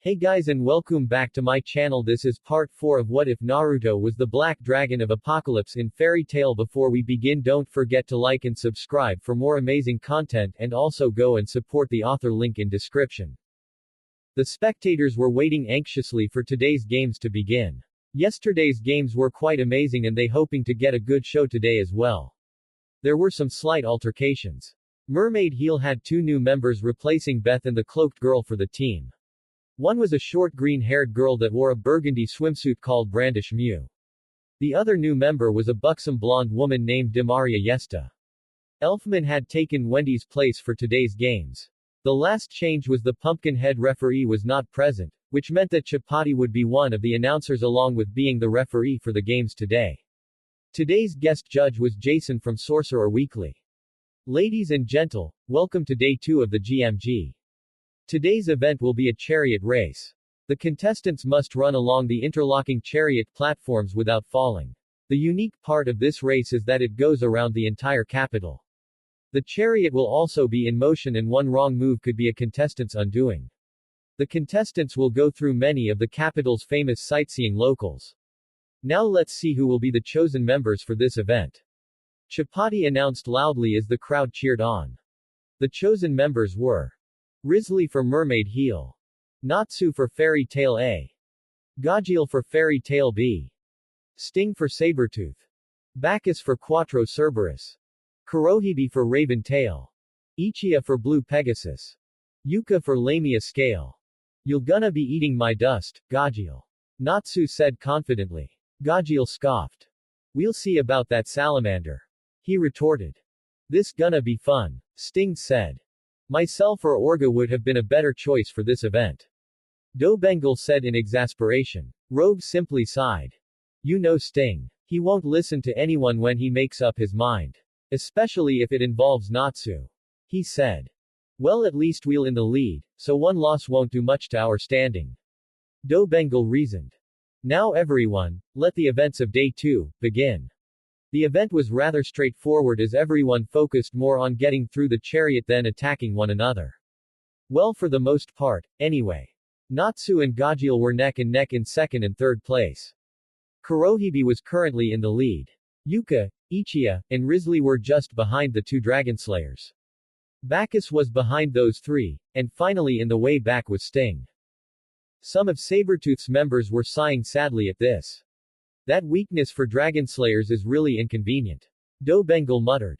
Hey guys and welcome back to my channel. This is part 4 of What If Naruto Was the Black Dragon of Apocalypse in Fairy Tail. Before we begin, don't forget to like and subscribe for more amazing content, and also go and support the author, link in description. The spectators were waiting anxiously for today's games to begin. Yesterday's games were quite amazing and they hoping to get a good show today as well. There were some slight altercations. Mermaid Heel had 2 new members replacing Beth and the cloaked girl for the team. One was a short green-haired girl that wore a burgundy swimsuit called Brandish Mew. The other new member was a buxom blonde woman named Demaria Yesta. Elfman had taken Wendy's place for today's games. The last change was the Pumpkinhead referee was not present, which meant that Chapati would be one of the announcers along with being the referee for the games today. Today's guest judge was Jason from Sorcerer Weekly. Ladies and gentle, welcome to day 2 of the GMG. Today's event will be a chariot race. The contestants must run along the interlocking chariot platforms without falling. The unique part of this race is that it goes around the entire capital. The chariot will also be in motion and one wrong move could be a contestant's undoing. The contestants will go through many of the capital's famous sightseeing locals. Now let's see who will be the chosen members for this event. Chapati announced loudly as the crowd cheered on. The chosen members were Risley for Mermaid Heel, Natsu for Fairy Tail A, Gajiel for Fairy Tail B, Sting for Sabretooth, Bacchus for Quattro Cerberus, Kurohibi for Raven Tail, Ichia for Blue Pegasus, Yuka for Lamia Scale. You'll gonna be eating my dust, Gajiel, Natsu said confidently. Gajiel scoffed. We'll see about that salamander, he retorted. This gonna be fun, Sting said. Myself or Orga would have been a better choice for this event, Dobengal said in exasperation. Rogue simply sighed. You know Sting. He won't listen to anyone when he makes up his mind. Especially if it involves Natsu, he said. Well, at least we'll in the lead, so one loss won't do much to our standing, Dobengal reasoned. Now everyone, let the events of day 2 begin. The event was rather straightforward as everyone focused more on getting through the chariot than attacking one another. Well, for the most part, anyway. Natsu and Gajiel were neck and neck in second and third place. Kurohibi was currently in the lead. Yuka, Ichia, and Risley were just behind the 2 Dragon Slayers. Bacchus was behind those 3, and finally in the way back was Sting. Some of Sabretooth's members were sighing sadly at this. That weakness for Dragon Slayers is really inconvenient, Dobengal muttered.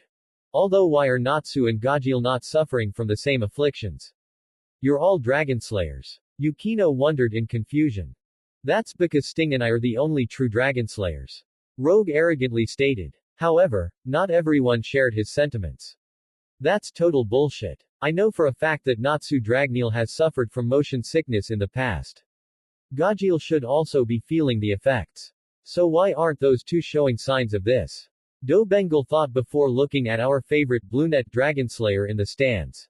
Although why are Natsu and Gajiel not suffering from the same afflictions? You're all Dragon Slayers, Yukino wondered in confusion. That's because Sting and I are the only true Dragon Slayers, Rogue arrogantly stated. However, not everyone shared his sentiments. That's total bullshit. I know for a fact that Natsu Dragneel has suffered from motion sickness in the past. Gajiel should also be feeling the effects. So why aren't those 2 showing signs of this? Dobengal thought before looking at our favorite Bluenet Dragonslayer in the stands.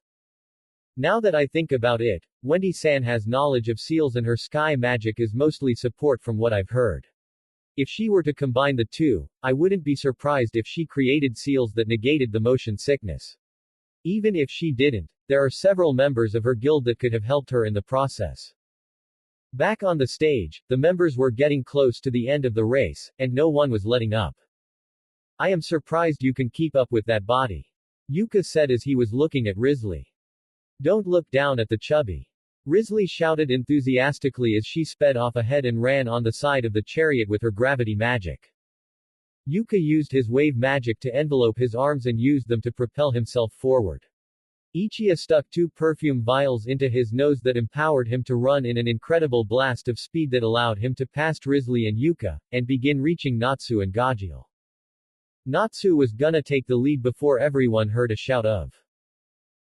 Now that I think about it, Wendy-san has knowledge of seals and her sky magic is mostly support from what I've heard. If she were to combine the 2, I wouldn't be surprised if she created seals that negated the motion sickness. Even if she didn't, there are several members of her guild that could have helped her in the process. Back on the stage, the members were getting close to the end of the race, and no one was letting up. I am surprised you can keep up with that body, Yuka said as he was looking at Risley. Don't look down at the chubby, Risley shouted enthusiastically as she sped off ahead and ran on the side of the chariot with her gravity magic. Yuka used his wave magic to envelope his arms and used them to propel himself forward. Ichia stuck 2 perfume vials into his nose that empowered him to run in an incredible blast of speed that allowed him to pass Risley and Yuka, and begin reaching Natsu and Gajiel. Natsu was gonna take the lead before everyone heard a shout of,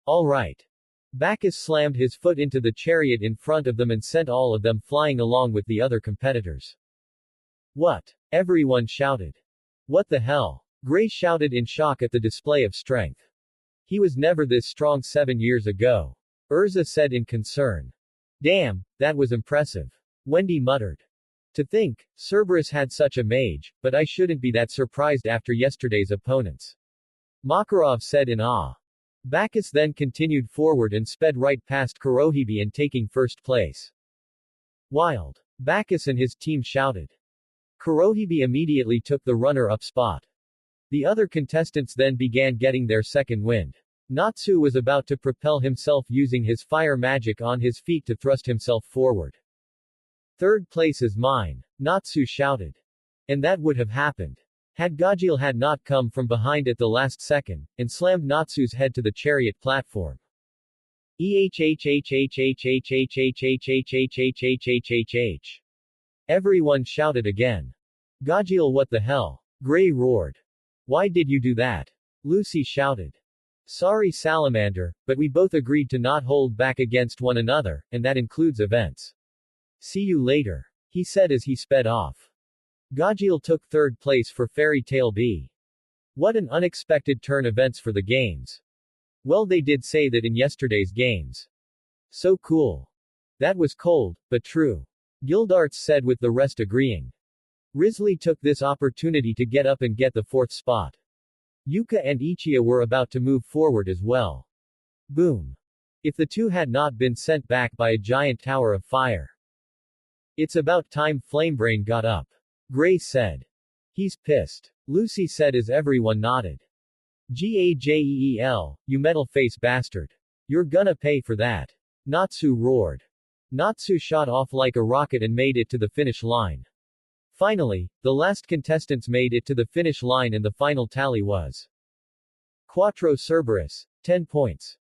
"Alright." Bacchus slammed his foot into the chariot in front of them and sent all of them flying along with the other competitors. What? Everyone shouted. What the hell? Gray shouted in shock at the display of strength. He was never this strong 7 years ago, Urza said in concern. Damn, that was impressive, Wendy muttered. To think, Cerberus had such a mage, but I shouldn't be that surprised after yesterday's opponents, Makarov said in awe. Bacchus then continued forward and sped right past Kurohibi and taking first place. Wild. Bacchus and his team shouted. Kurohibe immediately took the runner-up spot. The other contestants then began getting their second wind. Natsu was about to propel himself using his fire magic on his feet to thrust himself forward. Third place is mine, Natsu shouted. And that would have happened had Gajeel had not come from behind at the last second, and slammed Natsu's head to the chariot platform. Everyone shouted again. Gajeel, what the hell? Gray roared. Why did you do that? Lucy shouted. Sorry Salamander, but we both agreed to not hold back against one another, and that includes events. See you later, he said as he sped off. Gajeel took third place for Fairy Tail B. What an unexpected turn events for the games. Well, they did say that in yesterday's games. So cool. That was cold, but true. Gildarts said with the rest agreeing. Risley took this opportunity to get up and get the fourth spot. Yuka and Ichiya were about to move forward as well. Boom. If the two had not been sent back by a giant tower of fire. It's about time. Flamebrain got up. Gray said. He's pissed. Lucy said as everyone nodded. Gajeel, you metal face bastard. You're gonna pay for that. Natsu roared. Natsu shot off like a rocket and made it to the finish line. Finally, the last contestants made it to the finish line and the final tally was Quattro Cerberus, 10 points.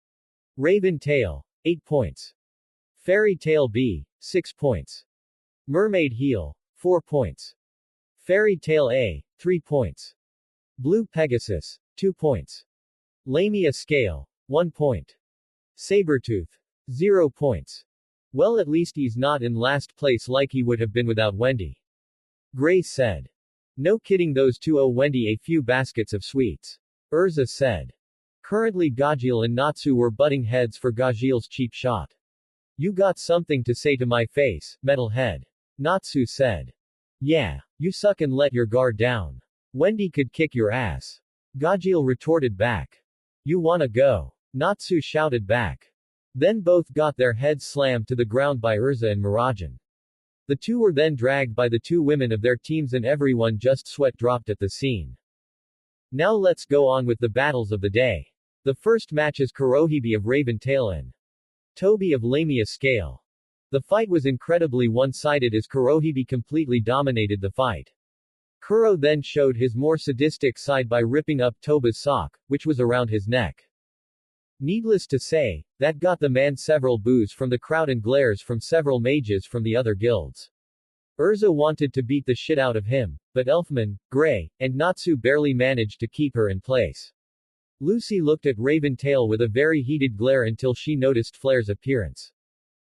Raven Tail, 8 points. Fairy Tail B, 6 points. Mermaid Heel, 4 points. Fairy Tail A, 3 points. Blue Pegasus, 2 points. Lamia Scale, 1 point. Sabretooth, 0 points. Well, at least he's not in last place like he would have been without Wendy. Gray said. No kidding, those two owe Wendy a few baskets of sweets. Urza said. Currently Gajeel and Natsu were butting heads for Gajeel's cheap shot. You got something to say to my face, metalhead. Natsu said. Yeah, you suck and let your guard down. Wendy could kick your ass. Gajeel retorted back. You wanna go? Natsu shouted back. Then both got their heads slammed to the ground by Urza and Mirajan. The two were then dragged by the two women of their teams and everyone just sweat dropped at the scene. Now let's go on with the battles of the day. The first match is Kurohibe of Raven Tail and Toby of Lamia Scale. The fight was incredibly one-sided as Kurohibe completely dominated the fight. Kuro then showed his more sadistic side by ripping up Toba's sock, which was around his neck. Needless to say, that got the man several boos from the crowd and glares from several mages from the other guilds. Urza wanted to beat the shit out of him, but Elfman, Gray, and Natsu barely managed to keep her in place. Lucy looked at Raven Tail with a very heated glare until she noticed Flair's appearance.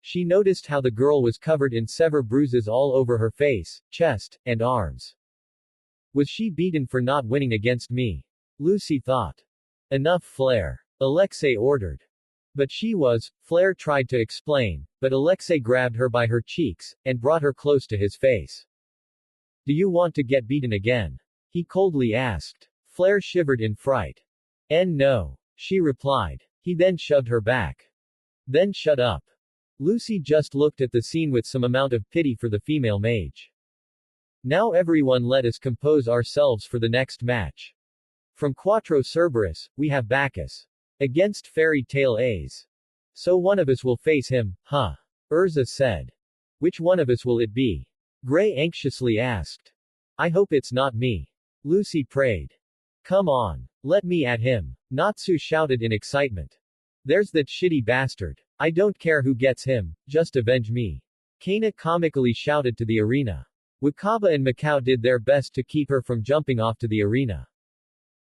She noticed how the girl was covered in severe bruises all over her face, chest, and arms. Was she beaten for not winning against me? Lucy thought. Enough, Flair. Alexei ordered. But she was, Flair tried to explain, but Alexei grabbed her by her cheeks, and brought her close to his face. Do you want to get beaten again? He coldly asked. Flair shivered in fright. No. She replied. He then shoved her back. Then shut up. Lucy just looked at the scene with some amount of pity for the female mage. Now everyone, let us compose ourselves for the next match. From Quattro Cerberus, we have Bacchus. Against Fairy Tail A's. So one of us will face him, huh? Urza said. Which one of us will it be? Gray anxiously asked. I hope it's not me. Lucy prayed. Come on. Let me at him. Natsu shouted in excitement. There's that shitty bastard. I don't care who gets him, just avenge me. Kana comically shouted to the arena. Wakaba and Macau did their best to keep her from jumping off to the arena.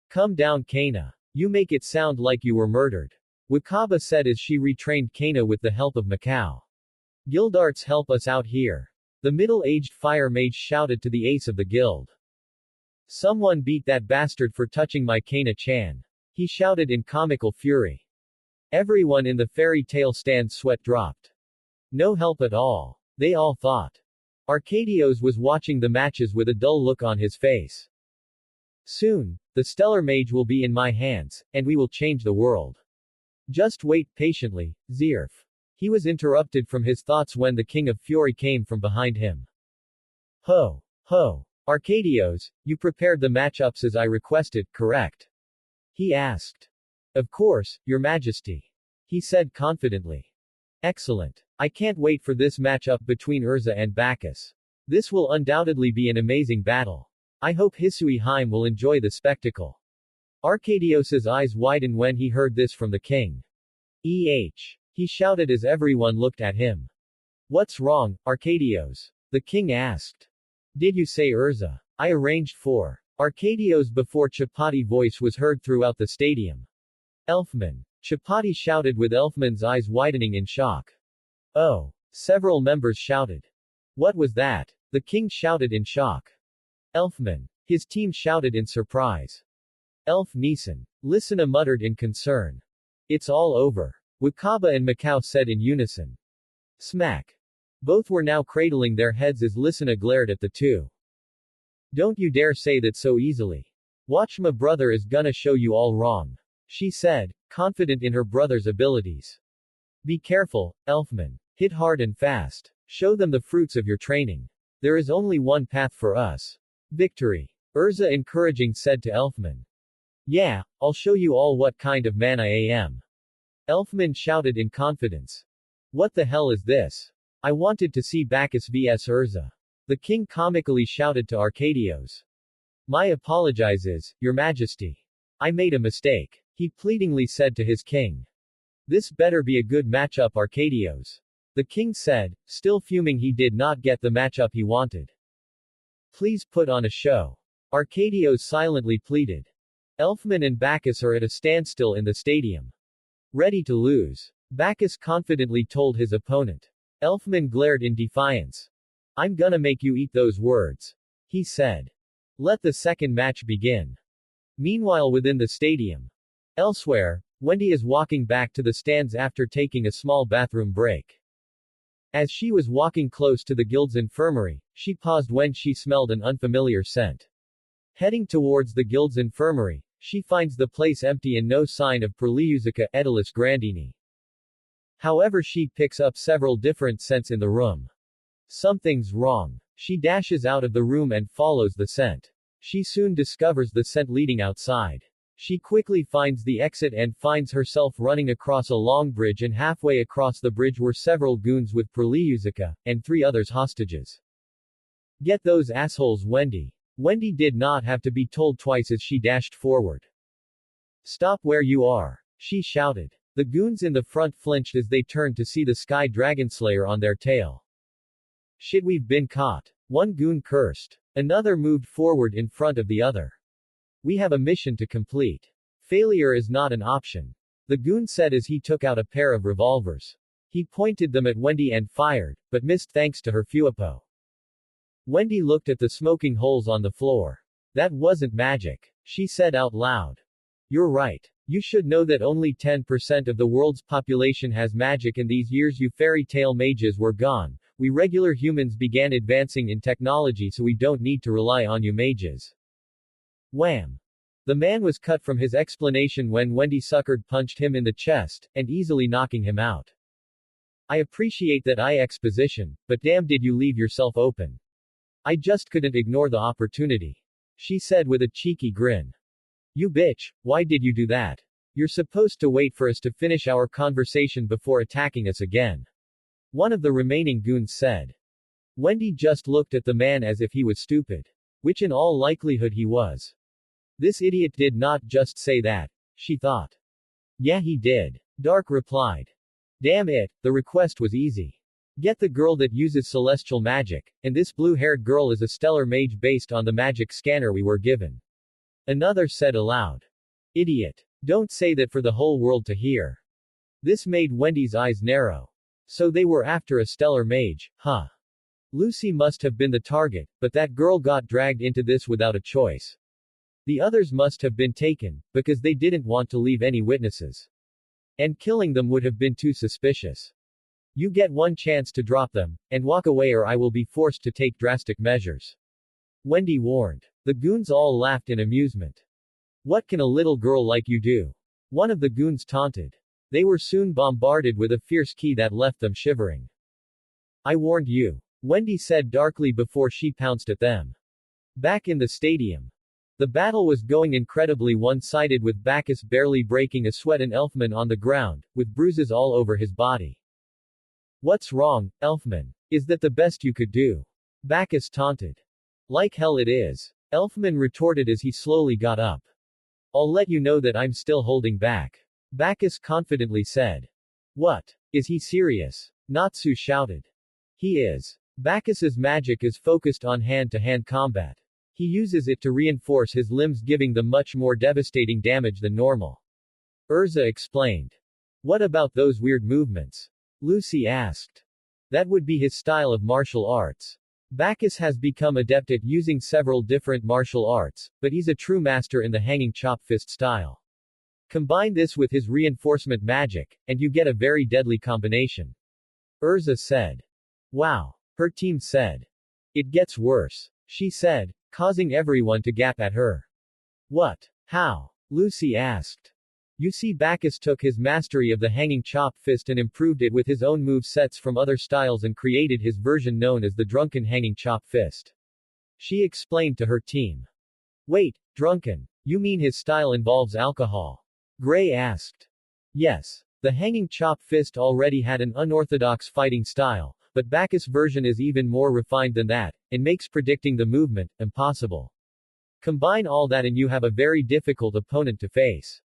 Come down, Kana. You make it sound like you were murdered. Wakaba said as she retrained Kana with the help of Macau. Gildarts, help us out here. The middle-aged fire mage shouted to the ace of the guild. Someone beat that bastard for touching my Kana-chan. He shouted in comical fury. Everyone in the Fairy Tail stand sweat dropped. No help at all. They all thought. Arcadios was watching the matches with a dull look on his face. Soon, the Stellar Mage will be in my hands, and we will change the world. Just wait patiently, Zerf. He was interrupted from his thoughts when the King of Fury came from behind him. Ho! Ho! Arcadios, you prepared the matchups as I requested, correct? He asked. Of course, Your Majesty. He said confidently. Excellent. I can't wait for this matchup between Urza and Bacchus. This will undoubtedly be an amazing battle. I hope Hisui Heim will enjoy the spectacle. Arcadios's eyes widened when he heard this from the king. He shouted as everyone looked at him. What's wrong, Arcadios? The king asked. Did you say Urza? I arranged for Arcadios before Chapati voice was heard throughout the stadium. Elfman. Chapati shouted with Elfman's eyes widening in shock. Oh. Several members shouted. What was that? The king shouted in shock. Elfman. His team shouted in surprise. Elf Neeson. Lissana muttered in concern. It's all over. Wakaba and Macau said in unison. Smack. Both were now cradling their heads as Lissana glared at the two. Don't you dare say that so easily. Watch, my brother is gonna show you all wrong. She said, confident in her brother's abilities. Be careful, Elfman. Hit hard and fast. Show them the fruits of your training. There is only one path for us. Victory. Urza encouraging said to Elfman. Yeah, I'll show you all what kind of man I am. Elfman shouted in confidence. What the hell is this? I wanted to see Bacchus vs Urza. The king comically shouted to Arcadios. My apologizes, Your Majesty. I made a mistake. He pleadingly said to his king. This better be a good matchup, Arcadios. The king said, still fuming he did not get the matchup he wanted. Please put on a show. Arcadios silently pleaded. Elfman and Bacchus are at a standstill in the stadium. Ready to lose. Bacchus confidently told his opponent. Elfman glared in defiance. I'm gonna make you eat those words. He said. Let the second match begin. Meanwhile within the stadium. Elsewhere, Wendy is walking back to the stands after taking a small bathroom break. As she was walking close to the guild's infirmary, she paused when she smelled an unfamiliar scent. Heading towards the guild's infirmary, she finds the place empty and no sign of Perliusica Edilus Grandini. However, she picks up several different scents in the room. Something's wrong. She dashes out of the room and follows the scent. She soon discovers the scent leading outside. She quickly finds the exit and finds herself running across a long bridge, and halfway across the bridge were several goons with Perliusica, and 3 others hostages. Get those assholes, Wendy. Wendy did not have to be told twice as she dashed forward. Stop where you are. She shouted. The goons in the front flinched as they turned to see the Sky Dragonslayer on their tail. Shit, we've been caught. One goon cursed. Another moved forward in front of the other. We have a mission to complete. Failure is not an option. The goon said as he took out a pair of revolvers. He pointed them at Wendy and fired, but missed thanks to her Fuapo. Wendy looked at the smoking holes on the floor. That wasn't magic. She said out loud. You're right. You should know that only 10% of the world's population has magic, and these years you fairy tale mages were gone. We regular humans began advancing in technology, so we don't need to rely on you mages. Wham! The man was cut from his explanation when Wendy suckered punched him in the chest, and easily knocking him out. I appreciate that exposition, but damn, did you leave yourself open. I just couldn't ignore the opportunity. She said with a cheeky grin. You bitch, why did you do that? You're supposed to wait for us to finish our conversation before attacking us again. One of the remaining goons said. Wendy just looked at the man as if he was stupid. Which in all likelihood he was. This idiot did not just say that, she thought. Yeah, he did. Dark replied. Damn it, the request was easy. Get the girl that uses celestial magic, and this blue-haired girl is a stellar mage based on the magic scanner we were given. Another said aloud. Idiot. Don't say that for the whole world to hear. This made Wendy's eyes narrow. So they were after a stellar mage, huh? Lucy must have been the target, but that girl got dragged into this without a choice. The others must have been taken, because they didn't want to leave any witnesses. And killing them would have been too suspicious. You get one chance to drop them, and walk away, or I will be forced to take drastic measures. Wendy warned. The goons all laughed in amusement. What can a little girl like you do? One of the goons taunted. They were soon bombarded with a fierce ki that left them shivering. I warned you. Wendy said darkly before she pounced at them. Back in the stadium. The battle was going incredibly one-sided with Bacchus barely breaking a sweat and Elfman on the ground, with bruises all over his body. What's wrong, Elfman? Is that the best you could do? Bacchus taunted. Like hell it is. Elfman retorted as he slowly got up. I'll let you know that I'm still holding back. Bacchus confidently said. What? Is he serious? Natsu shouted. He is. Bacchus's magic is focused on hand-to-hand combat. He uses it to reinforce his limbs, giving them much more devastating damage than normal. Urza explained. What about those weird movements? Lucy asked. That would be his style of martial arts. Bacchus has become adept at using several different martial arts, but he's a true master in the hanging chop fist style. Combine this with his reinforcement magic, and you get a very deadly combination. Urza said. Wow. Her team said. It gets worse. She said, causing everyone to gap at her. What? How? Lucy asked. You see, Bacchus took his mastery of the hanging chop fist and improved it with his own move sets from other styles and created his version known as the drunken hanging chop fist. She explained to her team. Wait, drunken? You mean his style involves alcohol? Gray asked. Yes. The hanging chop fist already had an unorthodox fighting style, but Bacchus' version is even more refined than that, and makes predicting the movement impossible. Combine all that and you have a very difficult opponent to face.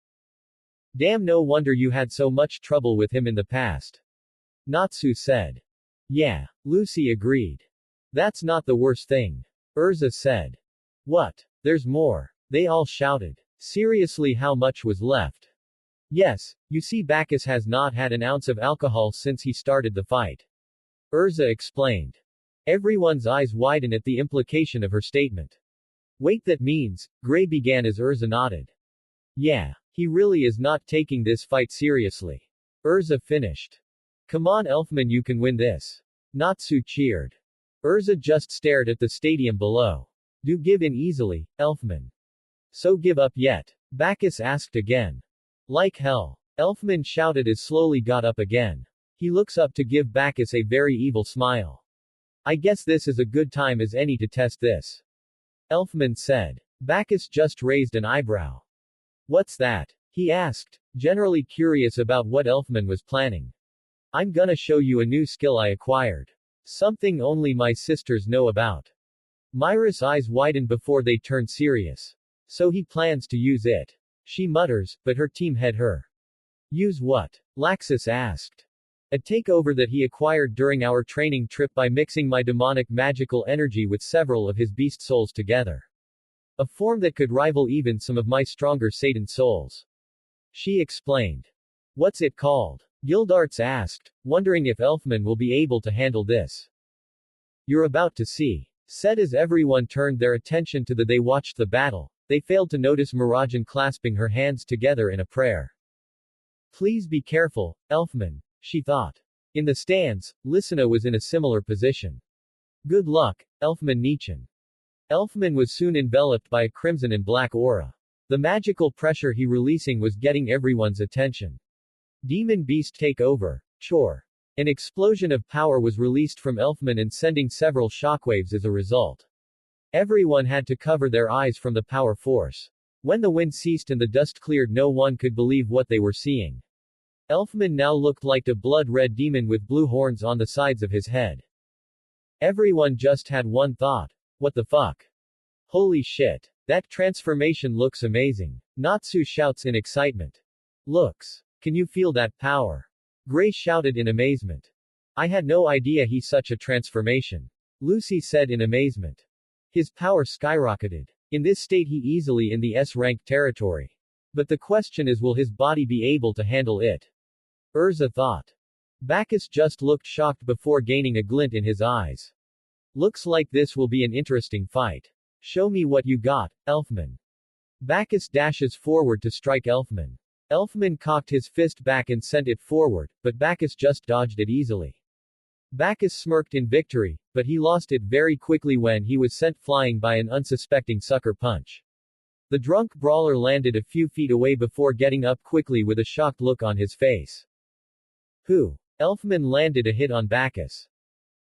Damn, no wonder you had so much trouble with him in the past. Natsu said. Yeah. Lucy agreed. That's not the worst thing. Urza said. What? There's more. They all shouted. Seriously, how much was left? Yes, you see, Bacchus has not had an ounce of alcohol since he started the fight. Urza explained. Everyone's eyes widen at the implication of her statement. Wait, that means, Gray began as Urza nodded. Yeah, he really is not taking this fight seriously. Urza finished. Come on, Elfman, you can win this. Natsu cheered. Urza just stared at the stadium below. Do give in easily, Elfman. So give up yet? Bacchus asked again. Like hell. Elfman shouted as slowly got up again. He looks up to give Bacchus a very evil smile. I guess this is a good time as any to test this. Elfman said. Bacchus just raised an eyebrow. What's that? He asked, generally curious about what Elfman was planning. I'm gonna show you a new skill I acquired. Something only my sisters know about. Myra's eyes widen before they turn serious. So he plans to use it. She mutters, but her team head her. Use what? Laxus asked. A takeover that he acquired during our training trip by mixing my demonic magical energy with several of his beast souls together. A form that could rival even some of my stronger Satan souls. She explained. What's it called? Gildarts asked, wondering if Elfman will be able to handle this. You're about to see. Said as everyone turned their attention to they watched the battle, they failed to notice Mirajan clasping her hands together in a prayer. Please be careful, Elfman, she thought. In the stands, Lysina was in a similar position. Good luck, Elfman Nichan. Elfman was soon enveloped by a crimson and black aura. The magical pressure he releasing was getting everyone's attention. Demon Beast take over. Chore. An explosion of power was released from Elfman and sending several shockwaves as a result. Everyone had to cover their eyes from the power force. When the wind ceased and the dust cleared, no one could believe what they were seeing. Elfman now looked like a blood-red demon with blue horns on the sides of his head. Everyone just had one thought. What the fuck? Holy shit. That transformation looks amazing. Natsu shouts in excitement. Looks. Can you feel that power? Gray shouted in amazement. I had no idea he's such a transformation. Lucy said in amazement. His power skyrocketed. In this state he easily in the S-rank territory. But the question is, will his body be able to handle it? Urza thought. Bacchus just looked shocked before gaining a glint in his eyes. Looks like this will be an interesting fight. Show me what you got, Elfman. Bacchus dashes forward to strike Elfman. Elfman cocked his fist back and sent it forward, but Bacchus just dodged it easily. Bacchus smirked in victory, but he lost it very quickly when he was sent flying by an unsuspecting sucker punch. The drunk brawler landed a few feet away before getting up quickly with a shocked look on his face. Who? Elfman landed a hit on Bacchus.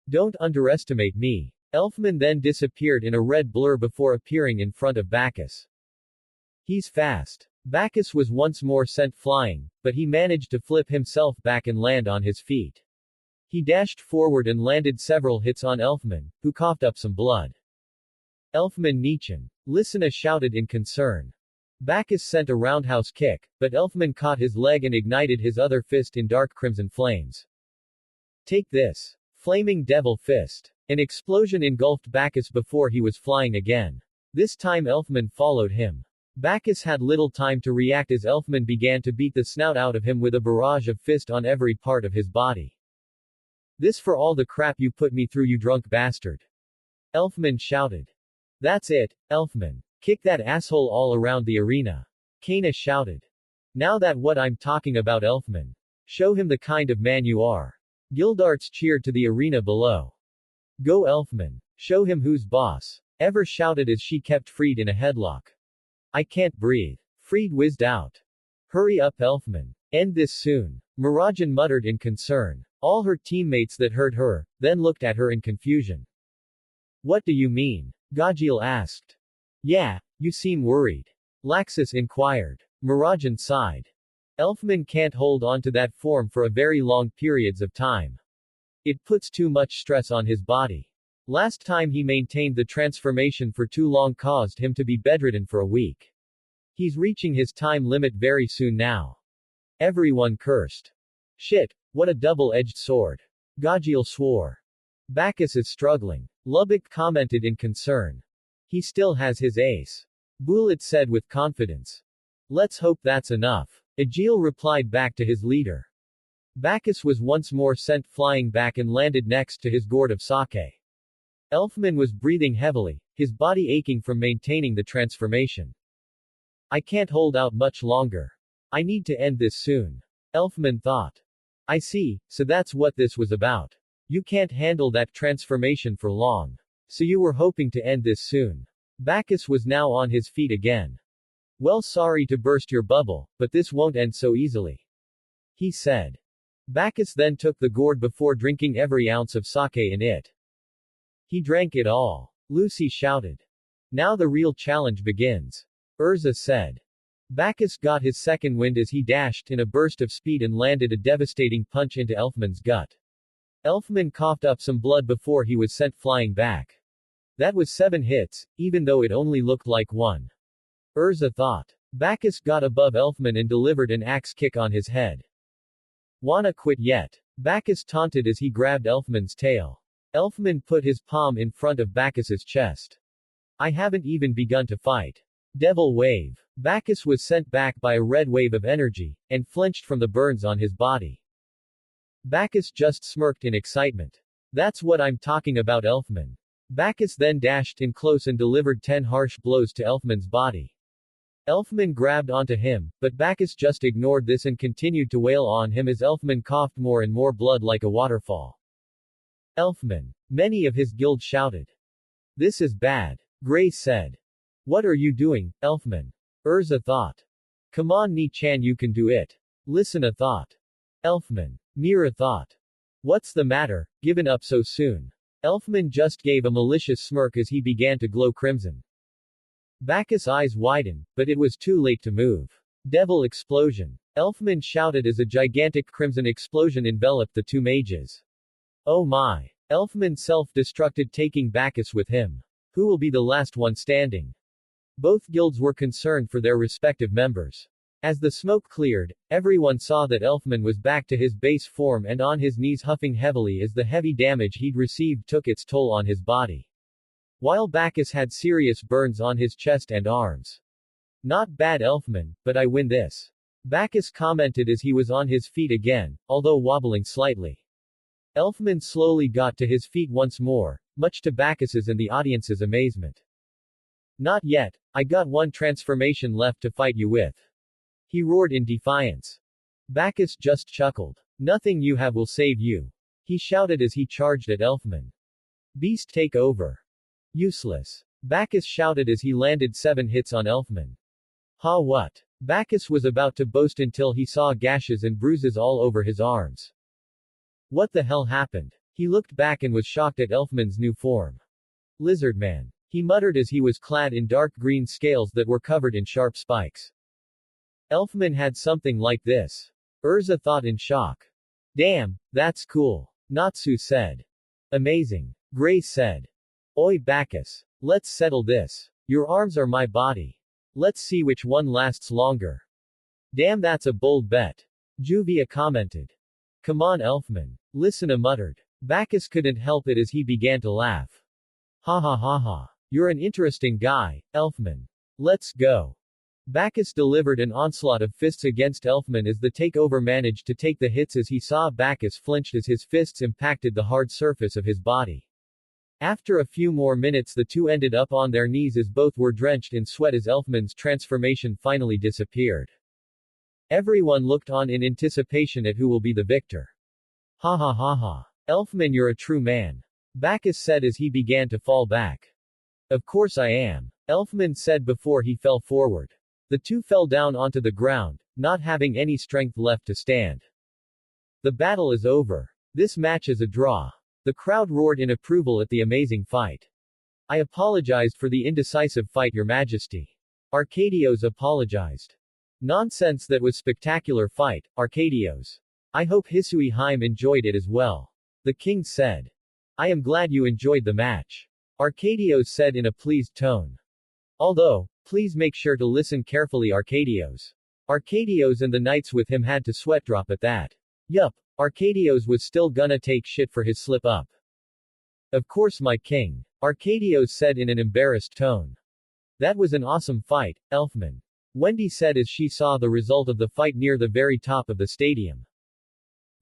Don't underestimate me. Elfman then disappeared in a red blur before appearing in front of Bacchus. He's fast. Bacchus was once more sent flying, but he managed to flip himself back and land on his feet. He dashed forward and landed several hits on Elfman, who coughed up some blood. Elfman Nietzsche. Lysina shouted in concern. Bacchus sent a roundhouse kick, but Elfman caught his leg and ignited his other fist in dark crimson flames. Take this. Flaming Devil Fist. An explosion engulfed Bacchus before he was flying again. This time Elfman followed him. Bacchus had little time to react as Elfman began to beat the snout out of him with a barrage of fist on every part of his body. This for all the crap you put me through, you drunk bastard. Elfman shouted. That's it, Elfman. Kick that asshole all around the arena. Kana shouted. Now that what I'm talking about, Elfman. Show him the kind of man you are. Guildarts cheered to the arena below. Go Elfman. Show him who's boss. Ever shouted as she kept Fried in a headlock. I can't breathe. Fried whizzed out. Hurry up Elfman. End this soon. Mirajan muttered in concern. All her teammates that heard her, then looked at her in confusion. What do you mean? Gajil asked. Yeah, you seem worried. Laxus inquired. Mirajan sighed. Elfman can't hold on to that form for a very long periods of time. It puts too much stress on his body. Last time he maintained the transformation for too long caused him to be bedridden for a week. He's reaching his time limit very soon now. Everyone cursed. Shit, what a double-edged sword. Gajil swore. Bacchus is struggling. Lubbock commented in concern. He still has his ace. Bulat said with confidence. Let's hope that's enough. Agil replied back to his leader. Bacchus was once more sent flying back and landed next to his gourd of sake. Elfman was breathing heavily, his body aching from maintaining the transformation. I can't hold out much longer. I need to end this soon. Elfman thought. I see, so that's what this was about. You can't handle that transformation for long. So you were hoping to end this soon. Bacchus was now on his feet again. Well, sorry to burst your bubble, but this won't end so easily. He said. Bacchus then took the gourd before drinking every ounce of sake in it. He drank it all. Lucy shouted. Now the real challenge begins. Urza said. Bacchus got his second wind as he dashed in a burst of speed and landed a devastating punch into Elfman's gut. Elfman coughed up some blood before he was sent flying back. That was 7 hits, even though it only looked like 1. Urza thought. Bacchus got above Elfman and delivered an axe kick on his head. Wanna quit yet? Bacchus taunted as he grabbed Elfman's tail. Elfman put his palm in front of Bacchus's chest. I haven't even begun to fight. Devil wave. Bacchus was sent back by a red wave of energy, and flinched from the burns on his body. Bacchus just smirked in excitement. That's what I'm talking about, Elfman. Bacchus then dashed in close and delivered 10 harsh blows to Elfman's body. Elfman grabbed onto him, but Bacchus just ignored this and continued to wail on him as Elfman coughed more and more blood like a waterfall. Elfman. Many of his guild shouted. This is bad. Gray said. What are you doing, Elfman? Urza thought. Come on Ni-chan, you can do it. Lysina thought. Elfman. Mira thought. What's the matter, given up so soon? Elfman just gave a malicious smirk as he began to glow crimson. Bacchus' eyes widened, but it was too late to move. Devil explosion. Elfman shouted as a gigantic crimson explosion enveloped the two mages. Oh my. Elfman self-destructed, taking Bacchus with him. Who will be the last one standing? Both guilds were concerned for their respective members. As the smoke cleared, everyone saw that Elfman was back to his base form and on his knees, huffing heavily as the heavy damage he'd received took its toll on his body. While Bacchus had serious burns on his chest and arms. Not bad, Elfman, but I win this. Bacchus commented as he was on his feet again, although wobbling slightly. Elfman slowly got to his feet once more, much to Bacchus's and the audience's amazement. Not yet, I got one transformation left to fight you with. He roared in defiance. Bacchus just chuckled. Nothing you have will save you. He shouted as he charged at Elfman. Beast, take over. Useless. Bacchus shouted as he landed 7 hits on Elfman. Ha what? Bacchus was about to boast until he saw gashes and bruises all over his arms. What the hell happened? He looked back and was shocked at Elfman's new form. Lizardman. He muttered as he was clad in dark green scales that were covered in sharp spikes. Elfman had something like this. Urza thought in shock. Damn, that's cool. Natsu said. Amazing. Gray said. Oi Bacchus. Let's settle this. Your arms are my body. Let's see which one lasts longer. Damn, that's a bold bet. Juvia commented. Come on Elfman. Lysina muttered. Bacchus couldn't help it as he began to laugh. Ha ha ha ha. You're an interesting guy, Elfman. Let's go. Bacchus delivered an onslaught of fists against Elfman as the takeover managed to take the hits as he saw Bacchus flinched as his fists impacted the hard surface of his body. After a few more minutes the two ended up on their knees as both were drenched in sweat as Elfman's transformation finally disappeared. Everyone looked on in anticipation at who will be the victor. Ha ha ha ha. Elfman, you're a true man. Bacchus said as he began to fall back. Of course I am. Elfman said before he fell forward. The two fell down onto the ground, not having any strength left to stand. The battle is over. This match is a draw. The crowd roared in approval at the amazing fight. I apologized for the indecisive fight, Your Majesty. Arcadios apologized. Nonsense, that was spectacular fight, Arcadios. I hope Hisui Haim enjoyed it as well. The king said. I am glad you enjoyed the match. Arcadios said in a pleased tone. Although, please make sure to listen carefully, Arcadios. Arcadios and the knights with him had to sweat drop at that. Yup, Arcadios was still gonna take shit for his slip up. Of course my king. Arcadios said in an embarrassed tone. That was an awesome fight, Elfman. Wendy said as she saw the result of the fight near the very top of the stadium.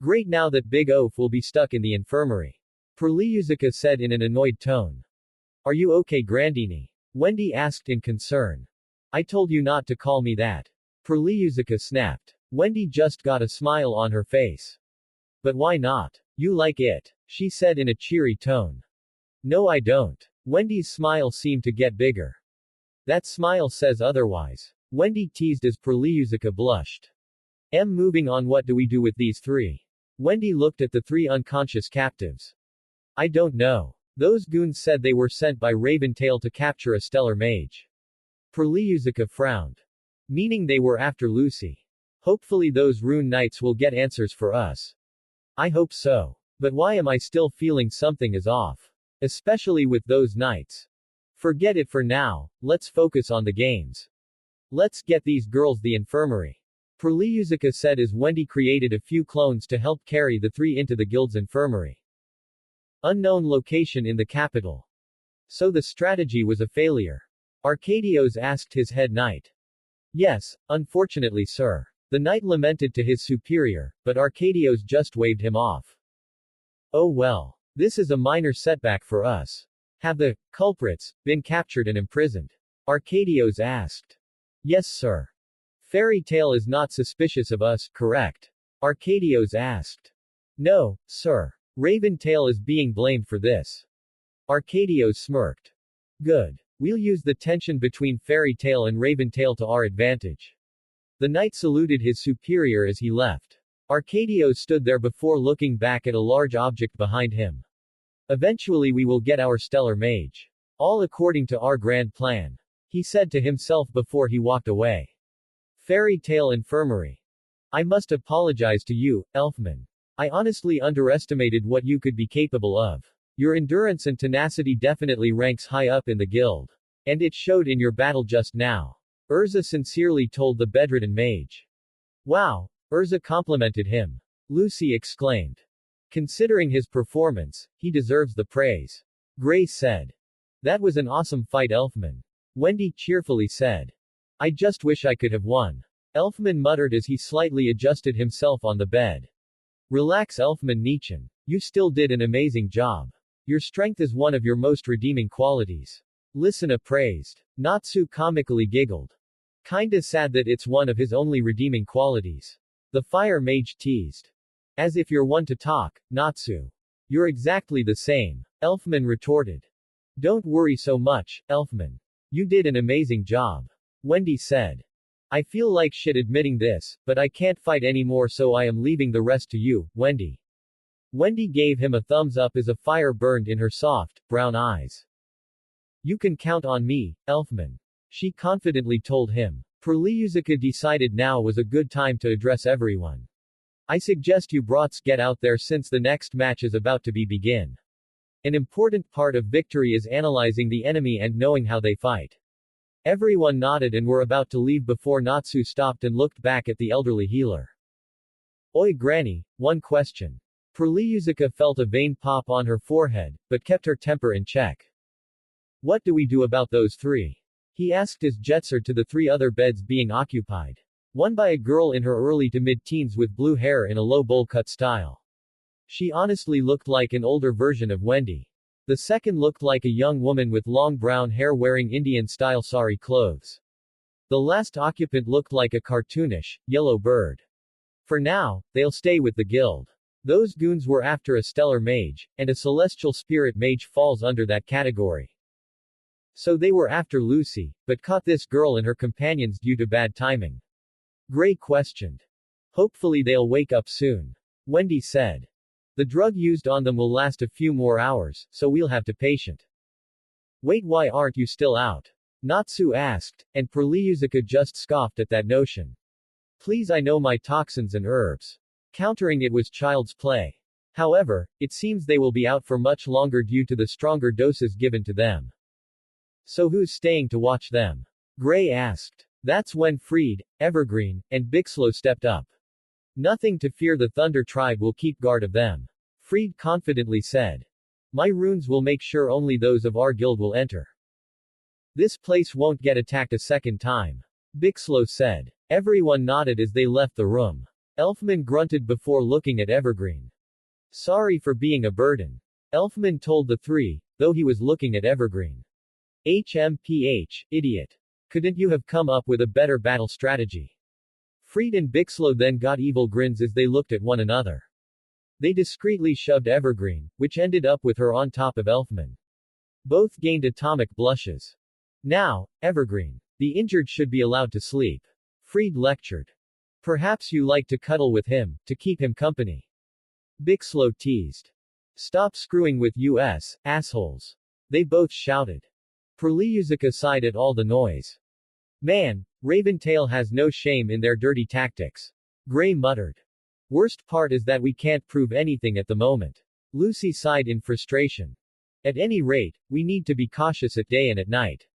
Great, now that Big Oaf will be stuck in the infirmary. Perliuzica said in an annoyed tone. Are you okay, Grandini? Wendy asked in concern. I told you not to call me that. Perliuzica snapped. Wendy just got a smile on her face. But why not? You like it, she said in a cheery tone. No I don't. Wendy's smile seemed to get bigger. That smile says otherwise. Wendy teased as Perliuzica blushed. Moving on, what do we do with these 3? Wendy looked at the 3 unconscious captives. I don't know. Those goons said they were sent by Raventail to capture a stellar mage. Perliuzica frowned. Meaning they were after Lucy. Hopefully those rune knights will get answers for us. I hope so. But why am I still feeling something is off? Especially with those knights. Forget it for now, let's focus on the games. Let's get these girls the infirmary. Perliuzica said as Wendy created a few clones to help carry the 3 into the guild's infirmary. Unknown location in the capital. So the strategy was a failure? Arcadios asked his head knight. Yes, unfortunately sir. The knight lamented to his superior, but Arcadios just waved him off. Oh well. This is a minor setback for us. Have the culprits been captured and imprisoned? Arcadios asked. Yes sir. Fairy Tail is not suspicious of us, correct? Arcadios asked. No, sir. Raventail is being blamed for this. Arcadios smirked. Good. We'll use the tension between Fairy Tail and Raventail to our advantage. The knight saluted his superior as he left. Arcadios stood there before looking back at a large object behind him. Eventually we will get our stellar mage. All according to our grand plan. He said to himself before he walked away. Fairy Tail Infirmary. I must apologize to you, Elfman. I honestly underestimated what you could be capable of. Your endurance and tenacity definitely ranks high up in the guild. And it showed in your battle just now. Urza sincerely told the bedridden mage. Wow, Urza complimented him. Lucy exclaimed. Considering his performance, he deserves the praise. Grace said. That was an awesome fight, Elfman. Wendy cheerfully said. I just wish I could have won. Elfman muttered as he slightly adjusted himself on the bed. Relax, Elfman Nichan. You still did an amazing job. Your strength is one of your most redeeming qualities. Lysina praised. Natsu comically giggled. Kinda sad that it's one of his only redeeming qualities. The fire mage teased. As if you're one to talk, Natsu. You're exactly the same. Elfman retorted. Don't worry so much, Elfman. You did an amazing job. Wendy said. I feel like shit admitting this, but I can't fight anymore, so I am leaving the rest to you, Wendy. Wendy gave him a thumbs up as a fire burned in her soft, brown eyes. You can count on me, Elfman. She confidently told him. Perliusica decided now was a good time to address everyone. I suggest you brats get out there since the next match is about to begin. An important part of victory is analyzing the enemy and knowing how they fight. Everyone nodded and were about to leave before Natsu stopped and looked back at the elderly healer. Oi granny, one question. Perliusica felt a vein pop on her forehead, but kept her temper in check. What do we do about those three? He asked his jetser to the three other beds being occupied. One by a girl in her early to mid-teens with blue hair in a low bowl cut style. She honestly looked like an older version of Wendy. The second looked like a young woman with long brown hair wearing Indian-style sari clothes. The last occupant looked like a cartoonish, yellow bird. For now, they'll stay with the guild. Those goons were after a stellar mage, and a celestial spirit mage falls under that category. So they were after Lucy, but caught this girl and her companions due to bad timing. Gray questioned. Hopefully they'll wake up soon. Wendy said. The drug used on them will last a few more hours, so we'll have to patient. Wait, why aren't you still out? Natsu asked, and Perliusica just scoffed at that notion. Please, I know my toxins and herbs. Countering it was child's play. However, it seems they will be out for much longer due to the stronger doses given to them. So who's staying to watch them? Gray asked. That's when Freed, Evergreen, and Bixlow stepped up. Nothing to fear, the Thunder Tribe will keep guard of them. Freed confidently said. My runes will make sure only those of our guild will enter. This place won't get attacked a second time. Bixlow said. Everyone nodded as they left the room. Elfman grunted before looking at Evergreen. Sorry for being a burden. Elfman told the three, though he was looking at Evergreen. HMPH, idiot. Couldn't you have come up with a better battle strategy? Freed and Bixlow then got evil grins as they looked at one another. They discreetly shoved Evergreen, which ended up with her on top of Elfman. Both gained atomic blushes. Now, Evergreen. The injured should be allowed to sleep. Freed lectured. Perhaps you like to cuddle with him, to keep him company. Bixlow teased. Stop screwing with us, assholes. They both shouted. Perliusica sighed at all the noise. Man, Raventail has no shame in their dirty tactics. Gray muttered. Worst part is that we can't prove anything at the moment. Lucy sighed in frustration. At any rate, we need to be cautious at day and at night.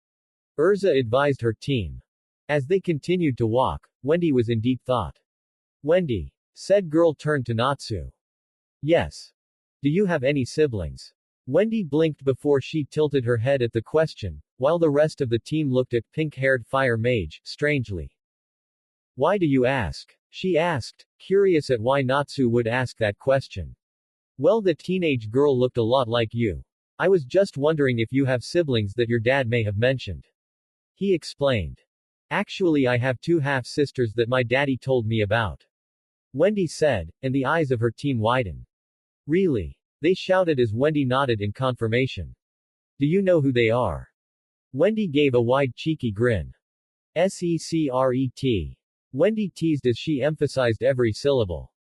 Urza advised her team. As they continued to walk, Wendy was in deep thought. Wendy. Said girl turned to Natsu. Yes. Do you have any siblings? Wendy blinked before she tilted her head at the question, while the rest of the team looked at pink-haired fire mage, strangely. Why do you ask? She asked, curious at why Natsu would ask that question. Well, the teenage girl looked a lot like you. I was just wondering if you have siblings that your dad may have mentioned. He explained. Actually, I have two half-sisters that my daddy told me about. Wendy said, and the eyes of her team widened. Really? They shouted as Wendy nodded in confirmation. Do you know who they are? Wendy gave a wide cheeky grin. Secret. Wendy teased as she emphasized every syllable.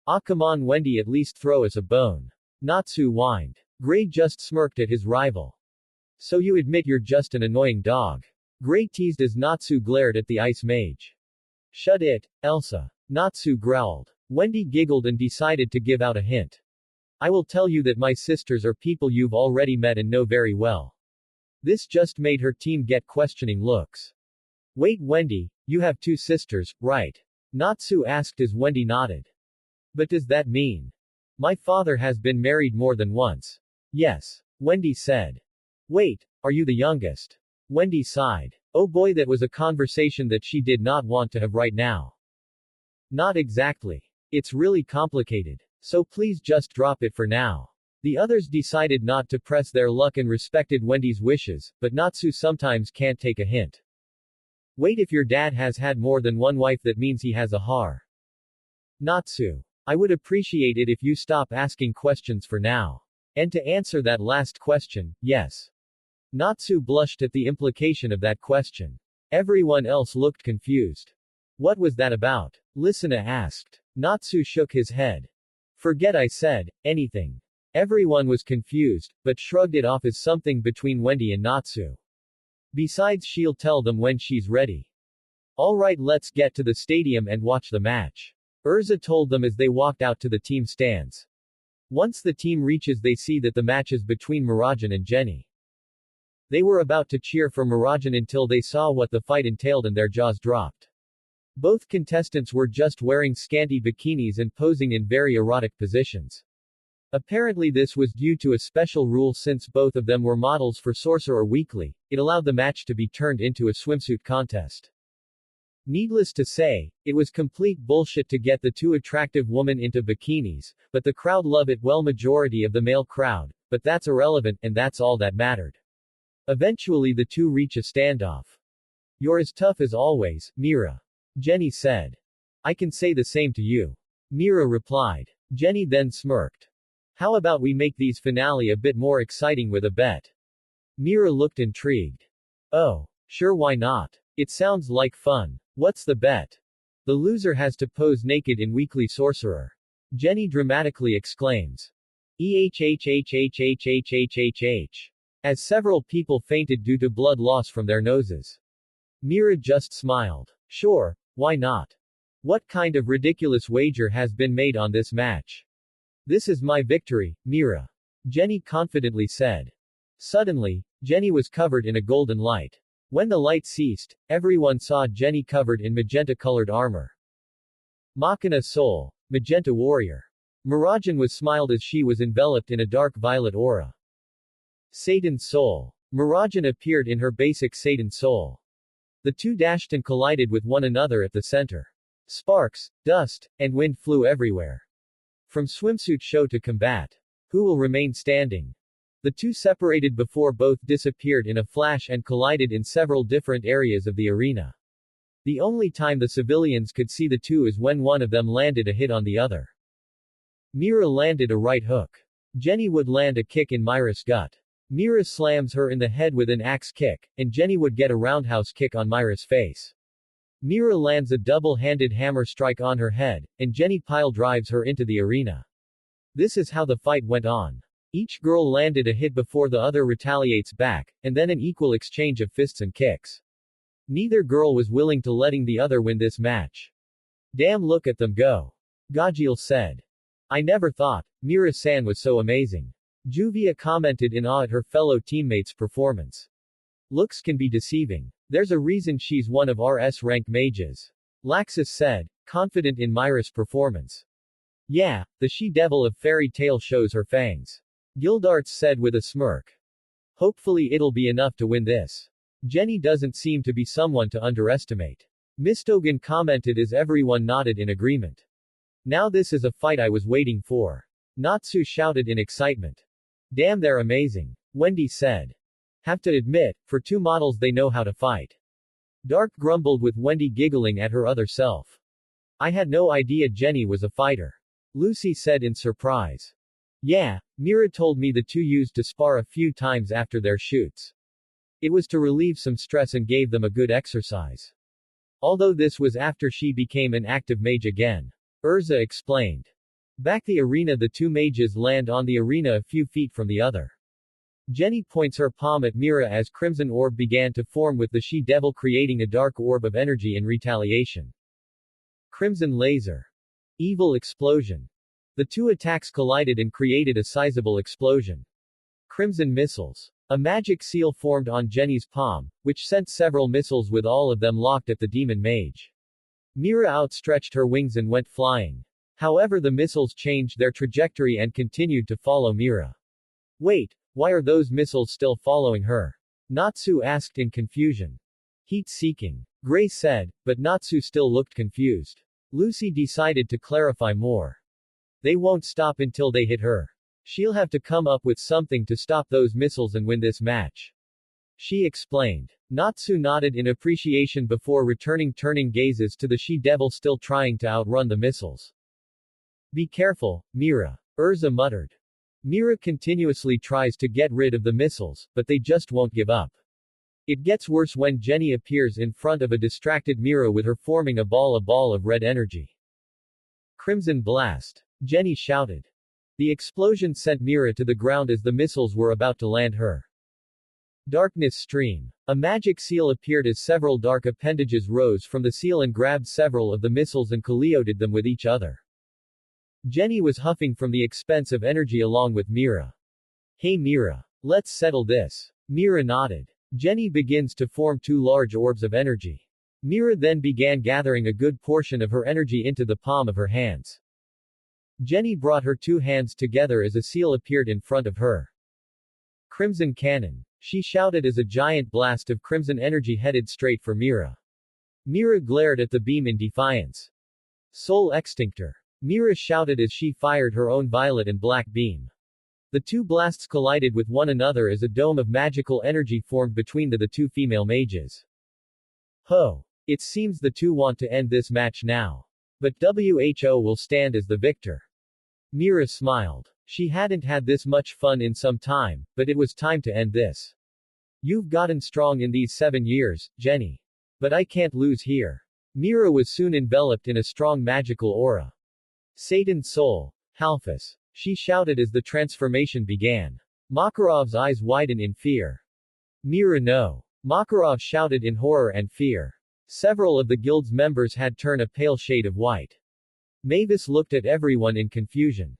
Ah, come on Wendy, at least throw us a bone. Natsu whined. Gray just smirked at his rival. So you admit you're just an annoying dog. Gray teased as Natsu glared at the ice mage. Shut it, Elsa. Natsu growled. Wendy giggled and decided to give out a hint. I will tell you that my sisters are people you've already met and know very well. This just made her team get questioning looks. Wait Wendy, you have two sisters, right? Natsu asked as Wendy nodded. But does that mean? My father has been married more than once. Yes. Wendy said. Wait, are you the youngest? Wendy sighed. Oh boy, that was a conversation that she did not want to have right now. Not exactly. It's really complicated. So please just drop it for now. The others decided not to press their luck and respected Wendy's wishes, but Natsu sometimes can't take a hint. Wait, if your dad has had more than one wife, that means he has a har. Natsu. I would appreciate it if you stop asking questions for now. And to answer that last question, yes. Natsu blushed at the implication of that question. Everyone else looked confused. What was that about? Listener asked. Natsu shook his head. Forget I said anything. Everyone was confused, but shrugged it off as something between Wendy and Natsu. Besides, she'll tell them when she's ready. Alright, let's get to the stadium and watch the match. Urza told them as they walked out to the team stands. Once the team reaches, they see that the match is between Murajan and Jenny. They were about to cheer for Murajan until they saw what the fight entailed and their jaws dropped. Both contestants were just wearing scanty bikinis and posing in very erotic positions. Apparently this was due to a special rule since both of them were models for Sorcerer Weekly. It allowed the match to be turned into a swimsuit contest. Needless to say, it was complete bullshit to get the two attractive women into bikinis, but the crowd loved it, well, majority of the male crowd, but that's irrelevant, and that's all that mattered. Eventually the two reach a standoff. You're as tough as always, Mira. Jenny said. I can say the same to you. Mira replied. Jenny then smirked. How about we make these finale a bit more exciting with a bet? Mira looked intrigued. Oh, sure, why not? It sounds like fun. What's the bet? The loser has to pose naked in Weekly Sorcerer. Jenny dramatically exclaims. EHHHHHHHHH. As several people fainted due to blood loss from their noses. Mira just smiled. Sure, why not? What kind of ridiculous wager has been made on this match? This is my victory, Mira. Jenny confidently said. Suddenly, Jenny was covered in a golden light. When the light ceased, everyone saw Jenny covered in magenta-colored armor. Machina Soul, Magenta Warrior. Murajan was smiled as she was enveloped in a dark violet aura. Satan Soul. Murajan appeared in her basic Satan Soul. The two dashed and collided with one another at the center. Sparks, dust, and wind flew everywhere. From swimsuit show to combat. Who will remain standing? The two separated before both disappeared in a flash and collided in several different areas of the arena. The only time the civilians could see the two is when one of them landed a hit on the other. Mira landed a right hook. Jenny would land a kick in Mira's gut. Mira slams her in the head with an axe kick, and Jenny would get a roundhouse kick on Mira's face. Mira lands a double-handed hammer strike on her head, and Jenny pile drives her into the arena. This is how the fight went on. Each girl landed a hit before the other retaliates back, and then an equal exchange of fists and kicks. Neither girl was willing to letting the other win this match. Damn, look at them go. Gajil said. I never thought Mira-san was so amazing. Juvia commented in awe at her fellow teammates' performance. Looks can be deceiving. There's a reason she's one of our S-rank mages. Laxus said, confident in Mira's performance. Yeah, the she-devil of fairy tale shows her fangs. Gildarts said with a smirk. Hopefully it'll be enough to win this. Jenny doesn't seem to be someone to underestimate. Mistogan commented as everyone nodded in agreement. Now this is a fight I was waiting for. Natsu shouted in excitement. Damn, they're amazing. Wendy said. Have to admit, for two models they know how to fight. Dark grumbled with Wendy giggling at her other self. I had no idea Jenny was a fighter. Lucy said in surprise. Yeah, Mira told me the two used to spar a few times after their shoots. It was to relieve some stress and gave them a good exercise. Although this was after she became an active mage again. Urza explained. Back the arena, the two mages land on the arena a few feet from the other. Jenny points her palm at Mira as crimson orb began to form with the she-devil creating a dark orb of energy in retaliation. Crimson laser. Evil explosion. The two attacks collided and created a sizable explosion. Crimson missiles. A magic seal formed on Jenny's palm, which sent several missiles with all of them locked at the demon mage. Mira outstretched her wings and went flying. However, the missiles changed their trajectory and continued to follow Mira. Wait, why are those missiles still following her? Natsu asked in confusion. Heat-seeking. Gray said, but Natsu still looked confused. Lucy decided to clarify more. They won't stop until they hit her. She'll have to come up with something to stop those missiles and win this match. She explained. Natsu nodded in appreciation before returning turning gazes to the she-devil still trying to outrun the missiles. Be careful, Mira. Urza muttered. Mira continuously tries to get rid of the missiles, but they just won't give up. It gets worse when Jenny appears in front of a distracted Mira with her forming a ball of red energy. Crimson blast. Jenny shouted. The explosion sent Mira to the ground as the missiles were about to land her. Darkness stream. A magic seal appeared as several dark appendages rose from the seal and grabbed several of the missiles and collided them with each other. Jenny was huffing from the expense of energy along with Mira. Hey Mira. Let's settle this. Mira nodded. Jenny begins to form two large orbs of energy. Mira then began gathering a good portion of her energy into the palm of her hands. Jenny brought her two hands together as a seal appeared in front of her. Crimson cannon. She shouted as a giant blast of crimson energy headed straight for Mira. Mira glared at the beam in defiance. Soul extinctor. Mira shouted as she fired her own violet and black beam. The two blasts collided with one another as a dome of magical energy formed between the two female mages. Ho! It seems the two want to end this match now. But WHO will stand as the victor. Mira smiled. She hadn't had this much fun in some time, but it was time to end this. You've gotten strong in these 7 years, Jenny. But I can't lose here. Mira was soon enveloped in a strong magical aura. Satan Soul. Halphus. She shouted as the transformation began. Makarov's eyes widen in fear. Mira no. Makarov shouted in horror and fear. Several of the guild's members had turned a pale shade of white. Mavis looked at everyone in confusion.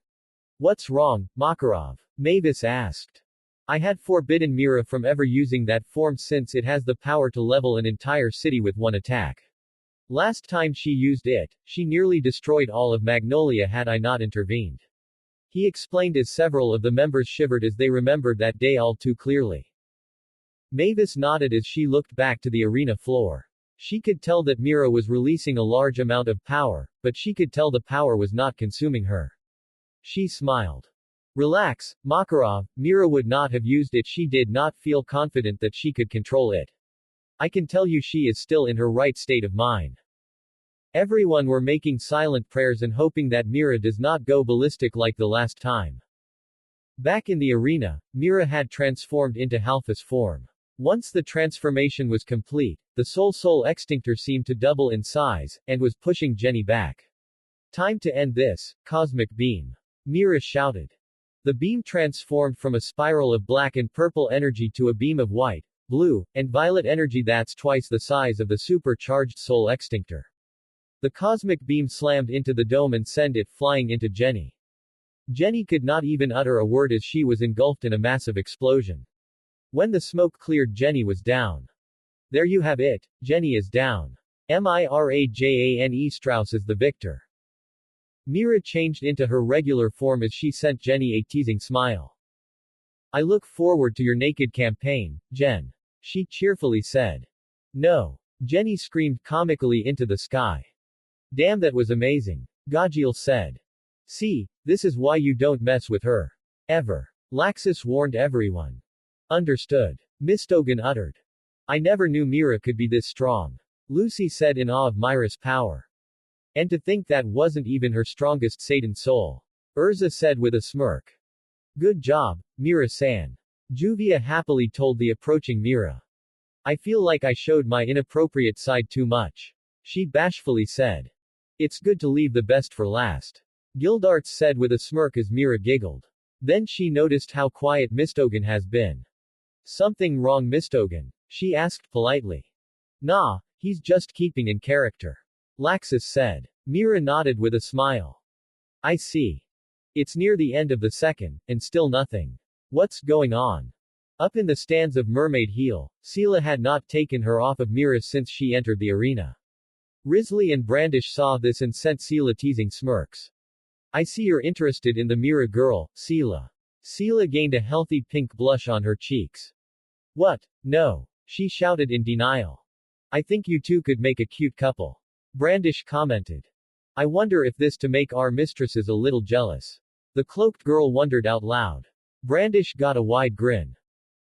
What's wrong, Makarov? Mavis asked. I had forbidden Mira from ever using that form since it has the power to level an entire city with one attack. Last time she used it, she nearly destroyed all of Magnolia had I not intervened. He explained as several of the members shivered as they remembered that day all too clearly. Mavis nodded as she looked back to the arena floor. She could tell that Mira was releasing a large amount of power, but she could tell the power was not consuming her. She smiled. Relax, Makarov, Mira would not have used it. She did not feel confident that she could control it. I can tell you she is still in her right state of mind. Everyone were making silent prayers and hoping that Mira does not go ballistic like the last time. Back in the arena, Mira had transformed into Halphus form. Once the transformation was complete, the soul extinctor seemed to double in size, and was pushing Jenny back. Time to end this, cosmic beam. Mira shouted. The beam transformed from a spiral of black and purple energy to a beam of white, blue, and violet energy that's twice the size of the supercharged soul extinctor. The cosmic beam slammed into the dome and sent it flying into Jenny. Jenny could not even utter a word as she was engulfed in a massive explosion. When the smoke cleared, Jenny was down. There you have it, Jenny is down. Mirajane Strauss is the victor. Mira changed into her regular form as she sent Jenny a teasing smile. I look forward to your naked campaign, Jen. She cheerfully said. No. Jenny screamed comically into the sky. Damn, that was amazing. Gajiel said. See, this is why you don't mess with her. Ever. Laxus warned everyone. Understood. Mistogan uttered. I never knew Mira could be this strong. Lucy said in awe of Mira's power. And to think that wasn't even her strongest Satan soul. Urza said with a smirk. Good job, Mira-san. Juvia happily told the approaching Mira. I feel like I showed my inappropriate side too much. She bashfully said. It's good to leave the best for last. Gildarts said with a smirk as Mira giggled. Then she noticed how quiet Mistogan has been. Something wrong, Mistogan? She asked politely. Nah, he's just keeping in character. Laxus said. Mira nodded with a smile. I see. It's near the end of the second, and still nothing. What's going on? Up in the stands of Mermaid Heel, Sela had not taken her off of Mira since she entered the arena. Risley and Brandish saw this and sent Sela teasing smirks. I see you're interested in the Mira girl, Sela. Sela gained a healthy pink blush on her cheeks. What? No. She shouted in denial. I think you two could make a cute couple. Brandish commented. I wonder if this to make our mistresses a little jealous. The cloaked girl wondered out loud. Brandish got a wide grin.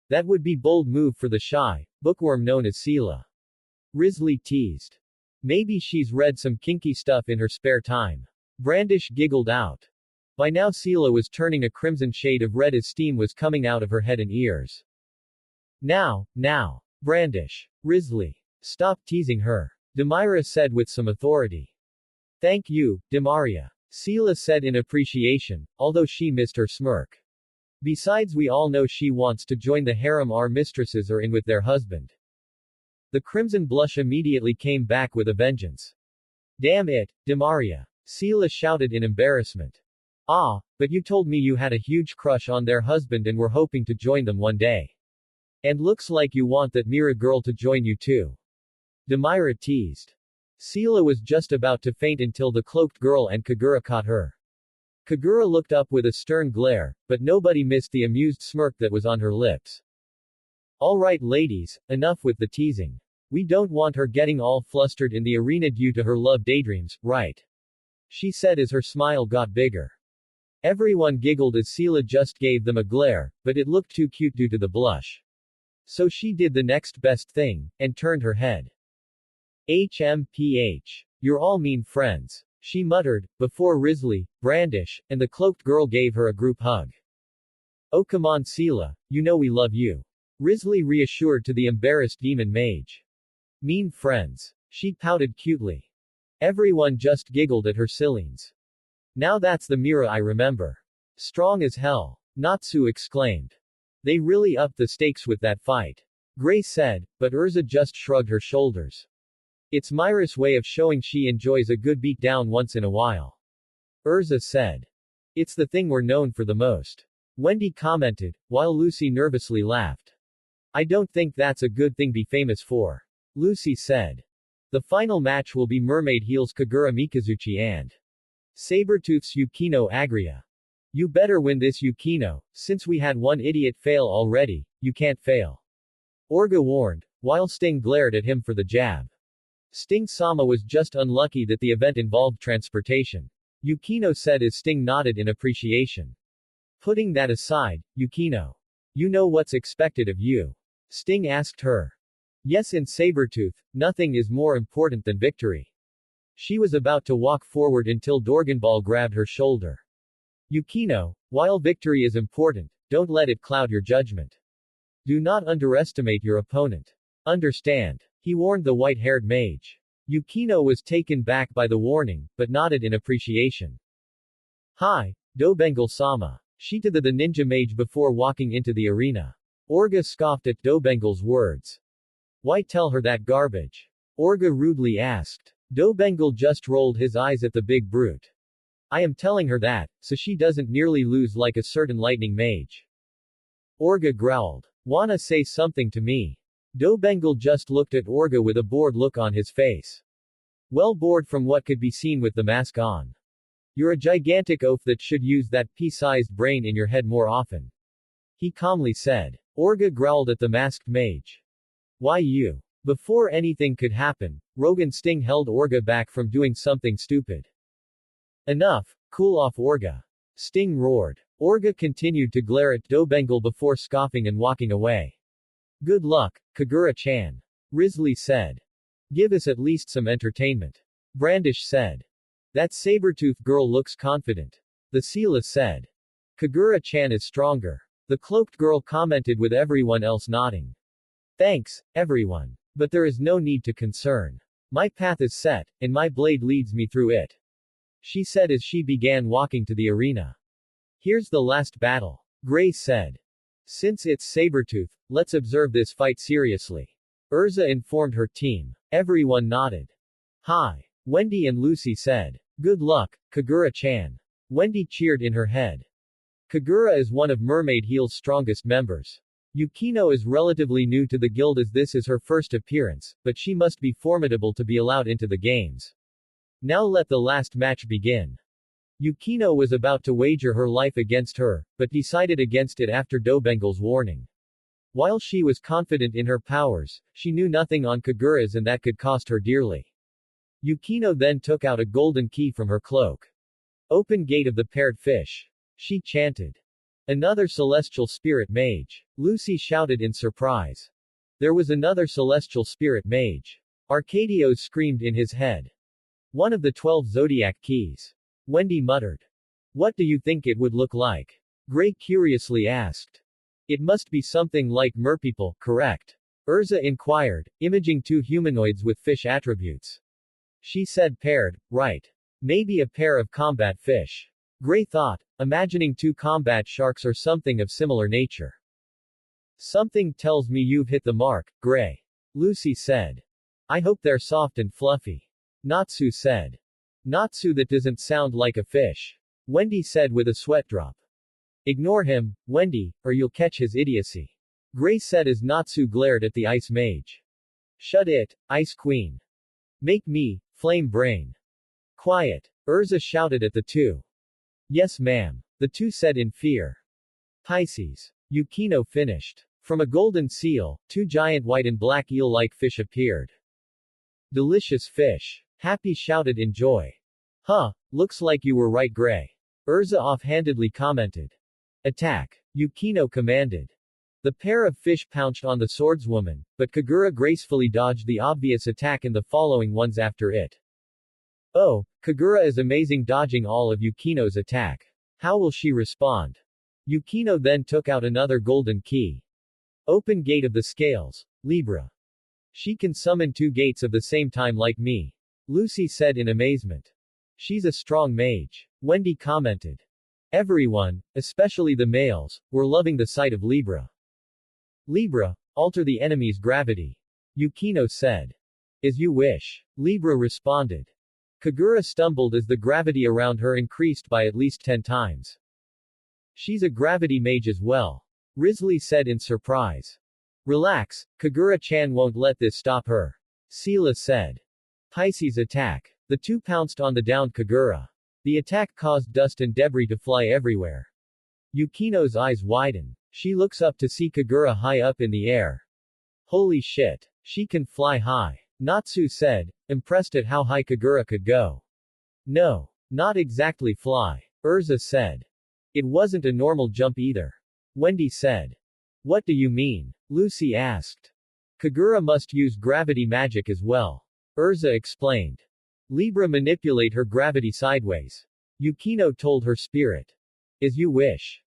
That would be bold move for the shy bookworm known as Sela. Risley teased. Maybe she's read some kinky stuff in her spare time. Brandish giggled out. By now Sela was turning a crimson shade of red as steam was coming out of her head and ears. Now. Brandish. Risley. Stop teasing her. Demira said with some authority. Thank you, Demaria. Sela said in appreciation, although she missed her smirk. Besides, we all know she wants to join the harem our mistresses are in with their husband. The crimson blush immediately came back with a vengeance. Damn it, Demaria. Sela shouted in embarrassment. Ah, but you told me you had a huge crush on their husband and were hoping to join them one day. And looks like you want that Mira girl to join you too. Demira teased. Sela was just about to faint until the cloaked girl and Kagura caught her. Kagura looked up with a stern glare, but nobody missed the amused smirk that was on her lips. Alright ladies, enough with the teasing. We don't want her getting all flustered in the arena due to her love daydreams, right? She said as her smile got bigger. Everyone giggled as Sela just gave them a glare, but it looked too cute due to the blush. So she did the next best thing, and turned her head. HMPH. You're all mean friends. She muttered, before Risley, Brandish, and the cloaked girl gave her a group hug. Oh come on Sela, you know we love you. Risley reassured to the embarrassed demon mage. Mean friends. She pouted cutely. Everyone just giggled at her silliness. Now that's the Mira I remember. Strong as hell. Natsu exclaimed. They really upped the stakes with that fight. Grace said, but Urza just shrugged her shoulders. It's Myra's way of showing she enjoys a good beat down once in a while. Urza said. It's the thing we're known for the most. Wendy commented, while Lucy nervously laughed. I don't think that's a good thing be famous for. Lucy said. The final match will be Mermaid Heels Kagura Mikazuchi and Sabertooth's Yukino Agria. You better win this Yukino, since we had one idiot fail already, you can't fail. Orga warned, while Sting glared at him for the jab. Sting-sama was just unlucky that the event involved transportation. Yukino said as Sting nodded in appreciation. Putting that aside, Yukino. You know what's expected of you? Sting asked her. Yes, in Sabertooth, nothing is more important than victory. She was about to walk forward until Dorganball grabbed her shoulder. Yukino, while victory is important, don't let it cloud your judgment. Do not underestimate your opponent. Understand? He warned the white-haired mage. Yukino was taken back by the warning, but nodded in appreciation. Hi, Dobengal-sama. She to the ninja mage before walking into the arena. Orga scoffed at Dobengal's words. Why tell her that garbage? Orga rudely asked. Dobengal just rolled his eyes at the big brute. I am telling her that, so she doesn't nearly lose like a certain lightning mage. Orga growled. Wanna say something to me? Dobengal just looked at Orga with a bored look on his face. Well bored from what could be seen with the mask on. You're a gigantic oaf that should use that pea-sized brain in your head more often. He calmly said. Orga growled at the masked mage. Why you? Before anything could happen, Rogan Sting held Orga back from doing something stupid. Enough, cool off Orga. Sting roared. Orga continued to glare at Dobengal before scoffing and walking away. Good luck, Kagura-chan. Risley said. Give us at least some entertainment. Brandish said. That Sabertooth girl looks confident. The Sela said. Kagura-chan is stronger. The cloaked girl commented with everyone else nodding. Thanks, everyone. But there is no need to concern. My path is set, and my blade leads me through it. She said as she began walking to the arena. Here's the last battle. Grace said. Since it's Sabertooth, let's observe this fight seriously. Urza informed her team. Everyone nodded. Hi. Wendy and Lucy said. Good luck, Kagura-chan. Wendy cheered in her head. Kagura is one of Mermaid Heel's strongest members. Yukino is relatively new to the guild as this is her first appearance, but she must be formidable to be allowed into the games. Now let the last match begin. Yukino was about to wager her life against her, but decided against it after Dobengal's warning. While she was confident in her powers, she knew nothing on Kagura's and that could cost her dearly. Yukino then took out a golden key from her cloak. Open gate of the paired fish. She chanted. Another celestial spirit mage. Lucy shouted in surprise. There was another celestial spirit mage. Arcadio screamed in his head. One of the 12 zodiac keys. Wendy muttered. What do you think it would look like? Gray curiously asked. It must be something like merpeople, correct? Urza inquired, imaging two humanoids with fish attributes. She said paired, right. Maybe a pair of combat fish. Gray thought, imagining two combat sharks or something of similar nature. Something tells me you've hit the mark, Gray. Lucy said. I hope they're soft and fluffy. Natsu said. Natsu, that doesn't sound like a fish. Wendy said with a sweat drop. Ignore him, Wendy, or you'll catch his idiocy. Gray said as Natsu glared at the ice mage. Shut it, Ice Queen. Make me, Flame Brain. Quiet. Urza shouted at the two. Yes ma'am. The two said in fear. Pisces. Yukino finished. From a golden seal, two giant white and black eel-like fish appeared. Delicious fish. Happy shouted in joy. Huh, looks like you were right, Gray. Urza offhandedly commented. Attack. Yukino commanded. The pair of fish pounced on the swordswoman, but Kagura gracefully dodged the obvious attack and the following ones after it. Oh, Kagura is amazing dodging all of Yukino's attack. How will she respond? Yukino then took out another golden key. Open gate of the scales, Libra. She can summon two gates of the same time like me. Lucy said in amazement. She's a strong mage. Wendy commented. Everyone, especially the males, were loving the sight of Libra. Libra, alter the enemy's gravity. Yukino said. As you wish. Libra responded. Kagura stumbled as the gravity around her increased by at least 10 times. She's a gravity mage as well. Risley said in surprise. Relax, Kagura-chan won't let this stop her. Sela said. Pisces attack. The two pounced on the downed Kagura. The attack caused dust and debris to fly everywhere. Yukino's eyes widen. She looks up to see Kagura high up in the air. Holy shit. She can fly high. Natsu said, impressed at how high Kagura could go. No. Not exactly fly. Urza said. It wasn't a normal jump either. Wendy said. What do you mean? Lucy asked. Kagura must use gravity magic as well. Urza explained. Libra manipulate her gravity sideways. Yukino told her spirit. As you wish.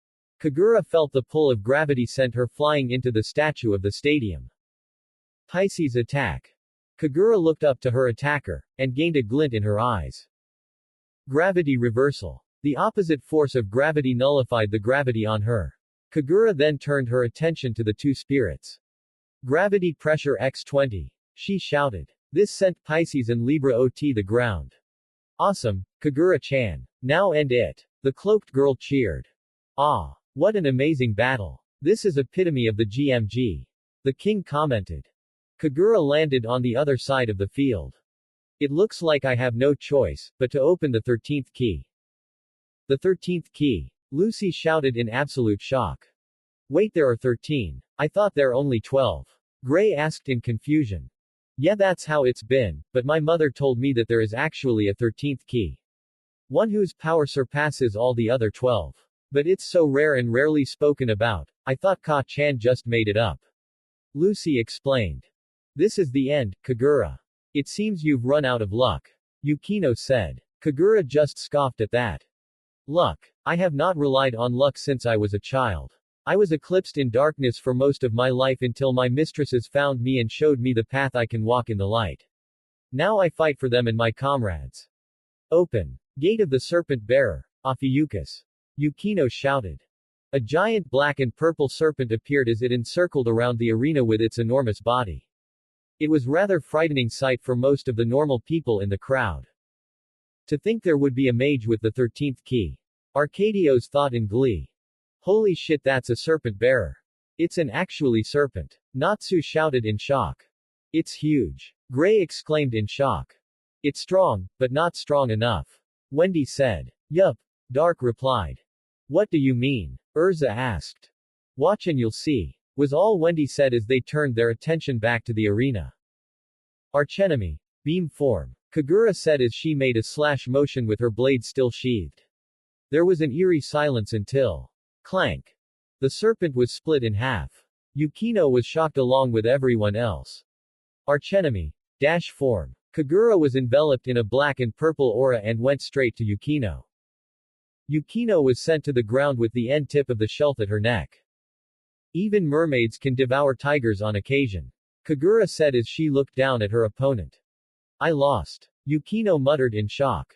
Kagura felt the pull of gravity sent her flying into the statue of the stadium. Pisces attack. Kagura looked up to her attacker, and gained a glint in her eyes. Gravity reversal. The opposite force of gravity nullified the gravity on her. Kagura then turned her attention to the two spirits. Gravity pressure x20. She shouted. This sent Pisces and Libra OT the ground. Awesome, Kagura-chan. Now end it. The cloaked girl cheered. Ah. What an amazing battle. This is epitome of the GMG. The king commented. Kagura landed on the other side of the field. It looks like I have no choice, but to open the 13th key. The 13th key. Lucy shouted in absolute shock. Wait, there are 13. I thought there are only 12. Gray asked in confusion. Yeah, that's how it's been, but my mother told me that there is actually a 13th key. One whose power surpasses all the other 12. But it's so rare and rarely spoken about, I thought Ka-chan just made it up. Lucy explained. This is the end, Kagura. It seems you've run out of luck. Yukino said. Kagura just scoffed at that. Luck. I have not relied on luck since I was a child. I was eclipsed in darkness for most of my life until my mistresses found me and showed me the path I can walk in the light. Now I fight for them and my comrades. Open. Gate of the Serpent Bearer, Ophiuchus. Yukino shouted. A giant black and purple serpent appeared as it encircled around the arena with its enormous body. It was rather frightening sight for most of the normal people in the crowd. To think there would be a mage with the 13th key. Arcadios thought in glee. Holy shit, that's a serpent bearer. It's an actually serpent. Natsu shouted in shock. It's huge. Gray exclaimed in shock. It's strong, but not strong enough. Wendy said. Yup. Dark replied. What do you mean? Urza asked. Watch and you'll see. Was all Wendy said as they turned their attention back to the arena. Archenemy. Beam form. Kagura said as she made a slash motion with her blade still sheathed. There was an eerie silence until. Clank. The serpent was split in half. Yukino was shocked along with everyone else. Archenemy. Dash form. Kagura was enveloped in a black and purple aura and went straight to Yukino. Yukino was sent to the ground with the end tip of the shelf at her neck. Even mermaids can devour tigers on occasion. Kagura said as she looked down at her opponent. I lost. Yukino muttered in shock.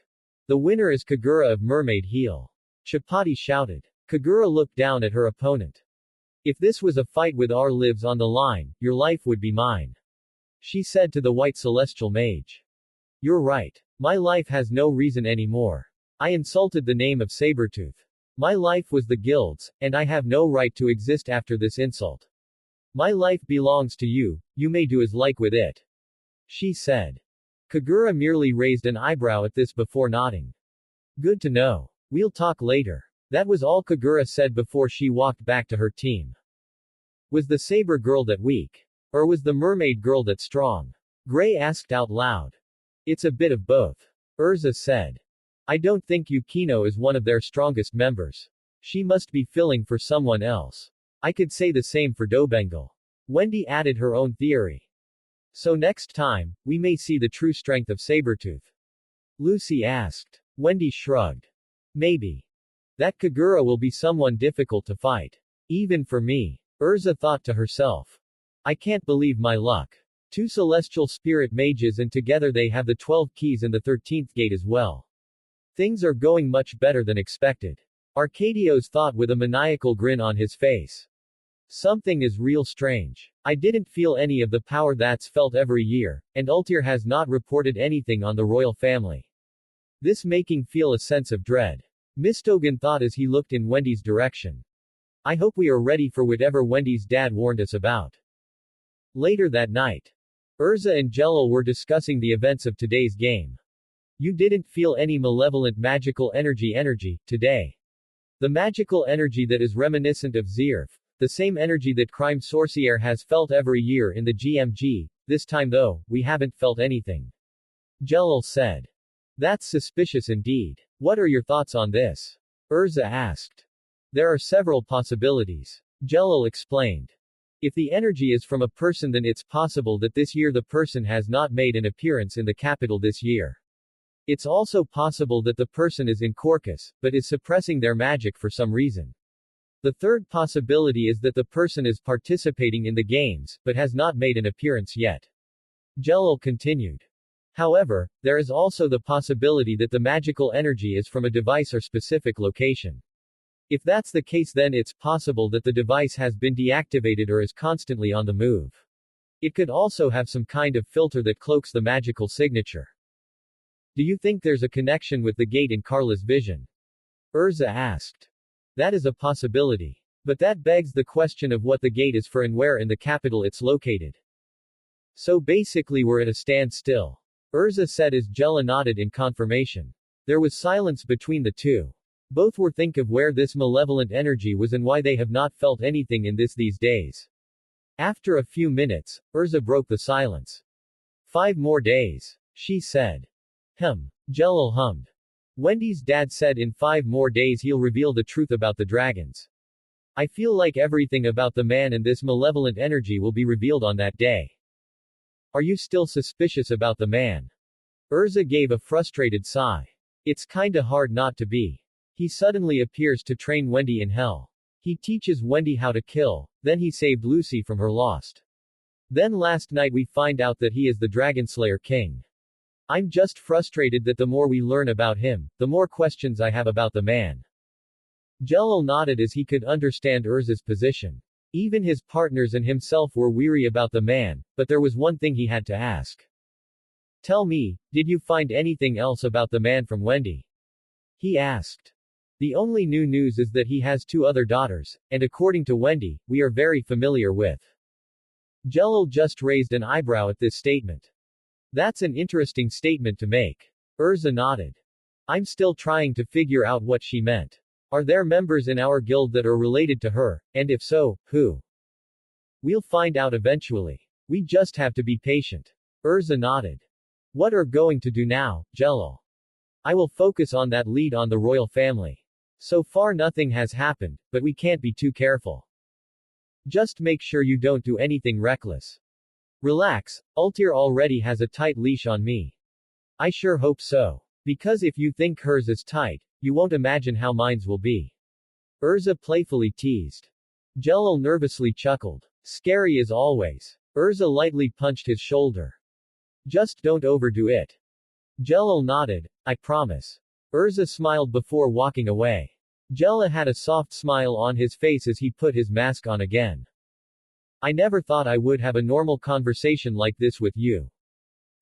The winner is Kagura of Mermaid Heel. Chapati shouted. Kagura looked down at her opponent. If this was a fight with our lives on the line, your life would be mine. She said to the white celestial mage. You're right. My life has no reason anymore. I insulted the name of Sabretooth. My life was the guild's, and I have no right to exist after this insult. My life belongs to you, you may do as like with it. She said. Kagura merely raised an eyebrow at this before nodding. Good to know. We'll talk later. That was all Kagura said before she walked back to her team. Was the saber girl that weak? Or was the mermaid girl that strong? Gray asked out loud. It's a bit of both. Urza said. I don't think Yukino is one of their strongest members. She must be filling for someone else. I could say the same for Dobengal. Wendy added her own theory. So next time, we may see the true strength of Sabretooth. Lucy asked. Wendy shrugged. Maybe. That Kagura will be someone difficult to fight. Even for me. Urza thought to herself. I can't believe my luck. 2 celestial spirit mages and together they have the 12 keys and the 13th gate as well. Things are going much better than expected. Arcadios thought with a maniacal grin on his face. Something is real strange. I didn't feel any of the power that's felt every year, and Ultir has not reported anything on the royal family. This making feel a sense of dread. Mistogan thought as he looked in Wendy's direction. I hope we are ready for whatever Wendy's dad warned us about. Later that night, Urza and Jelil were discussing the events of today's game. You didn't feel any malevolent magical energy today. The magical energy that is reminiscent of Zirf, the same energy that Crime Sorcier has felt every year in the GMG, this time though, we haven't felt anything. Jelil said. That's suspicious indeed. What are your thoughts on this? Urza asked. There are several possibilities. Jelil explained. If the energy is from a person, then it's possible that this year the person has not made an appearance in the capital this year. It's also possible that the person is in Corcus, but is suppressing their magic for some reason. The third possibility is that the person is participating in the games, but has not made an appearance yet. Jelil continued. However, there is also the possibility that the magical energy is from a device or specific location. If that's the case, then it's possible that the device has been deactivated or is constantly on the move. It could also have some kind of filter that cloaks the magical signature. Do you think there's a connection with the gate in Carla's vision? Urza asked. That is a possibility. But that begs the question of what the gate is for and where in the capital it's located. So basically we're at a standstill. Urza said as Jella nodded in confirmation. There was silence between the two. Both were think of where this malevolent energy was and why they have not felt anything in these days. After a few minutes, Urza broke the silence. 5 more days. She said. Jelil hummed. Wendy's dad said in 5 more days he'll reveal the truth about the dragons. I feel like everything about the man and this malevolent energy will be revealed on that day. Are you still suspicious about the man? Urza gave a frustrated sigh. It's kinda hard not to be. He suddenly appears to train Wendy in hell. He teaches Wendy how to kill, then he saved Lucy from her lost. Then last night we find out that he is the Dragonslayer King. I'm just frustrated that the more we learn about him, the more questions I have about the man. Jelil nodded as he could understand Urza's position. Even his partners and himself were weary about the man, but there was one thing he had to ask. Tell me, did you find anything else about the man from Wendy? He asked. The only new news is that he has 2 other daughters, and according to Wendy, we are very familiar with. Jelil just raised an eyebrow at this statement. That's an interesting statement to make. Urza nodded. I'm still trying to figure out what she meant. Are there members in our guild that are related to her, and if so, who? We'll find out eventually. We just have to be patient. Urza nodded. What are going to do now, Jelil? I will focus on that lead on the royal family. So far nothing has happened, but we can't be too careful. Just make sure you don't do anything reckless. Relax, Ultir already has a tight leash on me. I sure hope so. Because if you think hers is tight, You won't imagine how mine's will be. Urza playfully teased. Jello nervously chuckled. Scary as always. Urza lightly punched his shoulder. Just don't overdo it. Jello nodded. I promise. Urza smiled before walking away. Jello had a soft smile on his face as he put his mask on again. I never thought I would have a normal conversation like this with you.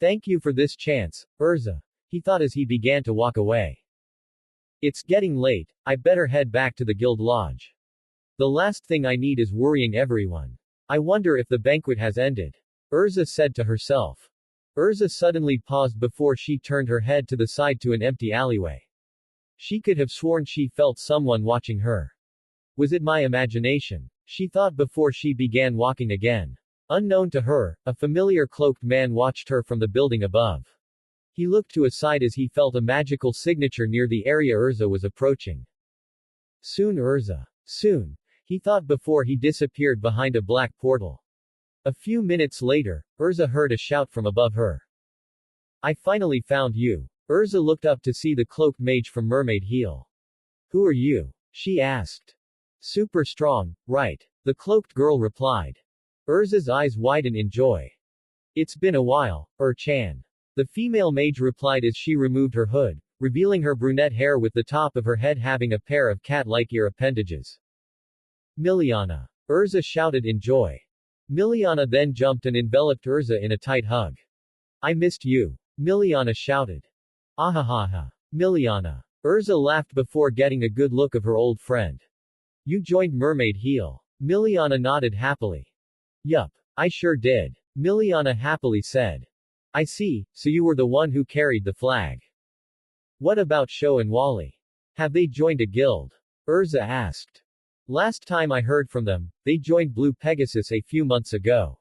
Thank you for this chance, Urza. He thought as he began to walk away. It's getting late, I better head back to the guild lodge. The last thing I need is worrying everyone. I wonder if the banquet has ended. Urza said to herself. Urza suddenly paused before she turned her head to the side to an empty alleyway. She could have sworn she felt someone watching her. Was it my imagination? She thought before she began walking again. Unknown to her, a familiar cloaked man watched her from the building above. He looked to a side as he felt a magical signature near the area Urza was approaching. Soon Urza. Soon. He thought before he disappeared behind a black portal. A few minutes later, Urza heard a shout from above her. I finally found you. Urza looked up to see the cloaked mage from Mermaid Heel. Who are you? She asked. Super strong, right? The cloaked girl replied. Urza's eyes widened in joy. It's been a while, Chan. The female mage replied as she removed her hood, revealing her brunette hair with the top of her head having a pair of cat-like ear appendages. Miliana. Urza shouted in joy. Miliana then jumped and enveloped Urza in a tight hug. I missed you. Miliana shouted. Ahahaha. Miliana. Urza laughed before getting a good look of her old friend. You joined Mermaid Heel. Miliana nodded happily. Yup. I sure did. Miliana happily said. I see, so you were the one who carried the flag. What about Sho and Wally? Have they joined a guild? Urza asked. Last time I heard from them, they joined Blue Pegasus a few months ago.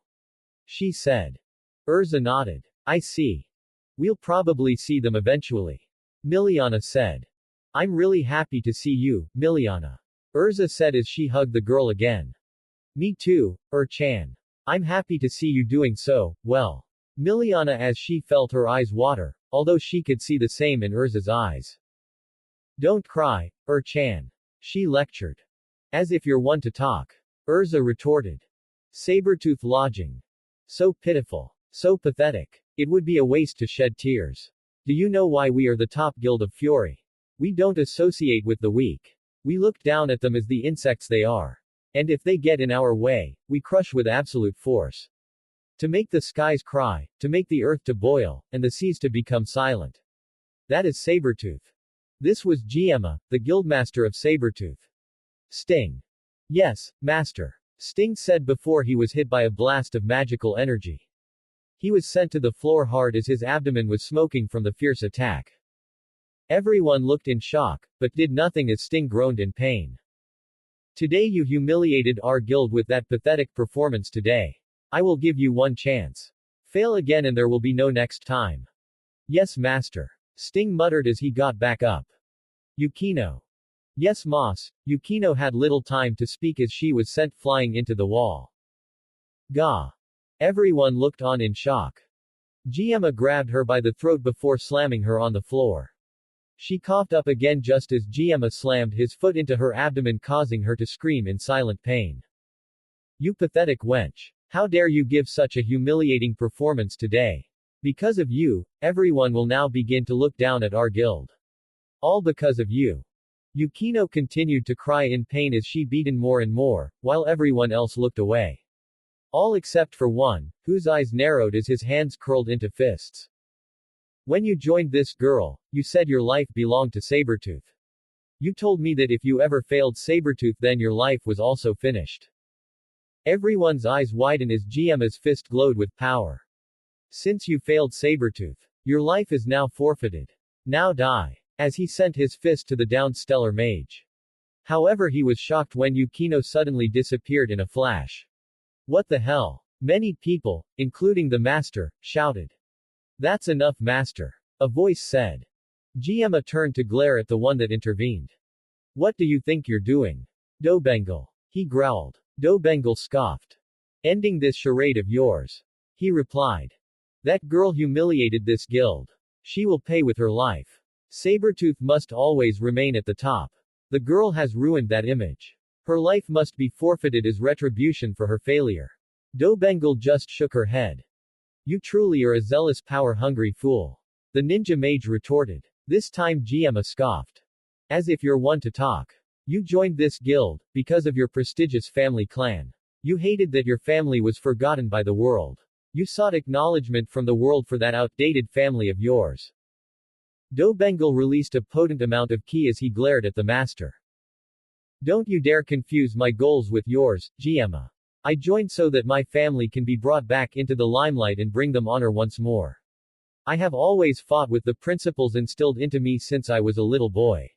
She said. Urza nodded. I see. We'll probably see them eventually. Miliana said. I'm really happy to see you, Miliana. Urza said as she hugged the girl again. Me too, Chan. I'm happy to see you doing so well. Miliana as she felt her eyes water, although she could see the same in Urza's eyes. Don't cry, Chan. She lectured. As if you're one to talk. Urza retorted. Sabretooth lodging. So pitiful. So pathetic. It would be a waste to shed tears. Do you know why we are the top guild of Fury? We don't associate with the weak. We look down at them as the insects they are. And if they get in our way, we crush with absolute force. To make the skies cry, to make the earth to boil, and the seas to become silent. That is Sabretooth. This was Gemma, the guildmaster of Sabretooth. Sting. Yes, master. Sting said before he was hit by a blast of magical energy. He was sent to the floor hard as his abdomen was smoking from the fierce attack. Everyone looked in shock, but did nothing as Sting groaned in pain. Today you humiliated our guild with that pathetic performance today. I will give you one chance. Fail again and there will be no next time. Yes, master. Sting muttered as he got back up. Yukino. Yes, Moss. Yukino had little time to speak as she was sent flying into the wall. Gah. Everyone looked on in shock. Gemma grabbed her by the throat before slamming her on the floor. She coughed up again just as Gemma slammed his foot into her abdomen causing her to scream in silent pain. You pathetic wench. How dare you give such a humiliating performance today? Because of you, everyone will now begin to look down at our guild. All because of you. Yukino continued to cry in pain as she beaten more and more, while everyone else looked away. All except for one, whose eyes narrowed as his hands curled into fists. When you joined this girl, you said your life belonged to Sabretooth. You told me that if you ever failed Sabretooth then your life was also finished. Everyone's eyes widened as Gemma's fist glowed with power. Since you failed Sabretooth, your life is now forfeited. Now die. As he sent his fist to the downed stellar mage. However, he was shocked when Yukino suddenly disappeared in a flash. What the hell? Many people, including the master, shouted. That's enough, master. A voice said. Gemma turned to glare at the one that intervened. What do you think you're doing? Dobengal. He growled. Dobengal scoffed. Ending this charade of yours. He replied. That girl humiliated this guild. She will pay with her life. Sabretooth must always remain at the top. The girl has ruined that image. Her life must be forfeited as retribution for her failure. Dobengal just shook her head. You truly are a zealous power-hungry fool. The ninja mage retorted. This time Gemma scoffed. As if you're one to talk. You joined this guild, because of your prestigious family clan. You hated that your family was forgotten by the world. You sought acknowledgement from the world for that outdated family of yours. Dobengal released a potent amount of ki as he glared at the master. Don't you dare confuse my goals with yours, Gemma. I joined so that my family can be brought back into the limelight and bring them honor once more. I have always fought with the principles instilled into me since I was a little boy.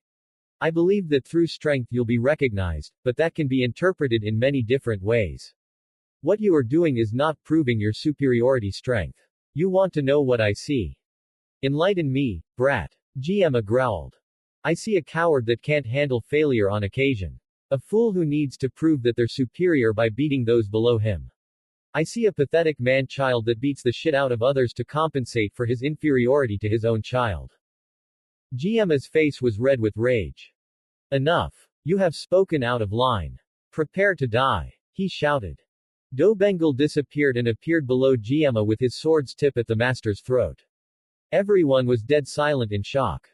I believe that through strength you'll be recognized, but that can be interpreted in many different ways. What you are doing is not proving your superiority strength. You want to know what I see. Enlighten me, brat. Gemma growled. I see a coward that can't handle failure on occasion. A fool who needs to prove that they're superior by beating those below him. I see a pathetic man-child that beats the shit out of others to compensate for his inferiority to his own child. Gemma's face was red with rage. Enough. You have spoken out of line. Prepare to die. He shouted. Dobengal disappeared and appeared below Gemma with his sword's tip at the master's throat. Everyone was dead silent in shock.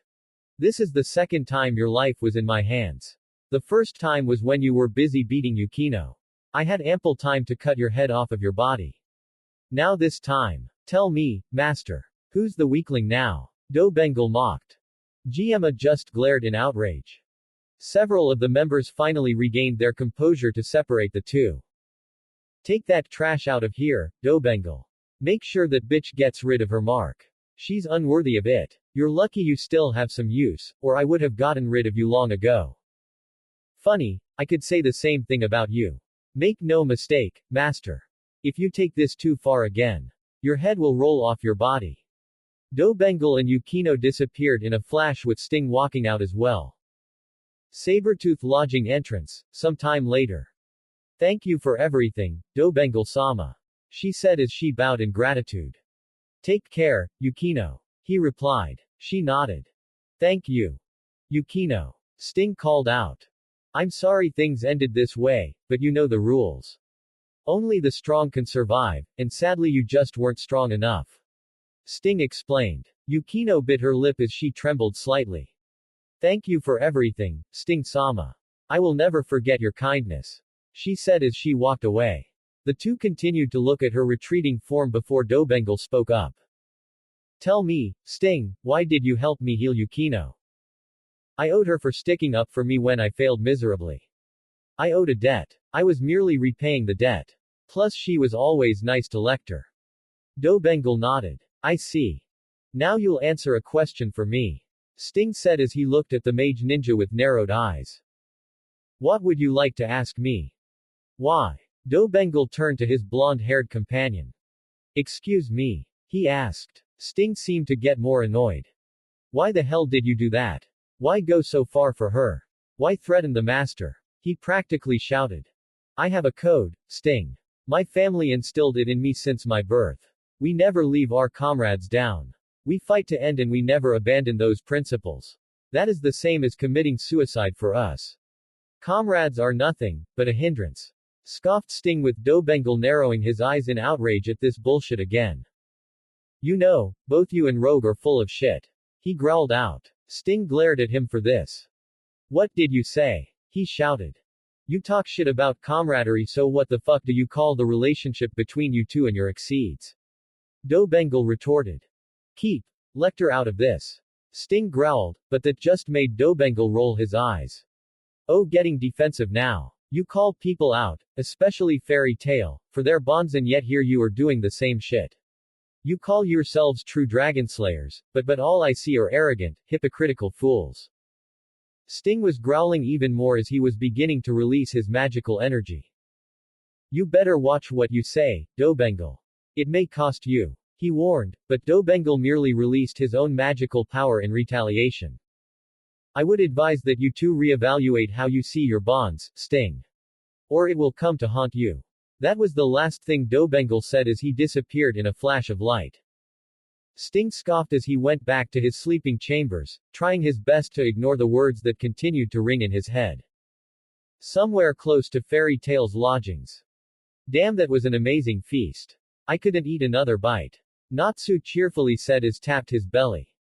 This is the second time your life was in my hands. The first time was when you were busy beating Yukino. I had ample time to cut your head off of your body. Now this time. Tell me, master. Who's the weakling now? Dobengal mocked. Gemma just glared in outrage. Several of the members finally regained their composure to separate the two. Take that trash out of here, Dobengal. Make sure that bitch gets rid of her mark. She's unworthy of it. You're lucky you still have some use, or I would have gotten rid of you long ago. Funny, I could say the same thing about you. Make no mistake, master. If you take this too far again, your head will roll off your body. Dobengal and Yukino disappeared in a flash with Sting walking out as well. Sabretooth lodging entrance, some time later. Thank you for everything, Dobengal-sama. She said as she bowed in gratitude. Take care, Yukino. He replied. She nodded. Thank you. Yukino. Sting called out. I'm sorry things ended this way, but you know the rules. Only the strong can survive, and sadly you just weren't strong enough. Sting explained. Yukino bit her lip as she trembled slightly. Thank you for everything, Sting-sama. I will never forget your kindness. She said as she walked away. The two continued to look at her retreating form before Dobengal spoke up. Tell me, Sting, why did you help me heal Yukino? I owed her for sticking up for me when I failed miserably. I owed a debt. I was merely repaying the debt. Plus she was always nice to Lecter. Dobengal nodded. I see. Now you'll answer a question for me. Sting said as he looked at the mage ninja with narrowed eyes. What would you like to ask me? Why? Dobengal turned to his blonde-haired companion. Excuse me. He asked. Sting seemed to get more annoyed. Why the hell did you do that? Why go so far for her? Why threaten the master? He practically shouted. I have a code, Sting. My family instilled it in me since my birth. We never leave our comrades down. We fight to end and we never abandon those principles. That is the same as committing suicide for us. Comrades are nothing but a hindrance. Scoffed Sting with Dobengal narrowing his eyes in outrage at this bullshit again. You know, both you and Rogue are full of shit. He growled out. Sting glared at him for this. What did you say? He shouted. You talk shit about camaraderie, so what the fuck do you call the relationship between you two and your exceeds? Dobengal retorted. Keep Lecter out of this. Sting growled, but that just made Dobengal roll his eyes. Oh, getting defensive now. You call people out, especially Fairy Tail, for their bonds, and yet here you are doing the same shit. You call yourselves true dragon slayers, but all I see are arrogant, hypocritical fools. Sting was growling even more as he was beginning to release his magical energy. You better watch what you say, Dobengal. It may cost you. He warned, but Dobengal merely released his own magical power in retaliation. I would advise that you two reevaluate how you see your bonds, Sting. Or it will come to haunt you. That was the last thing Dobengal said as he disappeared in a flash of light. Sting scoffed as he went back to his sleeping chambers, trying his best to ignore the words that continued to ring in his head. Somewhere close to Fairy Tale's lodgings. Damn, that was an amazing feast. I couldn't eat another bite. Natsu cheerfully said as tapped his belly.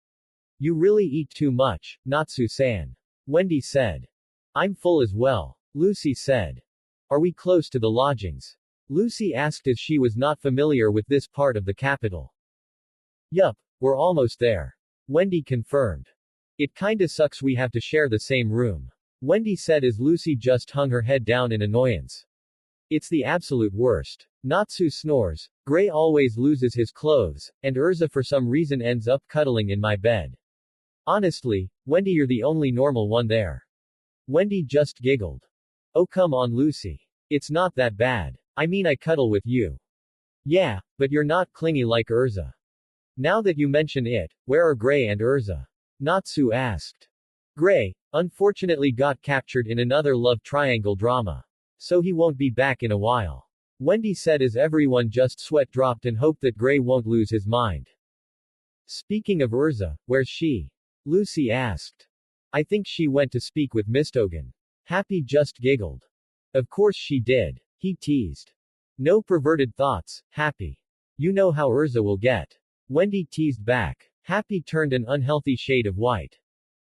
You really eat too much, Natsu-san. Wendy said. I'm full as well. Lucy said. Are we close to the lodgings? Lucy asked as she was not familiar with this part of the capital. Yup, we're almost there. Wendy confirmed. It kinda sucks we have to share the same room. Wendy said as Lucy just hung her head down in annoyance. It's the absolute worst. Natsu snores. Gray always loses his clothes, and Urza for some reason ends up cuddling in my bed. Honestly, Wendy, you're the only normal one there. Wendy just giggled. Oh come on Lucy. It's not that bad. I mean I cuddle with you. Yeah, but you're not clingy like Urza. Now that you mention it, where are Gray and Urza? Natsu asked. Gray, unfortunately got captured in another love triangle drama. So he won't be back in a while. Wendy said as everyone just sweat dropped and hoped that Gray won't lose his mind. Speaking of Urza, where's she? Lucy asked. I think she went to speak with Mistogen. Happy just giggled. Of course she did. He teased. No perverted thoughts, Happy. You know how Urza will get. Wendy teased back. Happy turned an unhealthy shade of white.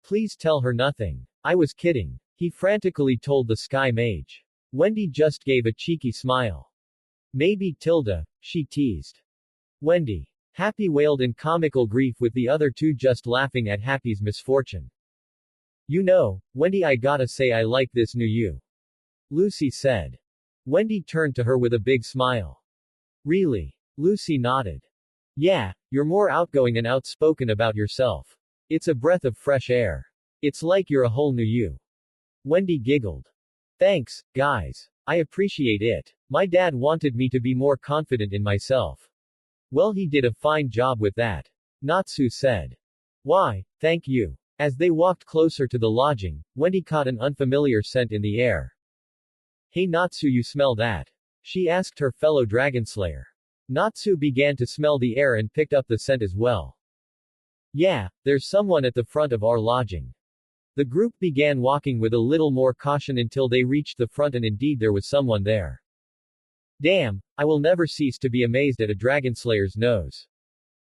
Please tell her nothing. I was kidding. He frantically told the Sky Mage. Wendy just gave a cheeky smile. Maybe Tilda, she teased. Wendy. Happy wailed in comical grief with the other two just laughing at Happy's misfortune. You know, Wendy, I gotta say I like this new you. Lucy said. Wendy turned to her with a big smile. Really? Lucy nodded. Yeah, you're more outgoing and outspoken about yourself. It's a breath of fresh air. It's like you're a whole new you. Wendy giggled. Thanks, guys. I appreciate it. My dad wanted me to be more confident in myself. Well, he did a fine job with that. Natsu said. Why, thank you. As they walked closer to the lodging, Wendy caught an unfamiliar scent in the air. Hey Natsu, you smell that? She asked her fellow Dragonslayer. Natsu began to smell the air and picked up the scent as well. Yeah, there's someone at the front of our lodging. The group began walking with a little more caution until they reached the front, and indeed there was someone there. Damn, I will never cease to be amazed at a Dragonslayer's nose.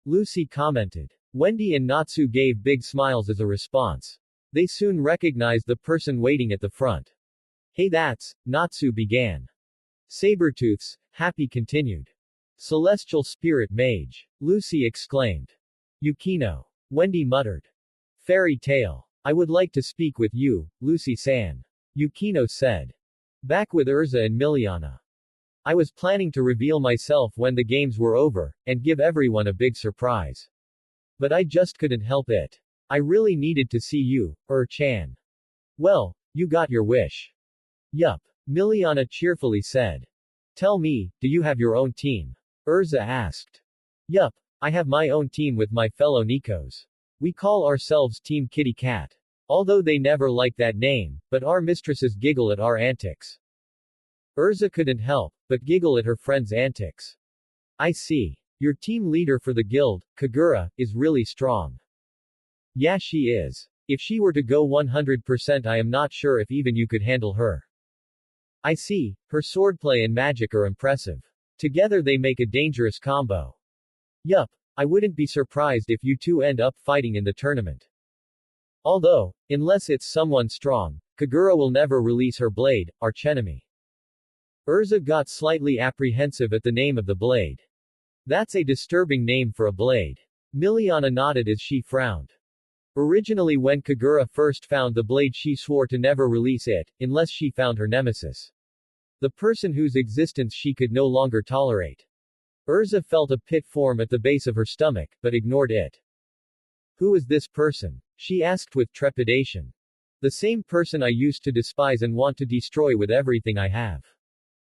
Lucy commented. Wendy and Natsu gave big smiles as a response. They soon recognized the person waiting at the front. Hey, that's, Natsu began. Sabertooths, Happy continued. Celestial Spirit Mage. Lucy exclaimed. Yukino. Wendy muttered. Fairy Tale. I would like to speak with you, Lucy-san. Yukino said. Back with Urza and Miliana. I was planning to reveal myself when the games were over, and give everyone a big surprise. But I just couldn't help it. I really needed to see you, Chan. Well, you got your wish. Yup. Miliana cheerfully said. Tell me, do you have your own team? Urza asked. Yup. I have my own team with my fellow Nikos. We call ourselves Team Kitty Cat. Although they never like that name, but our mistresses giggle at our antics. Urza couldn't help but giggle at her friend's antics. I see. Your team leader for the guild, Kagura, is really strong. Yeah, she is. If she were to go 100%, I am not sure if even you could handle her. I see. Her swordplay and magic are impressive. Together they make a dangerous combo. Yup. I wouldn't be surprised if you two end up fighting in the tournament. Although, unless it's someone strong, Kagura will never release her blade, archenemy. Urza got slightly apprehensive at the name of the blade. That's a disturbing name for a blade. Miliana nodded as she frowned. Originally, when Kagura first found the blade, she swore to never release it, unless she found her nemesis. The person whose existence she could no longer tolerate. Urza felt a pit form at the base of her stomach, but ignored it. Who is this person? She asked with trepidation. The same person I used to despise and want to destroy with everything I have.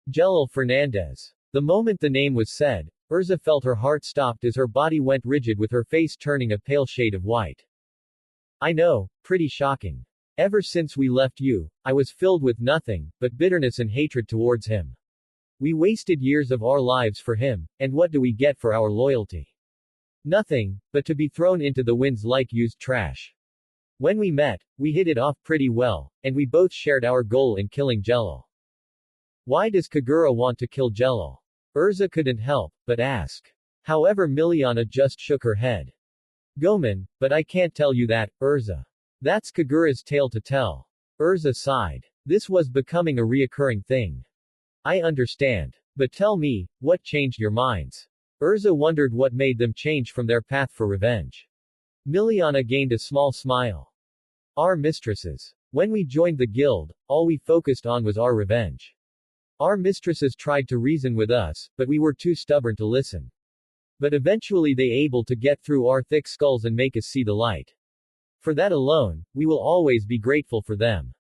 Jelil Fernandez. The moment the name was said, Urza felt her heart stopped as her body went rigid with her face turning a pale shade of white. I know, pretty shocking. Ever since we left you, I was filled with nothing but bitterness and hatred towards him. We wasted years of our lives for him, and what do we get for our loyalty? Nothing, but to be thrown into the winds like used trash. When we met, we hit it off pretty well, and we both shared our goal in killing Jello. Why does Kagura want to kill Jello? Urza couldn't help but ask. However, Miliana just shook her head. Gomen, but I can't tell you that, Urza. That's Kagura's tale to tell. Urza sighed. This was becoming a reoccurring thing. I understand. But tell me, what changed your minds? Urza wondered what made them change from their path for revenge. Miliana gained a small smile. Our mistresses. When we joined the guild, all we focused on was our revenge. Our mistresses tried to reason with us, but we were too stubborn to listen. But eventually they able to get through our thick skulls and make us see the light. For that alone, we will always be grateful for them.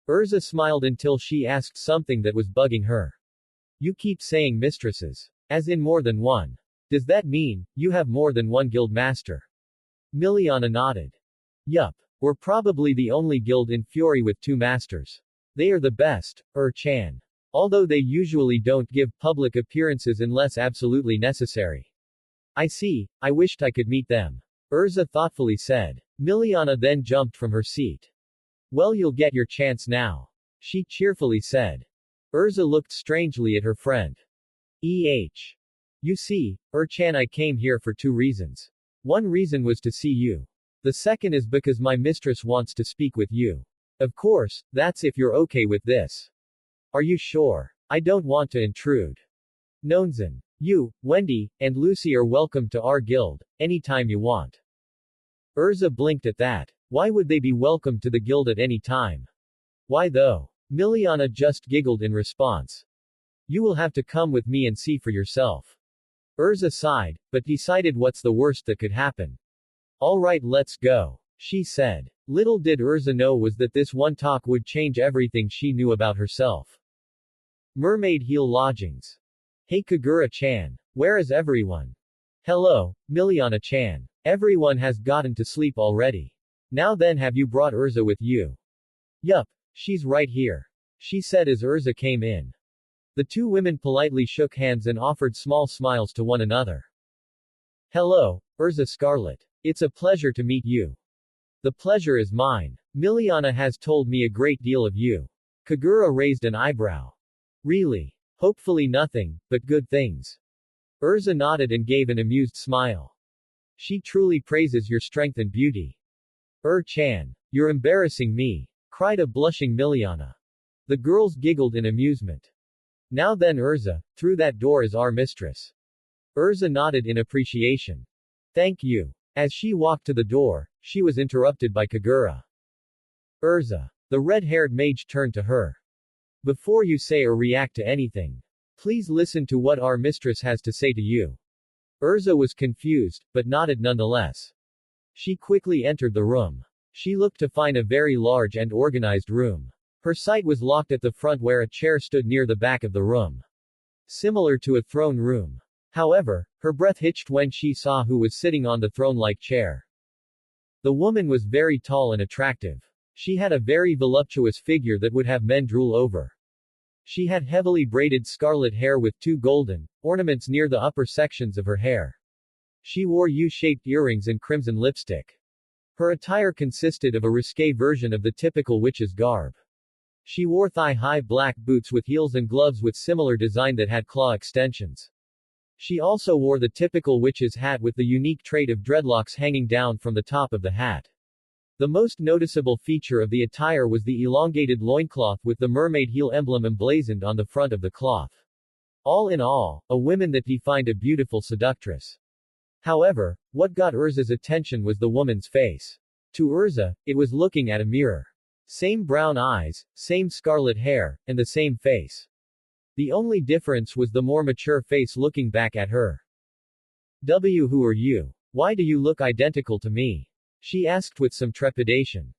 Urza smiled until she asked something that was bugging her. You keep saying mistresses. As in more than one. Does that mean, you have more than one guild master? Miliana nodded. Yup. We're probably the only guild in Fury with 2 masters. They are the best, Chan. Although they usually don't give public appearances unless absolutely necessary. I see, I wished I could meet them. Urza thoughtfully said. Miliana then jumped from her seat. Well, you'll get your chance now. She cheerfully said. Urza looked strangely at her friend. You see, Chan, I came here for 2 reasons. One reason was to see you. The second is because my mistress wants to speak with you. Of course, that's if you're okay with this. Are you sure? I don't want to intrude. Nonzen. You, Wendy, and Lucy are welcome to our guild, anytime you want. Urza blinked at that. Why would they be welcome to the guild at any time? Why though? Miliana just giggled in response. You will have to come with me and see for yourself. Urza sighed, but decided what's the worst that could happen. Alright, let's go, she said. Little did Urza know was that this one talk would change everything she knew about herself. Mermaid Heel Lodgings. Hey Kagura-chan. Where is everyone? Hello, Miliana-chan. Everyone has gotten to sleep already. Now then, have you brought Urza with you? Yup, she's right here, she said as Urza came in. The 2 women politely shook hands and offered small smiles to one another. Hello, Urza Scarlet. It's a pleasure to meet you. The pleasure is mine. Miliana has told me a great deal of you. Kagura raised an eyebrow. Really? Hopefully nothing, but good things. Urza nodded and gave an amused smile. She truly praises your strength and beauty. Chan. You're embarrassing me, cried a blushing Miliana. The girls giggled in amusement. Now then, Urza, through that door is our mistress. Urza nodded in appreciation. Thank you. As she walked to the door, she was interrupted by Kagura. Urza. The red-haired mage turned to her. Before you say or react to anything, please listen to what our mistress has to say to you. Urza was confused, but nodded nonetheless. She quickly entered the room. She looked to find a very large and organized room. Her sight was locked at the front where a chair stood near the back of the room. Similar to a throne room. However, her breath hitched when she saw who was sitting on the throne-like chair. The woman was very tall and attractive. She had a very voluptuous figure that would have men drool over. She had heavily braided scarlet hair with 2 golden ornaments near the upper sections of her hair. She wore U-shaped earrings and crimson lipstick. Her attire consisted of a risque version of the typical witch's garb. She wore thigh-high black boots with heels and gloves with similar design that had claw extensions. She also wore the typical witch's hat with the unique trait of dreadlocks hanging down from the top of the hat. The most noticeable feature of the attire was the elongated loincloth with the mermaid heel emblem emblazoned on the front of the cloth. All in all, a woman that defined a beautiful seductress. However, what got Urza's attention was the woman's face. To Urza, it was looking at a mirror. Same brown eyes, same scarlet hair, and the same face. The only difference was the more mature face looking back at her. Who are you? Why do you look identical to me? She asked with some trepidation.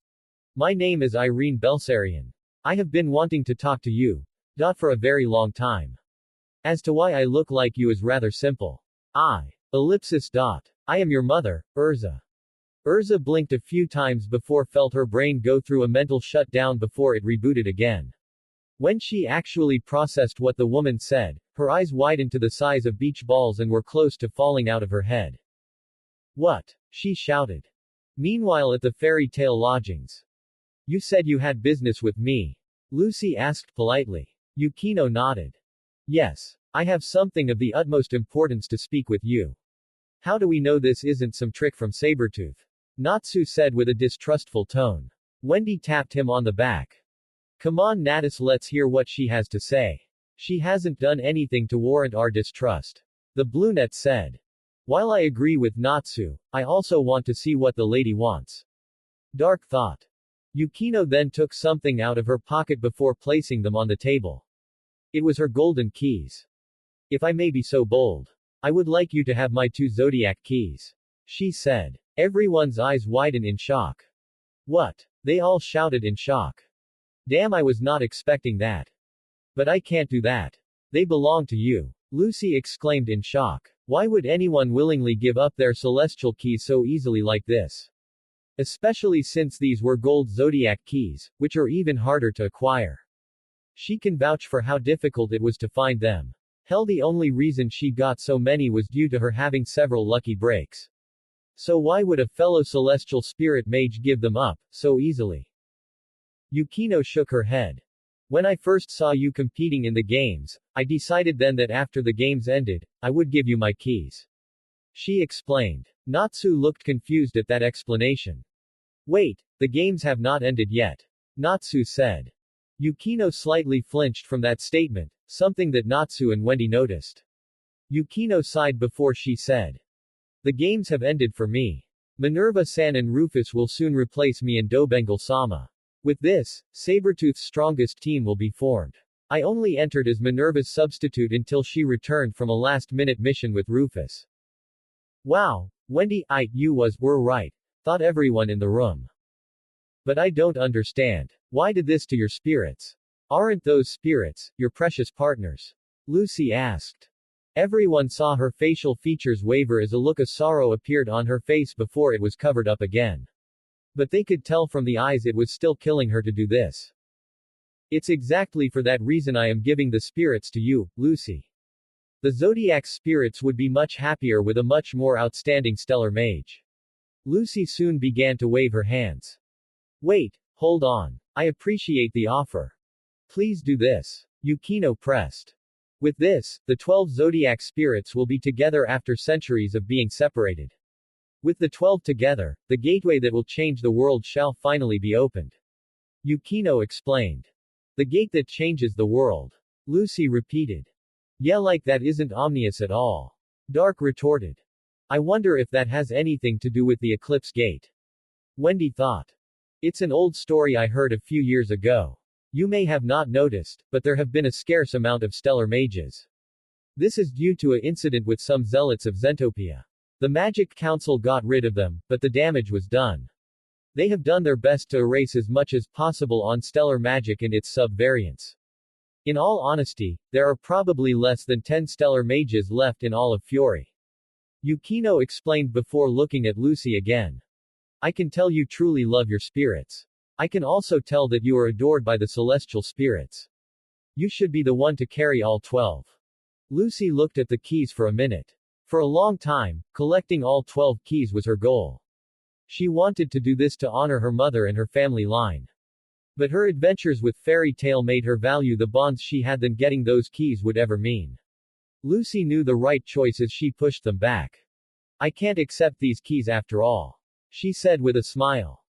My name is Irene Belsarian. I have been wanting to talk to you. For a very long time. As to why I look like you is rather simple. I am your mother, Urza. Urza blinked a few times before felt her brain go through a mental shutdown before it rebooted again. When she actually processed what the woman said, her eyes widened to the size of beach balls and were close to falling out of her head. What? She shouted. Meanwhile at the fairy tale lodgings. You said you had business with me. Lucy asked politely. Yukino nodded. Yes. I have something of the utmost importance to speak with you. How do we know this isn't some trick from Sabretooth? Natsu said with a distrustful tone. Wendy tapped him on the back. Come on Natus, let's hear what she has to say. She hasn't done anything to warrant our distrust. The brunette said. While I agree with Natsu, I also want to see what the lady wants. Dark thought. Yukino then took something out of her pocket before placing them on the table. It was her golden keys. If I may be so bold, I would like you to have my 2 zodiac keys. She said. Everyone's eyes widened in shock. What? They all shouted in shock. Damn, I was not expecting that. But I can't do that. They belong to you. Lucy exclaimed in shock. Why would anyone willingly give up their celestial keys so easily like this? Especially since these were gold zodiac keys, which are even harder to acquire. She can vouch for how difficult it was to find them. Hell, the only reason she got so many was due to her having several lucky breaks. So why would a fellow celestial spirit mage give them up, so easily? Yukino shook her head. When I first saw you competing in the games, I decided then that after the games ended, I would give you my keys. She explained. Natsu looked confused at that explanation. Wait, the games have not ended yet. Natsu said. Yukino slightly flinched from that statement, something that Natsu and Wendy noticed. Yukino sighed before she said. The games have ended for me. Minerva-san and Rufus will soon replace me in Dobengal-sama. With this, Sabretooth's strongest team will be formed. I only entered as Minerva's substitute until she returned from a last-minute mission with Rufus. Wow, Wendy, you were right, thought everyone in the room. But I don't understand. Why did this to your spirits? Aren't those spirits your precious partners? Lucy asked. Everyone saw her facial features waver as a look of sorrow appeared on her face before it was covered up again. But they could tell from the eyes it was still killing her to do this. It's exactly for that reason I am giving the spirits to you, Lucy. The Zodiac spirits would be much happier with a much more outstanding stellar mage. Lucy soon began to wave her hands. Wait, hold on. I appreciate the offer. Please do this. Yukino pressed. With this, the 12 Zodiac spirits will be together after centuries of being separated. With the 12 together, the gateway that will change the world shall finally be opened. Yukino explained. The gate that changes the world. Lucy repeated. Yeah, like that isn't ominous at all. Dark retorted. I wonder if that has anything to do with the Eclipse Gate. Wendy thought. It's an old story I heard a few years ago. You may have not noticed, but there have been a scarce amount of stellar mages. This is due to an incident with some zealots of Zentopia. The Magic Council got rid of them, but the damage was done. They have done their best to erase as much as possible on stellar magic and its sub-variants. In all honesty, there are probably less than 10 stellar mages left in all of Fury. Yukino explained before looking at Lucy again. I can tell you truly love your spirits. I can also tell that you are adored by the celestial spirits. You should be the one to carry all 12. Lucy looked at the keys for a minute. For a long time, collecting all 12 keys was her goal. She wanted to do this to honor her mother and her family line. But her adventures with Fairy Tail made her value the bonds she had than getting those keys would ever mean. Lucy knew the right choice as she pushed them back. I can't accept these keys after all. She said with a smile.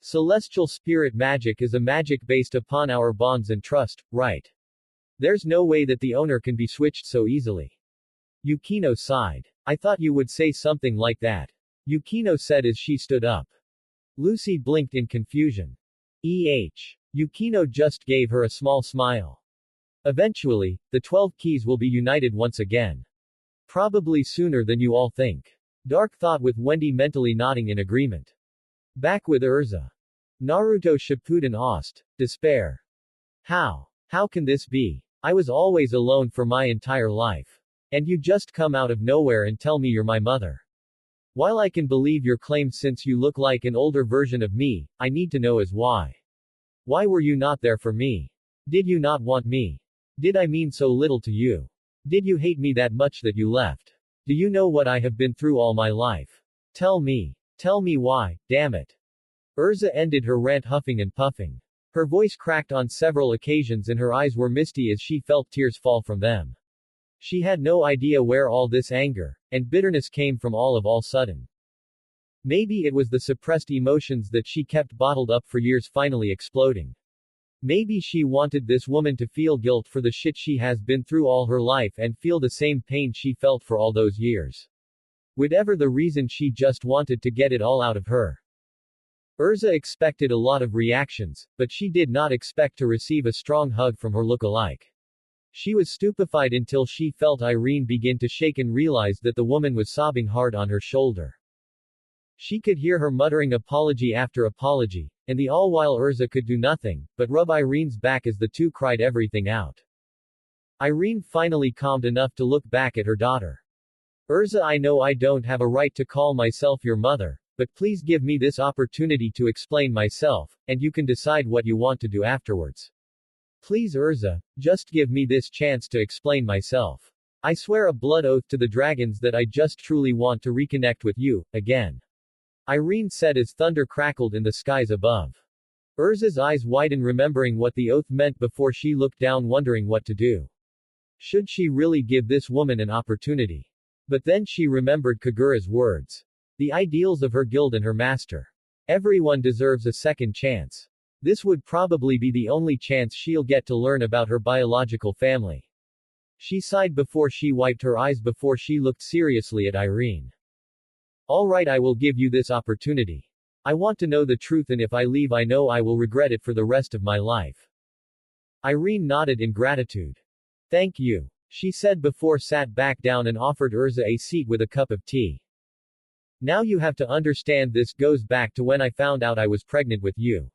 Celestial spirit magic is a magic based upon our bonds and trust, right? There's no way that the owner can be switched so easily. Yukino sighed. I thought you would say something like that. Yukino said as she stood up. Lucy blinked in confusion. Yukino just gave her a small smile. Eventually, the 12 keys will be united once again. Probably sooner than you all think. Dark thought with Wendy mentally nodding in agreement. Back with Urza. Naruto Shippuden Ost. Despair. How can this be? I was always alone for my entire life. And you just come out of nowhere and tell me you're my mother. While I can believe your claims since you look like an older version of me, I need to know is why. Why were you not there for me? Did you not want me? Did I mean so little to you? Did you hate me that much that you left? Do you know what I have been through all my life? Tell me. Tell me why, damn it. Urza ended her rant huffing and puffing. Her voice cracked on several occasions and her eyes were misty as she felt tears fall from them. She had no idea where all this anger and bitterness came from all of a sudden. Maybe it was the suppressed emotions that she kept bottled up for years finally exploding. Maybe she wanted this woman to feel guilt for the shit she has been through all her life and feel the same pain she felt for all those years. Whatever the reason, she just wanted to get it all out of her. Urza expected a lot of reactions, but she did not expect to receive a strong hug from her look-alike. She was stupefied until she felt Irene begin to shake and realized that the woman was sobbing hard on her shoulder. She could hear her muttering apology after apology, and the all while Urza could do nothing but rub Irene's back as the two cried everything out. Irene finally calmed enough to look back at her daughter. Urza, I know I don't have a right to call myself your mother, but please give me this opportunity to explain myself, and you can decide what you want to do afterwards. Please Urza, just give me this chance to explain myself. I swear a blood oath to the dragons that I just truly want to reconnect with you, again. Irene said as thunder crackled in the skies above. Urza's eyes widened remembering what the oath meant before she looked down wondering what to do. Should she really give this woman an opportunity? But then she remembered Kagura's words. The ideals of her guild and her master. Everyone deserves a second chance. This would probably be the only chance she'll get to learn about her biological family. She sighed before she wiped her eyes before she looked seriously at Irene. Alright, I will give you this opportunity. I want to know the truth, and if I leave I know I will regret it for the rest of my life. Irene nodded in gratitude. Thank you, she said before sat back down and offered Urza a seat with a cup of tea. Now you have to understand, this goes back to when I found out I was pregnant with you.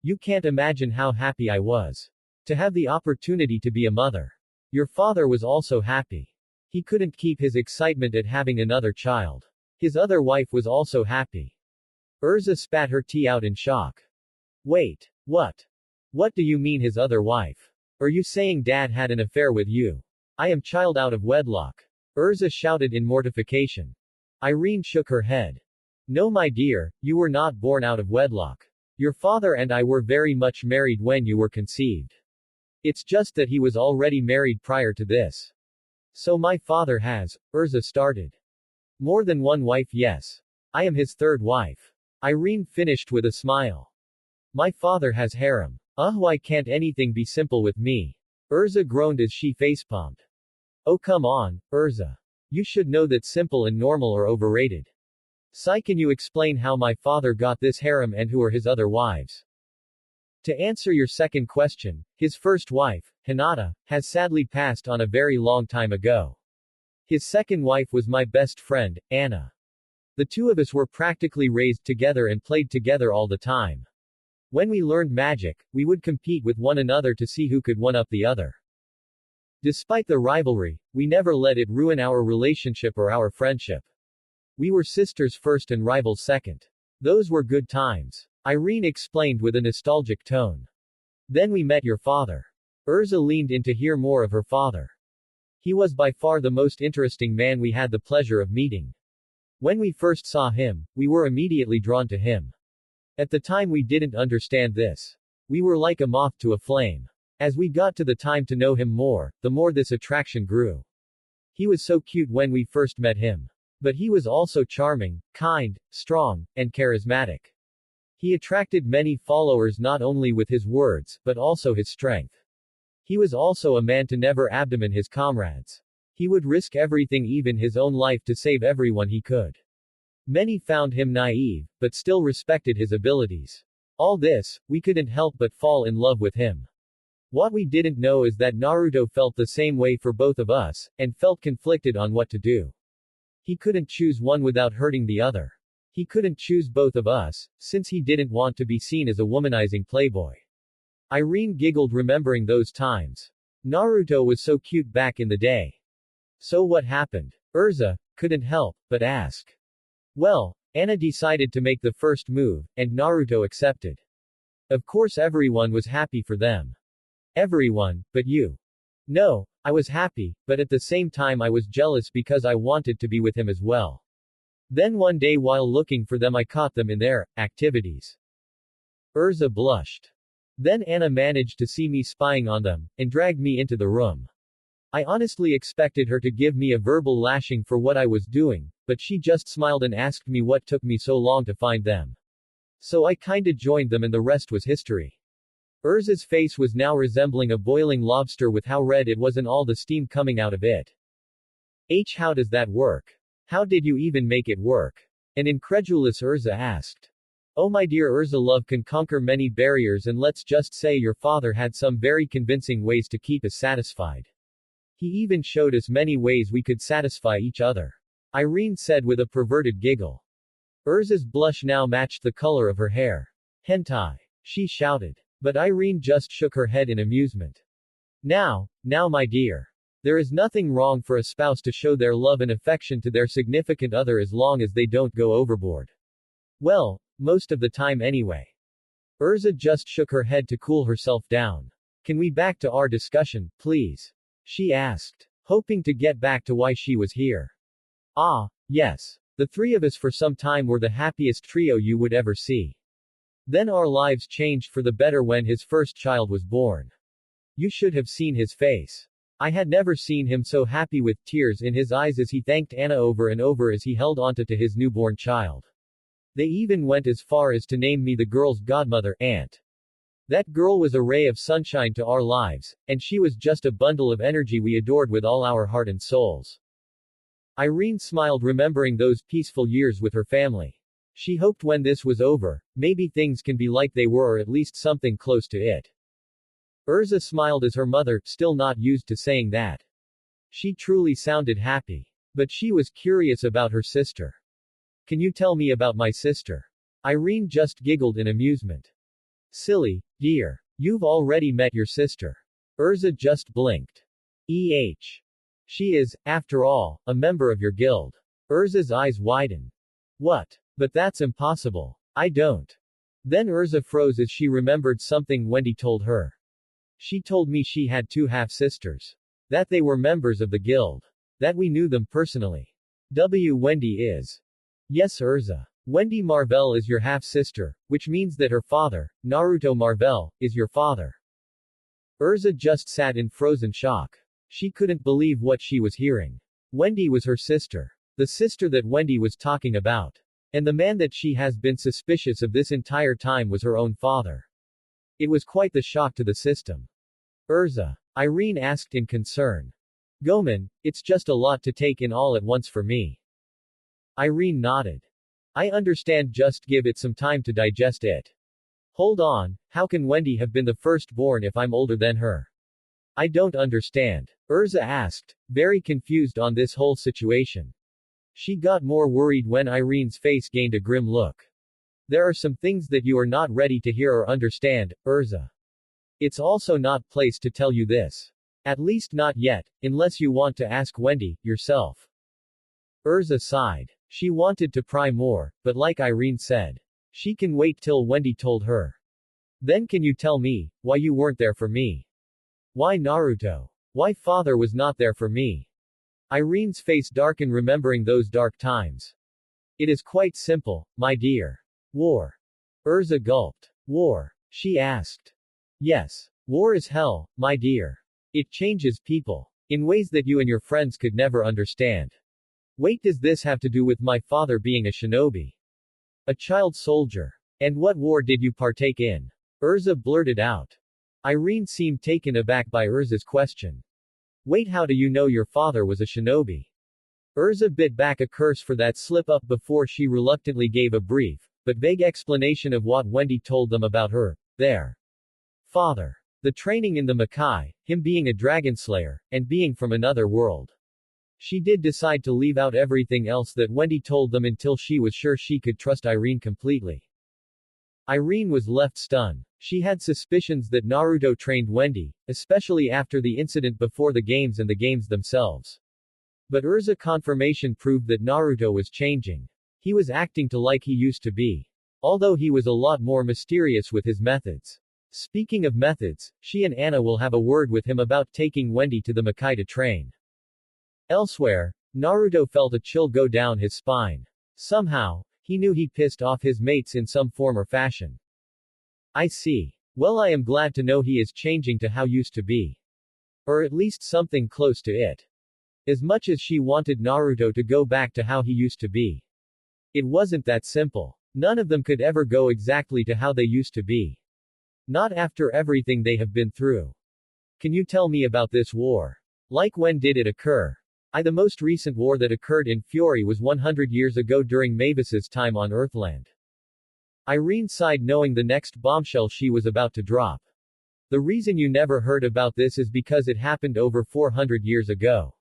You can't imagine how happy I was to have the opportunity to be a mother. Your father was also happy. He couldn't keep his excitement at having another child. His other wife was also happy. Urza spat her tea out in shock. Wait. What? What do you mean his other wife? Are you saying Dad had an affair with you? I am child out of wedlock. Urza shouted in mortification. Irene shook her head. No my dear, you were not born out of wedlock. Your father and I were very much married when you were conceived. It's just that he was already married prior to this. So my father has, Urza started. More than one wife, yes. I am his third wife. Irene finished with a smile. My father has harem. Why can't anything be simple with me? Urza groaned as she facepalmed. Oh come on, Urza. You should know that simple and normal are overrated. Sai, can you explain how my father got this harem and who are his other wives? To answer your second question, his first wife, Hinata, has sadly passed on a very long time ago. His second wife was my best friend, Anna. The two of us were practically raised together and played together all the time. When we learned magic, we would compete with one another to see who could one-up the other. Despite the rivalry, we never let it ruin our relationship or our friendship. We were sisters first and rivals second. Those were good times. Irene explained with a nostalgic tone. Then we met your father. Urza leaned in to hear more of her father. He was by far the most interesting man we had the pleasure of meeting. When we first saw him, we were immediately drawn to him. At the time we didn't understand this. We were like a moth to a flame. As we got to the time to know him more, the more this attraction grew. He was so cute when we first met him. But he was also charming, kind, strong, and charismatic. He attracted many followers not only with his words, but also his strength. He was also a man to never abandon his comrades. He would risk everything, even his own life, to save everyone he could. Many found him naive, but still respected his abilities. All this, we couldn't help but fall in love with him. What we didn't know is that Naruto felt the same way for both of us, and felt conflicted on what to do. He couldn't choose one without hurting the other. He couldn't choose both of us, since he didn't want to be seen as a womanizing playboy. Irene giggled remembering those times. Naruto was so cute back in the day. So what happened? Urza couldn't help but ask. Well, Anna decided to make the first move, and Naruto accepted. Of course everyone was happy for them. Everyone, but you. No, I was happy, but at the same time I was jealous because I wanted to be with him as well. Then one day while looking for them I caught them in their activities. Urza blushed. Then Anna managed to see me spying on them, and dragged me into the room. I honestly expected her to give me a verbal lashing for what I was doing, but she just smiled and asked me what took me so long to find them. So I kinda joined them and the rest was history. Urza's face was now resembling a boiling lobster with how red it was and all the steam coming out of it. How does that work? How did you even make it work? An incredulous Urza asked. Oh my dear Urza, love can conquer many barriers, and let's just say your father had some very convincing ways to keep us satisfied. He even showed us many ways we could satisfy each other. Irene said with a perverted giggle. Urza's blush now matched the color of her hair. Hentai, she shouted. But Irene just shook her head in amusement. Now my dear. There is nothing wrong for a spouse to show their love and affection to their significant other as long as they don't go overboard. Well, most of the time anyway. Urza just shook her head to cool herself down. Can we back to our discussion, please? She asked, hoping to get back to why she was here. Ah, yes. The three of us for some time were the happiest trio you would ever see. Then our lives changed for the better when his first child was born. You should have seen his face. I had never seen him so happy with tears in his eyes as he thanked Anna over and over as he held onto to his newborn child. They even went as far as to name me the girl's godmother, Aunt. That girl was a ray of sunshine to our lives, and she was just a bundle of energy we adored with all our heart and souls. Irene smiled remembering those peaceful years with her family. She hoped when this was over, maybe things can be like they were or at least something close to it. Urza smiled as her mother, still not used to saying that. She truly sounded happy. But she was curious about her sister. Can you tell me about my sister? Irene just giggled in amusement. Silly, dear. You've already met your sister. Urza just blinked. She is, after all, a member of your guild. Urza's eyes widened. What? But that's impossible. I don't. Then Urza froze as she remembered something Wendy told her. She told me she had two half-sisters. That they were members of the guild. That we knew them personally. Wendy is. Yes, Urza. Wendy Marvell is your half-sister, which means that her father, Naruto Marvell, is your father. Urza just sat in frozen shock. She couldn't believe what she was hearing. Wendy was her sister. The sister that Wendy was talking about. And the man that she has been suspicious of this entire time was her own father. It was quite the shock to the system. Urza. Irene asked in concern. Goman, it's just a lot to take in all at once for me. Irene nodded. I understand, just give it some time to digest it. Hold on, how can Wendy have been the firstborn if I'm older than her? I don't understand. Urza asked, very confused on this whole situation. She got more worried when Irene's face gained a grim look. There are some things that you are not ready to hear or understand, Urza. It's also not place to tell you this. At least not yet, unless you want to ask Wendy, yourself. Urza sighed. She wanted to pry more, but like Irene said, she can wait till Wendy told her. Then can you tell me, why you weren't there for me? Why Naruto? Why father was not there for me? Irene's face darkened remembering those dark times. It is quite simple, my dear. War. Urza gulped. War? She asked. Yes. War is hell, my dear. It changes people. In ways that you and your friends could never understand. Wait, does this have to do with my father being a shinobi? A child soldier? And what war did you partake in? Urza blurted out. Irene seemed taken aback by Urza's question. Wait, how do you know your father was a shinobi? Urza bit back a curse for that slip-up before she reluctantly gave a brief, but vague explanation of what Wendy told them about their father. The training in the Makai, him being a dragon slayer, and being from another world. She did decide to leave out everything else that Wendy told them until she was sure she could trust Irene completely. Irene was left stunned. She had suspicions that Naruto trained Wendy, especially after the incident before the games and the games themselves. But Urza confirmation proved that Naruto was changing. He was acting to like he used to be. Although he was a lot more mysterious with his methods. Speaking of methods, she and Anna will have a word with him about taking Wendy to the Makai to train. Elsewhere, Naruto felt a chill go down his spine. Somehow, he knew he pissed off his mates in some form or fashion. I see. Well, I am glad to know he is changing to how used to be. Or at least something close to it. As much as she wanted Naruto to go back to how he used to be. It wasn't that simple. None of them could ever go exactly to how they used to be. Not after everything they have been through. Can you tell me about this war? Like when did it occur? The most recent war that occurred in Fury was 100 years ago during Mavis's time on Earthland. Irene sighed knowing the next bombshell she was about to drop. The reason you never heard about this is because it happened over 400 years ago.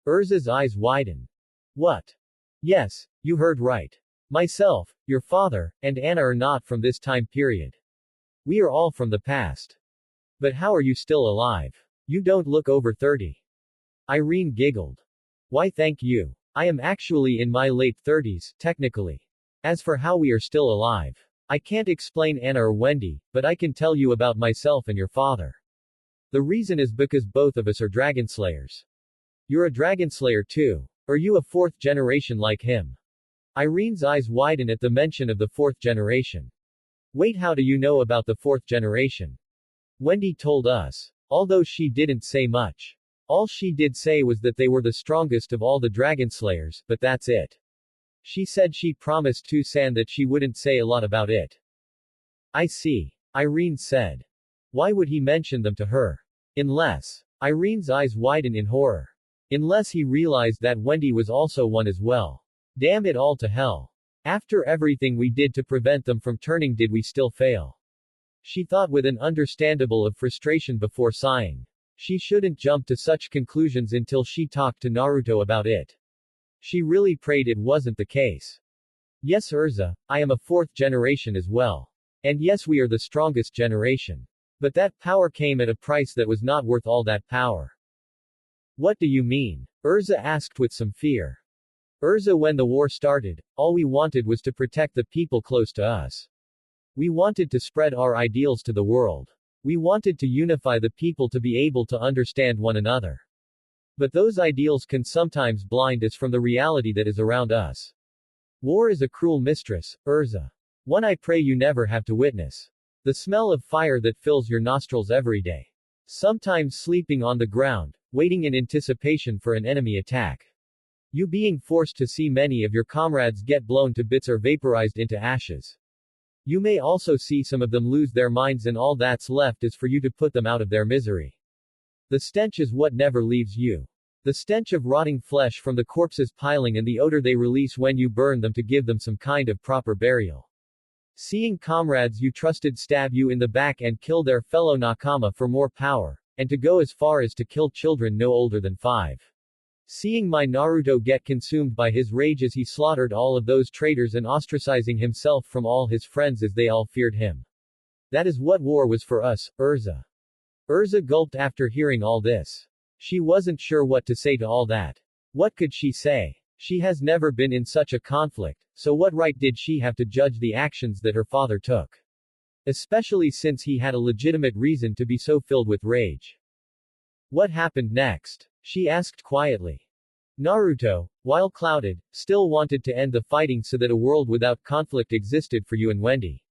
Urza's eyes widen. What? Yes, you heard right. Myself, your father, and Anna are not from this time period. We are all from the past. But how are you still alive? You don't look over 30. Irene giggled. Why thank you. I am actually in my late 30s, technically. As for how we are still alive, I can't explain Anna or Wendy, but I can tell you about myself and your father. The reason is because both of us are dragon slayers. You're a dragon slayer too. Are you a fourth generation like him? Irene's eyes widen at the mention of the fourth generation. Wait, how do you know about the fourth generation? Wendy told us. Although she didn't say much. All she did say was that they were the strongest of all the dragon slayers, but that's it. She said she promised Tucson that she wouldn't say a lot about it. I see. Irene said. Why would he mention them to her? Unless. Irene's eyes widen in horror. Unless he realized that Wendy was also one as well. Damn it all to hell. After everything we did to prevent them from turning, did we still fail? She thought with an understandable of frustration before sighing. She shouldn't jump to such conclusions until she talked to Naruto about it. She really prayed it wasn't the case. Yes, Urza, I am a fourth generation as well. And yes, we are the strongest generation. But that power came at a price that was not worth all that power. What do you mean? Urza asked with some fear. Urza, when the war started, all we wanted was to protect the people close to us. We wanted to spread our ideals to the world. We wanted to unify the people to be able to understand one another. But those ideals can sometimes blind us from the reality that is around us. War is a cruel mistress, Urza. One I pray you never have to witness. The smell of fire that fills your nostrils every day. Sometimes sleeping on the ground, waiting in anticipation for an enemy attack. You being forced to see many of your comrades get blown to bits or vaporized into ashes. You may also see some of them lose their minds, and all that's left is for you to put them out of their misery. The stench is what never leaves you. The stench of rotting flesh from the corpses piling and the odor they release when you burn them to give them some kind of proper burial. Seeing comrades you trusted stab you in the back and kill their fellow nakama for more power, and to go as far as to kill children no older than 5. Seeing my Naruto get consumed by his rage as he slaughtered all of those traitors and ostracizing himself from all his friends as they all feared him. That is what war was for us, Urza. Urza gulped after hearing all this. She wasn't sure what to say to all that. What could she say? She has never been in such a conflict, so what right did she have to judge the actions that her father took? Especially since he had a legitimate reason to be so filled with rage. What happened next? She asked quietly. Naruto, while clouded, still wanted to end the fighting so that a world without conflict existed for you and Wendy.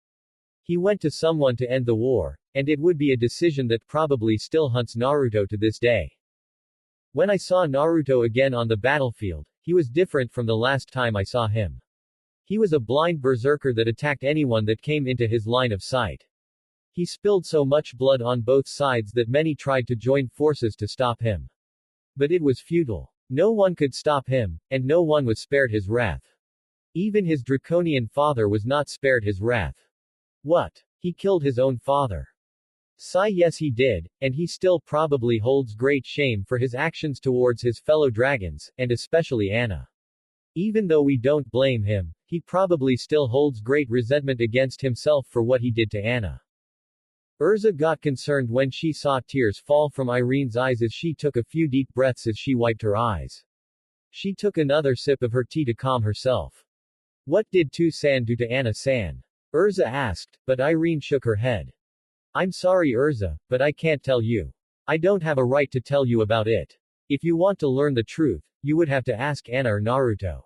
He went to someone to end the war, and it would be a decision that probably still haunts Naruto to this day. When I saw Naruto again on the battlefield, he was different from the last time I saw him. He was a blind berserker that attacked anyone that came into his line of sight. He spilled so much blood on both sides that many tried to join forces to stop him. But it was futile. No one could stop him, and no one was spared his wrath. Even his draconian father was not spared his wrath. What? He killed his own father. Sigh, yes he did, and he still probably holds great shame for his actions towards his fellow dragons, and especially Anna. Even though we don't blame him, he probably still holds great resentment against himself for what he did to Anna. Urza got concerned when she saw tears fall from Irene's eyes as she took a few deep breaths as she wiped her eyes. She took another sip of her tea to calm herself. What did Tucson do to Anna-san? Urza asked, but Irene shook her head. I'm sorry Urza, but I can't tell you. I don't have a right to tell you about it. If you want to learn the truth, you would have to ask Anna or Naruto.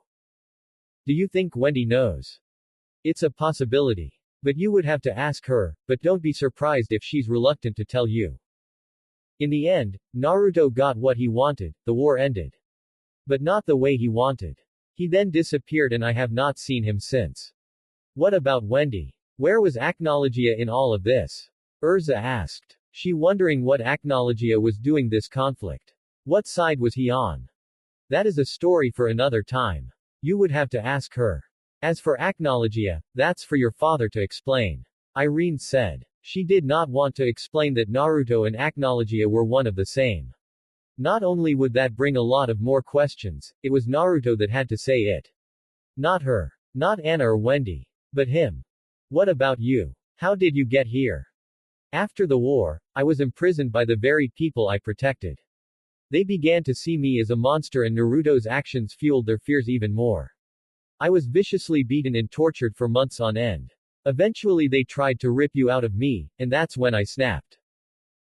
Do you think Wendy knows? It's a possibility. But you would have to ask her, but don't be surprised if she's reluctant to tell you. In the end, Naruto got what he wanted, the war ended. But not the way he wanted. He then disappeared and I have not seen him since. What about Wendy? Where was Acknowledgia in all of this? Urza asked. She wondering what Acknowledgia was doing this conflict. What side was he on? That is a story for another time. You would have to ask her. As for Acknowledgia, that's for your father to explain. Irene said. She did not want to explain that Naruto and Acknowledgia were one of the same. Not only would that bring a lot of more questions, it was Naruto that had to say it. Not her. Not Anna or Wendy. But him. What about you? How did you get here? After the war, I was imprisoned by the very people I protected. They began to see me as a monster and Naruto's actions fueled their fears even more. I was viciously beaten and tortured for months on end. Eventually they tried to rip you out of me, and that's when I snapped.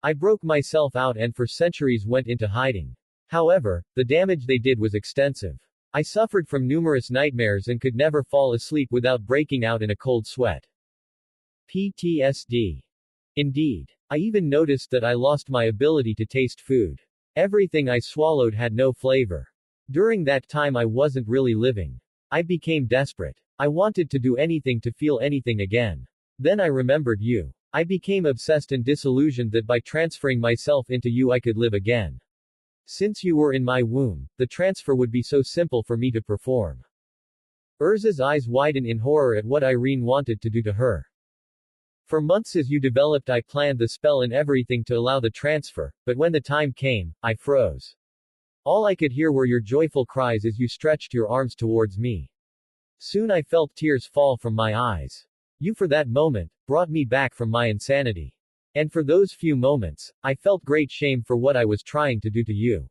I broke myself out and for centuries went into hiding. However, the damage they did was extensive. I suffered from numerous nightmares and could never fall asleep without breaking out in a cold sweat. PTSD. Indeed. I even noticed that I lost my ability to taste food. Everything I swallowed had no flavor. During that time I wasn't really living. I became desperate. I wanted to do anything to feel anything again. Then I remembered you. I became obsessed and disillusioned that by transferring myself into you I could live again. Since you were in my womb, the transfer would be so simple for me to perform. Urza's eyes widen in horror at what Irene wanted to do to her. For months as you developed I planned the spell and everything to allow the transfer, but when the time came, I froze. All I could hear were your joyful cries as you stretched your arms towards me. Soon I felt tears fall from my eyes. You for that moment, brought me back from my insanity. And for those few moments, I felt great shame for what I was trying to do to you.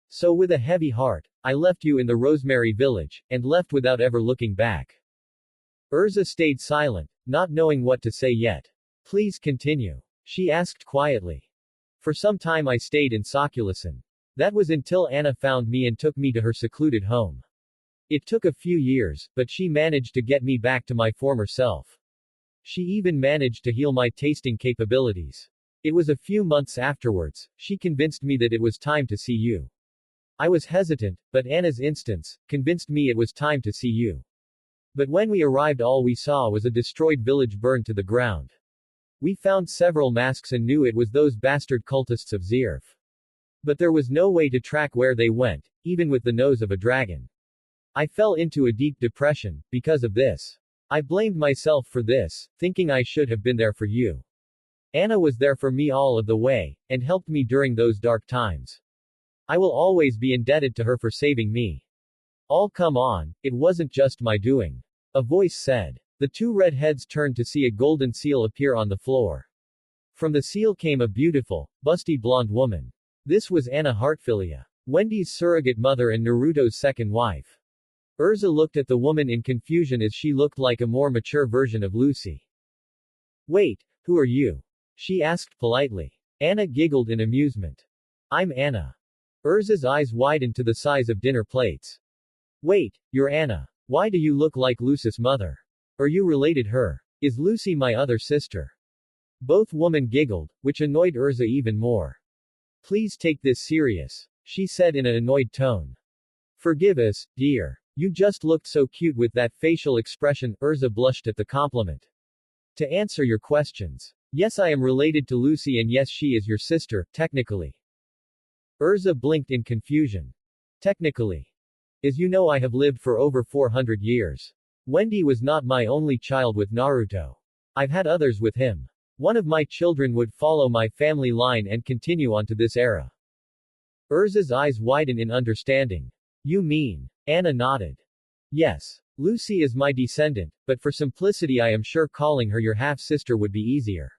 So with a heavy heart, I left you in the Rosemary village, and left without ever looking back. Urza stayed silent, not knowing what to say yet. Please continue. She asked quietly. For some time I stayed in Sakulasan. That was until Anna found me and took me to her secluded home. It took a few years, but she managed to get me back to my former self. She even managed to heal my tasting capabilities. It was a few months afterwards, she convinced me that it was time to see you. I was hesitant, but Anna's instance convinced me it was time to see you. But when we arrived all we saw was a destroyed village burned to the ground. We found several masks and knew it was those bastard cultists of Zirf. But there was no way to track where they went, even with the nose of a dragon. I fell into a deep depression, because of this. I blamed myself for this, thinking I should have been there for you. Anna was there for me all of the way, and helped me during those dark times. I will always be indebted to her for saving me. All come on, it wasn't just my doing. A voice said. The two red heads turned to see a golden seal appear on the floor. From the seal came a beautiful, busty blonde woman. This was Anna Heartfilia, Wendy's surrogate mother and Naruto's second wife. Urza looked at the woman in confusion as she looked like a more mature version of Lucy. Wait, who are you? She asked politely. Anna giggled in amusement. I'm Anna. Urza's eyes widened to the size of dinner plates. Wait, you're Anna. Why do you look like Lucy's mother? Are you related her? Is Lucy my other sister? Both women giggled, which annoyed Urza even more. Please take this serious, she said in an annoyed tone. Forgive us, dear. You just looked so cute with that facial expression. Urza blushed at the compliment. To answer your questions. Yes, I am related to Lucy and yes, she is your sister, technically. Urza blinked in confusion. Technically. As you know, I have lived for over 400 years. Wendy was not my only child with Naruto. I've had others with him. One of my children would follow my family line and continue on to this era. Urza's eyes widen in understanding. You mean? Anna nodded. Yes. Lucy is my descendant, but for simplicity I am sure calling her your half-sister would be easier.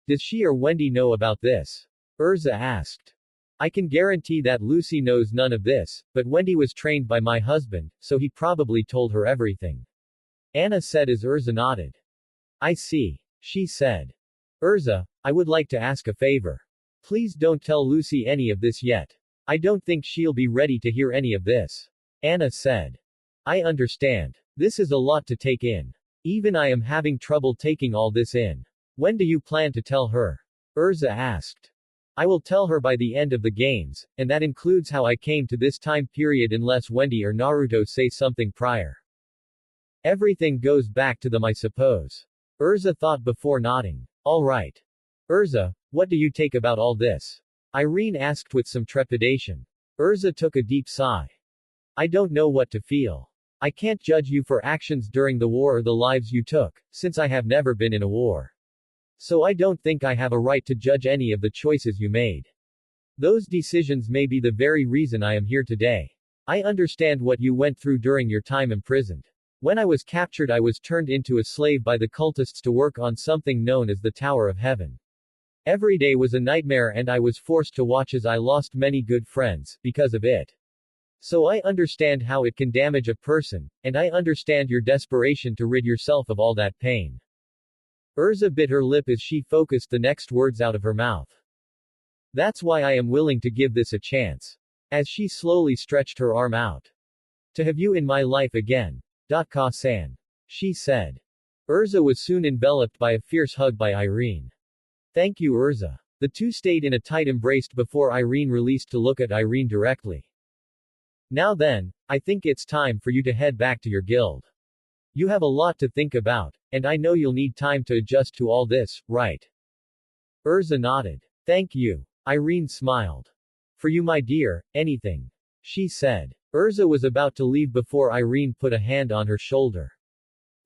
Does she or Wendy know about this? Urza asked. I can guarantee that Lucy knows none of this, but Wendy was trained by my husband, so he probably told her everything. Anna said as Urza nodded. I see. She said. Urza, I would like to ask a favor. Please don't tell Lucy any of this yet. I don't think she'll be ready to hear any of this. Anna said. I understand. This is a lot to take in. Even I am having trouble taking all this in. When do you plan to tell her? Urza asked. I will tell her by the end of the games, and that includes how I came to this time period unless Wendy or Naruto say something prior. Everything goes back to them, I suppose. Urza thought before nodding. All right. Urza, what do you take about all this? Irene asked with some trepidation. Urza took a deep sigh. I don't know what to feel. I can't judge you for actions during the war or the lives you took, since I have never been in a war. So I don't think I have a right to judge any of the choices you made. Those decisions may be the very reason I am here today. I understand what you went through during your time imprisoned. When I was captured, I was turned into a slave by the cultists to work on something known as the Tower of Heaven. Every day was a nightmare and I was forced to watch as I lost many good friends, because of it. So I understand how it can damage a person, and I understand your desperation to rid yourself of all that pain. Urza bit her lip as she focused the next words out of her mouth. That's why I am willing to give this a chance. As she slowly stretched her arm out. To have you in my life again. Ka-san. She said. Urza was soon enveloped by a fierce hug by Irene. Thank you, Urza. The two stayed in a tight embrace before Irene released to look at Irene directly. Now then, I think it's time for you to head back to your guild. You have a lot to think about, and I know you'll need time to adjust to all this, right? Urza nodded. Thank you. Irene smiled. For you, my dear, anything. She said. Urza was about to leave before Irene put a hand on her shoulder.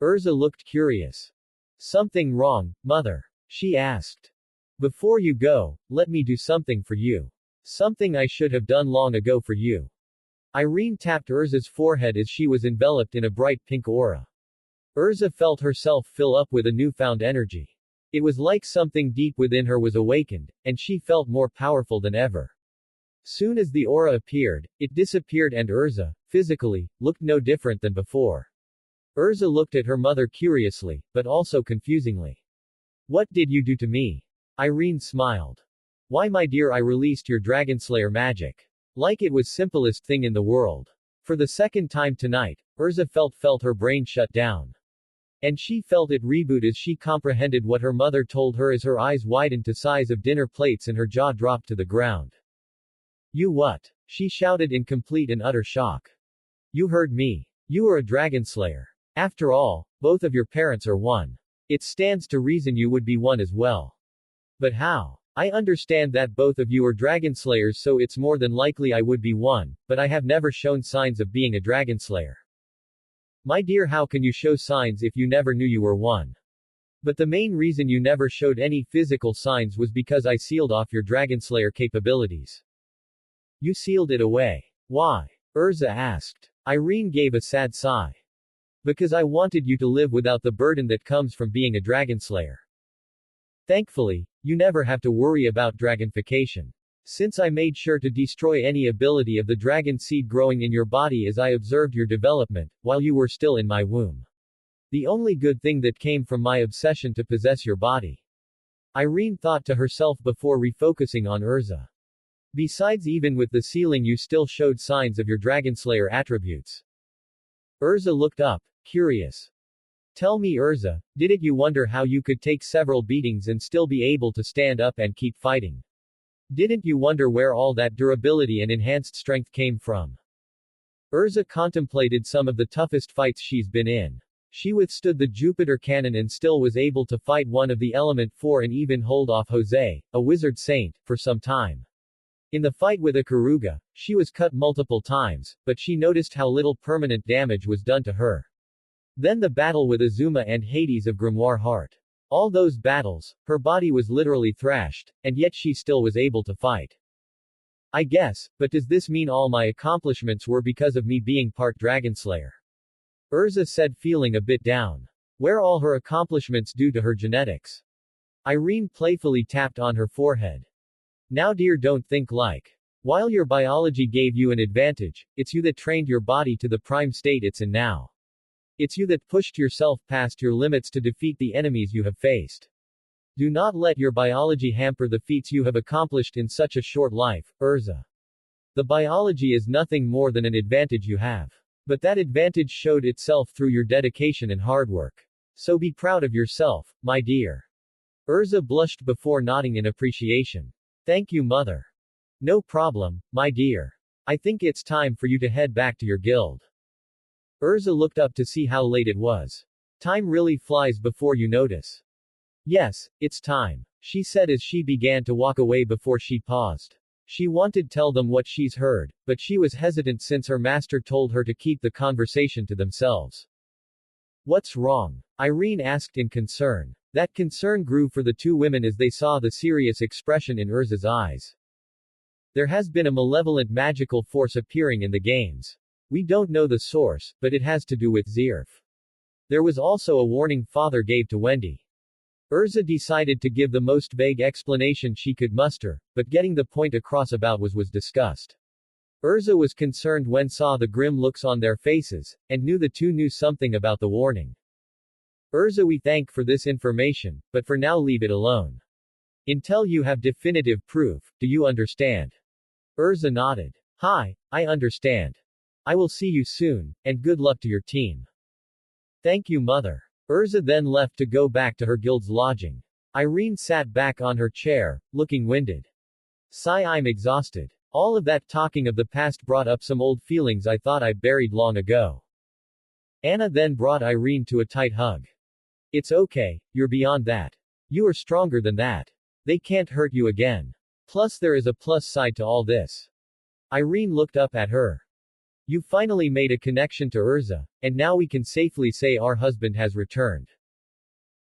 Urza looked curious. Something wrong, mother? She asked. Before you go, let me do something for you. Something I should have done long ago for you. Irene tapped Urza's forehead as she was enveloped in a bright pink aura. Urza felt herself fill up with a newfound energy. It was like something deep within her was awakened, and she felt more powerful than ever. Soon as the aura appeared, it disappeared and Urza, physically, looked no different than before. Urza looked at her mother curiously, but also confusingly. What did you do to me? Irene smiled. Why, my dear, I released your Dragonslayer magic. Like it was simplest thing in the world. For the second time tonight, Urza felt her brain shut down. And she felt it reboot as she comprehended what her mother told her as her eyes widened to size of dinner plates and her jaw dropped to the ground. You what? She shouted in complete and utter shock. You heard me. You are a Dragonslayer. After all, both of your parents are one. It stands to reason you would be one as well. But how? I understand that both of you are Dragonslayers, so it's more than likely I would be one, but I have never shown signs of being a Dragonslayer. My dear, how can you show signs if you never knew you were one? But the main reason you never showed any physical signs was because I sealed off your Dragonslayer capabilities. You sealed it away. Why? Urza asked. Irene gave a sad sigh. Because I wanted you to live without the burden that comes from being a Dragonslayer. Thankfully, you never have to worry about dragonification. Since I made sure to destroy any ability of the dragon seed growing in your body as I observed your development, while you were still in my womb. The only good thing that came from my obsession to possess your body. Irene thought to herself before refocusing on Urza. Besides, even with the sealing you still showed signs of your Dragonslayer attributes. Urza looked up, curious. Tell me, Urza, didn't you wonder how you could take several beatings and still be able to stand up and keep fighting? Didn't you wonder where all that durability and enhanced strength came from? Urza contemplated some of the toughest fights she's been in. She withstood the Jupiter cannon and still was able to fight one of the Element 4 and even hold off Jose, a wizard saint, for some time. In the fight with Ikaruga, she was cut multiple times, but she noticed how little permanent damage was done to her. Then the battle with Azuma and Hades of Grimoire Heart. All those battles, her body was literally thrashed, and yet she still was able to fight. I guess, but does this mean all my accomplishments were because of me being part Dragonslayer? Urza said, feeling a bit down. Were all her accomplishments due to her genetics? Irene playfully tapped on her forehead. Now dear, don't think like. While your biology gave you an advantage, it's you that trained your body to the prime state it's in now. It's you that pushed yourself past your limits to defeat the enemies you have faced. Do not let your biology hamper the feats you have accomplished in such a short life, Urza. The biology is nothing more than an advantage you have. But that advantage showed itself through your dedication and hard work. So be proud of yourself, my dear. Urza blushed before nodding in appreciation. Thank you, mother. No problem, my dear. I think it's time for you to head back to your guild. Urza looked up to see how late it was. Time really flies before you notice. Yes, it's time, she said as she began to walk away before she paused. She wanted to tell them what she's heard, but she was hesitant since her master told her to keep the conversation to themselves. What's wrong? Irene asked in concern. That concern grew for the two women as they saw the serious expression in Urza's eyes. There has been a malevolent magical force appearing in the games. We don't know the source, but it has to do with Zirf. There was also a warning father gave to Wendy. Urza decided to give the most vague explanation she could muster, but getting the point across about was discussed. Urza was concerned when saw the grim looks on their faces, and knew the two knew something about the warning. Urza, we thank for this information, but for now leave it alone. Until you have definitive proof, do you understand? Urza nodded. Hi, I understand. I will see you soon, and good luck to your team. Thank you, mother. Urza then left to go back to her guild's lodging. Irene sat back on her chair, looking winded. Sigh, I'm exhausted. All of that talking of the past brought up some old feelings I thought I buried long ago. Anna then brought Irene to a tight hug. It's okay, you're beyond that. You are stronger than that. They can't hurt you again. Plus there is a plus side to all this. Irene looked up at her. You finally made a connection to Urza, and now we can safely say our husband has returned.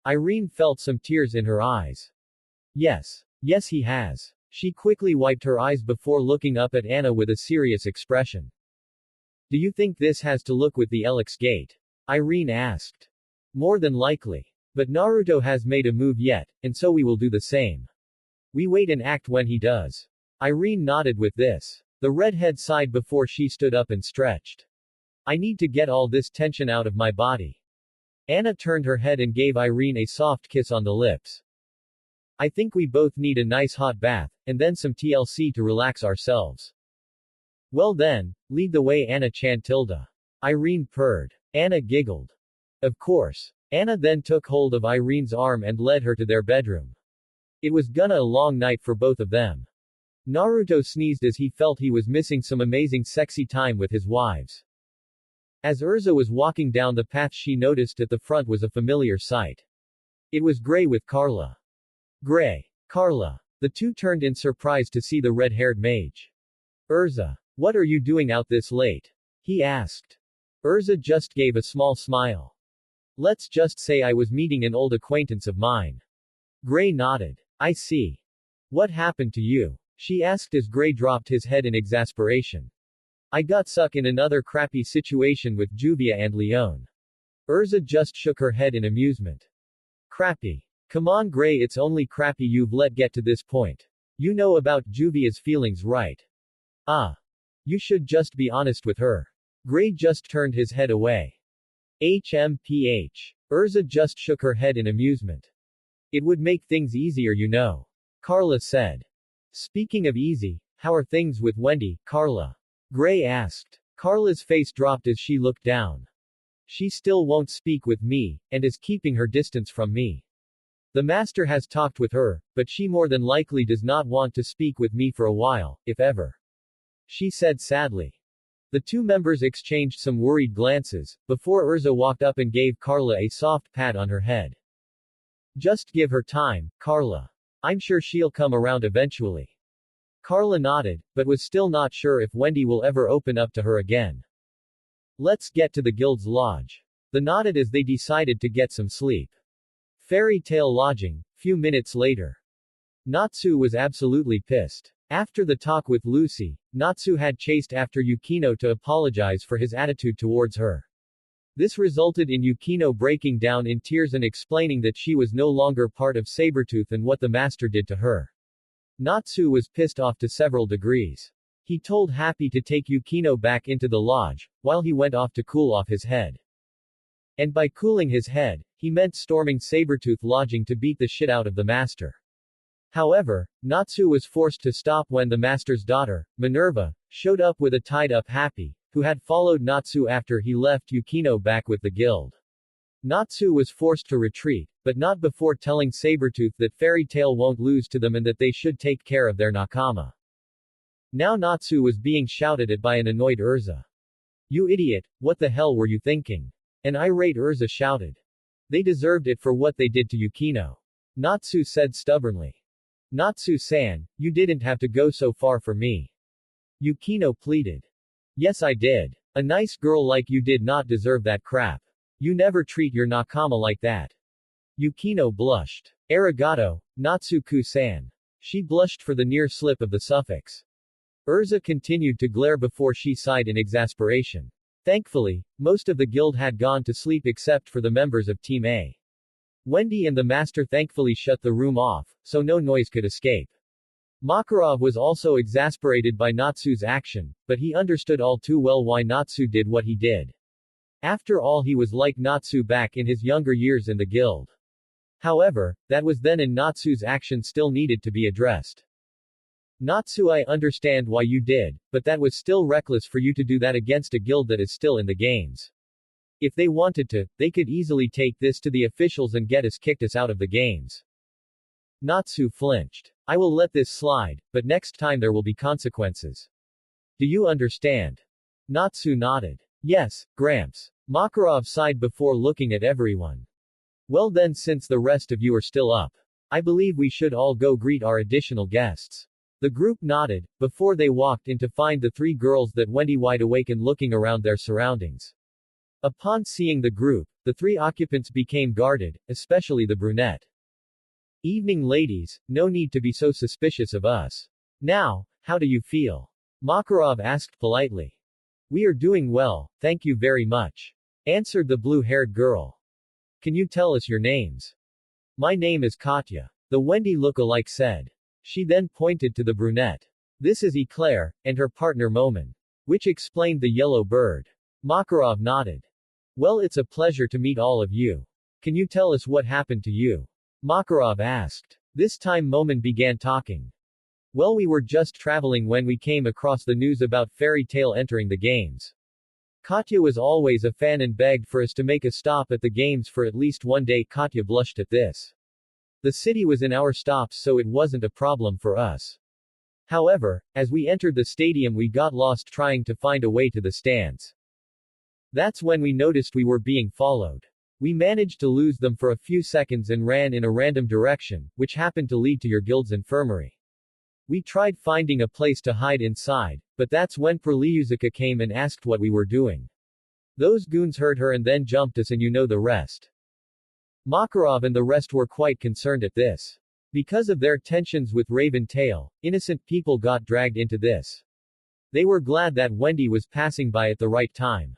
Irene felt some tears in her eyes. Yes, he has. She quickly wiped her eyes before looking up at Anna with a serious expression. Do you think this has to look with the Elix Gate? Irene asked. More than likely. But Naruto has made a move yet, and so we will do the same. We wait and act when he does. Irene nodded with this. The redhead sighed before she stood up and stretched. I need to get all this tension out of my body. Anna turned her head and gave Irene a soft kiss on the lips. I think we both need a nice hot bath, and then some TLC to relax ourselves. Well then, lead the way, Anna Chantilda. Irene purred. Anna giggled. Of course. Anna then took hold of Irene's arm and led her to their bedroom. It was gonna a long night for both of them. Naruto sneezed as he felt he was missing some amazing sexy time with his wives. As Urza was walking down the path, she noticed at the front was a familiar sight. It was Gray with Carla. Gray. Carla. The two turned in surprise to see the red-haired mage. Urza. What are you doing out this late? He asked. Urza just gave a small smile. Let's just say I was meeting an old acquaintance of mine. Gray nodded. I see. What happened to you? She asked as Gray dropped his head in exasperation. I got stuck in another crappy situation with Juvia and Leon. Urza just shook her head in amusement. Crappy. Come on, Gray, it's only crappy you've let get to this point. You know about Juvia's feelings, right? You should just be honest with her. Gray just turned his head away. Urza just shook her head in amusement. It would make things easier, you know. Carla said. Speaking of easy, how are things with Wendy, Carla? Gray asked. Carla's face dropped as she looked down. She still won't speak with me, and is keeping her distance from me. The master has talked with her, but she more than likely does not want to speak with me for a while, if ever. She said sadly. The two members exchanged some worried glances, before Urza walked up and gave Carla a soft pat on her head. Just give her time, Carla. I'm sure she'll come around eventually. Carla nodded, but was still not sure if Wendy will ever open up to her again. Let's get to the guild's lodge. They nodded as they decided to get some sleep. Fairy Tale Lodging, few minutes later. Natsu was absolutely pissed. After the talk with Lucy, Natsu had chased after Yukino to apologize for his attitude towards her. This resulted in Yukino breaking down in tears and explaining that she was no longer part of Sabretooth and what the master did to her. Natsu was pissed off to several degrees. He told Happy to take Yukino back into the lodge, while he went off to cool off his head. And by cooling his head, he meant storming Sabretooth lodging to beat the shit out of the master. However, Natsu was forced to stop when the master's daughter, Minerva, showed up with a tied-up Happy, who had followed Natsu after he left Yukino back with the guild. Natsu was forced to retreat, but not before telling Sabretooth that Fairy Tail won't lose to them and that they should take care of their nakama. Now Natsu was being shouted at by an annoyed Urza. "You idiot, what the hell were you thinking?" An irate Urza shouted. "They deserved it for what they did to Yukino," Natsu said stubbornly. "Natsu-san, you didn't have to go so far for me," Yukino pleaded. "Yes I did. A nice girl like you did not deserve that crap. You never treat your nakama like that." Yukino blushed. "Arigato, Natsu-ku-san." She blushed for the near slip of the suffix. Urza continued to glare before she sighed in exasperation. Thankfully, most of the guild had gone to sleep except for the members of Team A. Wendy and the master thankfully shut the room off, so no noise could escape. Makarov was also exasperated by Natsu's action, but he understood all too well why Natsu did what he did. After all, he was like Natsu back in his younger years in the guild. However, that was then, and Natsu's action still needed to be addressed. "Natsu, I understand why you did, but that was still reckless for you to do that against a guild that is still in the games. If they wanted to, they could easily take this to the officials and get us kicked us out of the games." Natsu flinched. "I will let this slide, but next time there will be consequences. Do you understand?" Natsu nodded. "Yes, Gramps." Makarov sighed before looking at everyone. "Well then, since the rest of you are still up, I believe we should all go greet our additional guests." The group nodded, before they walked in to find the three girls that Wendy wide awake and looking around their surroundings. Upon seeing the group, the three occupants became guarded, especially the brunette. "Evening ladies, no need to be so suspicious of us. Now, how do you feel?" Makarov asked politely. "We are doing well, thank you very much," answered the blue-haired girl. "Can you tell us your names?" "My name is Katya," the Wendy look-alike said. She then pointed to the brunette. "This is Eclair, and her partner Momin." Which explained the yellow bird. Makarov nodded. "Well, it's a pleasure to meet all of you. Can you tell us what happened to you?" Makarov asked. This time Momin began talking. "Well, we were just traveling when we came across the news about Fairy Tail entering the games. Katya was always a fan and begged for us to make a stop at the games for at least one day." Katya blushed at this. "The city was in our stops, so it wasn't a problem for us. However, as we entered the stadium we got lost trying to find a way to the stands. That's when we noticed we were being followed. We managed to lose them for a few seconds and ran in a random direction, which happened to lead to your guild's infirmary. We tried finding a place to hide inside, but that's when Perliuzica came and asked what we were doing. Those goons heard her and then jumped us, and you know the rest." Makarov and the rest were quite concerned at this. Because of their tensions with Raven Tail, innocent people got dragged into this. They were glad that Wendy was passing by at the right time.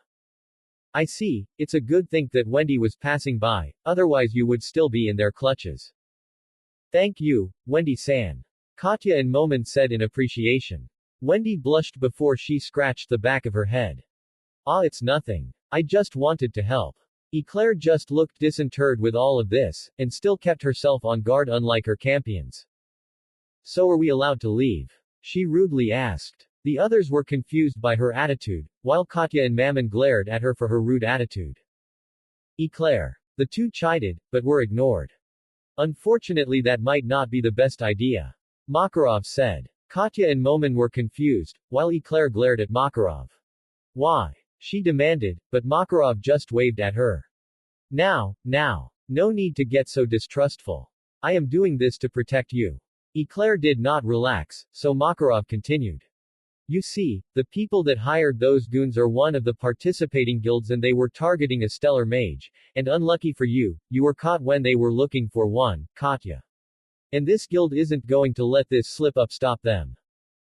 "I see, it's a good thing that Wendy was passing by, otherwise you would still be in their clutches." "Thank you, Wendy-san," Katya and Momin said in appreciation. Wendy blushed before she scratched the back of her head. "Ah, it's nothing. I just wanted to help." Eclair just looked disinterred with all of this, and still kept herself on guard unlike her champions. "So are we allowed to leave?" she rudely asked. The others were confused by her attitude, while Katya and Mammon glared at her for her rude attitude. Eclair. The two chided, but were ignored. "Unfortunately that might not be the best idea," Makarov said. Katya and Momin were confused, while Eclair glared at Makarov. "Why?" she demanded, but Makarov just waved at her. Now, no need to get so distrustful. I am doing this to protect you." Eclair did not relax, so Makarov continued. "You see, the people that hired those goons are one of the participating guilds and they were targeting a stellar mage, and unlucky for you, you were caught when they were looking for one, Katya. And this guild isn't going to let this slip-up stop them.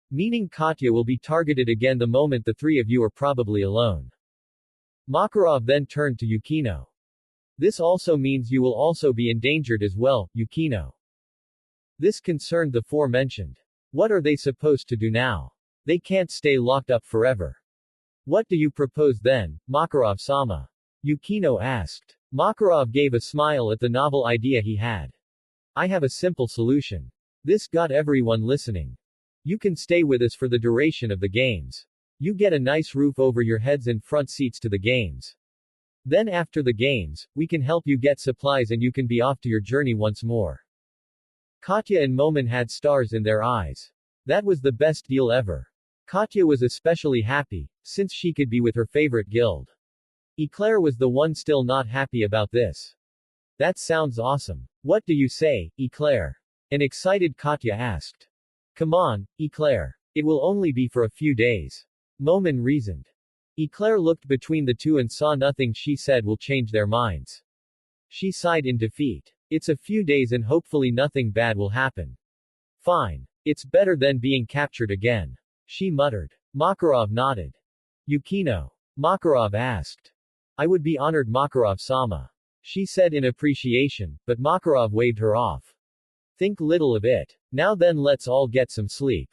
Meaning Katya will be targeted again the moment the three of you are probably alone." Makarov then turned to Yukino. "This also means you will also be endangered as well, Yukino." This concerned the forementioned. What are they supposed to do now? They can't stay locked up forever. "What do you propose then, Makarov-sama?" Yukino asked. Makarov gave a smile at the novel idea he had. "I have a simple solution. This got everyone listening. You can stay with us for the duration of the games. You get a nice roof over your heads and front seats to the games. Then after the games, we can help you get supplies and you can be off to your journey once more. Katya and Momin had stars in their eyes. That was the best deal ever. Katya was especially happy, since she could be with her favorite guild. Eclair was the one still not happy about this. That sounds awesome. What do you say, Eclair? An excited Katya asked. Come on, Eclair. It will only be for a few days. Momin reasoned. Eclair looked between the two and saw nothing she said will change their minds. She sighed in defeat. It's a few days and hopefully nothing bad will happen. Fine. It's better than being captured again. She muttered. Makarov nodded. Yukino? Makarov asked. I would be honored, Makarov-sama. She said in appreciation, but Makarov waved her off. Think little of it. Now then, let's all get some sleep.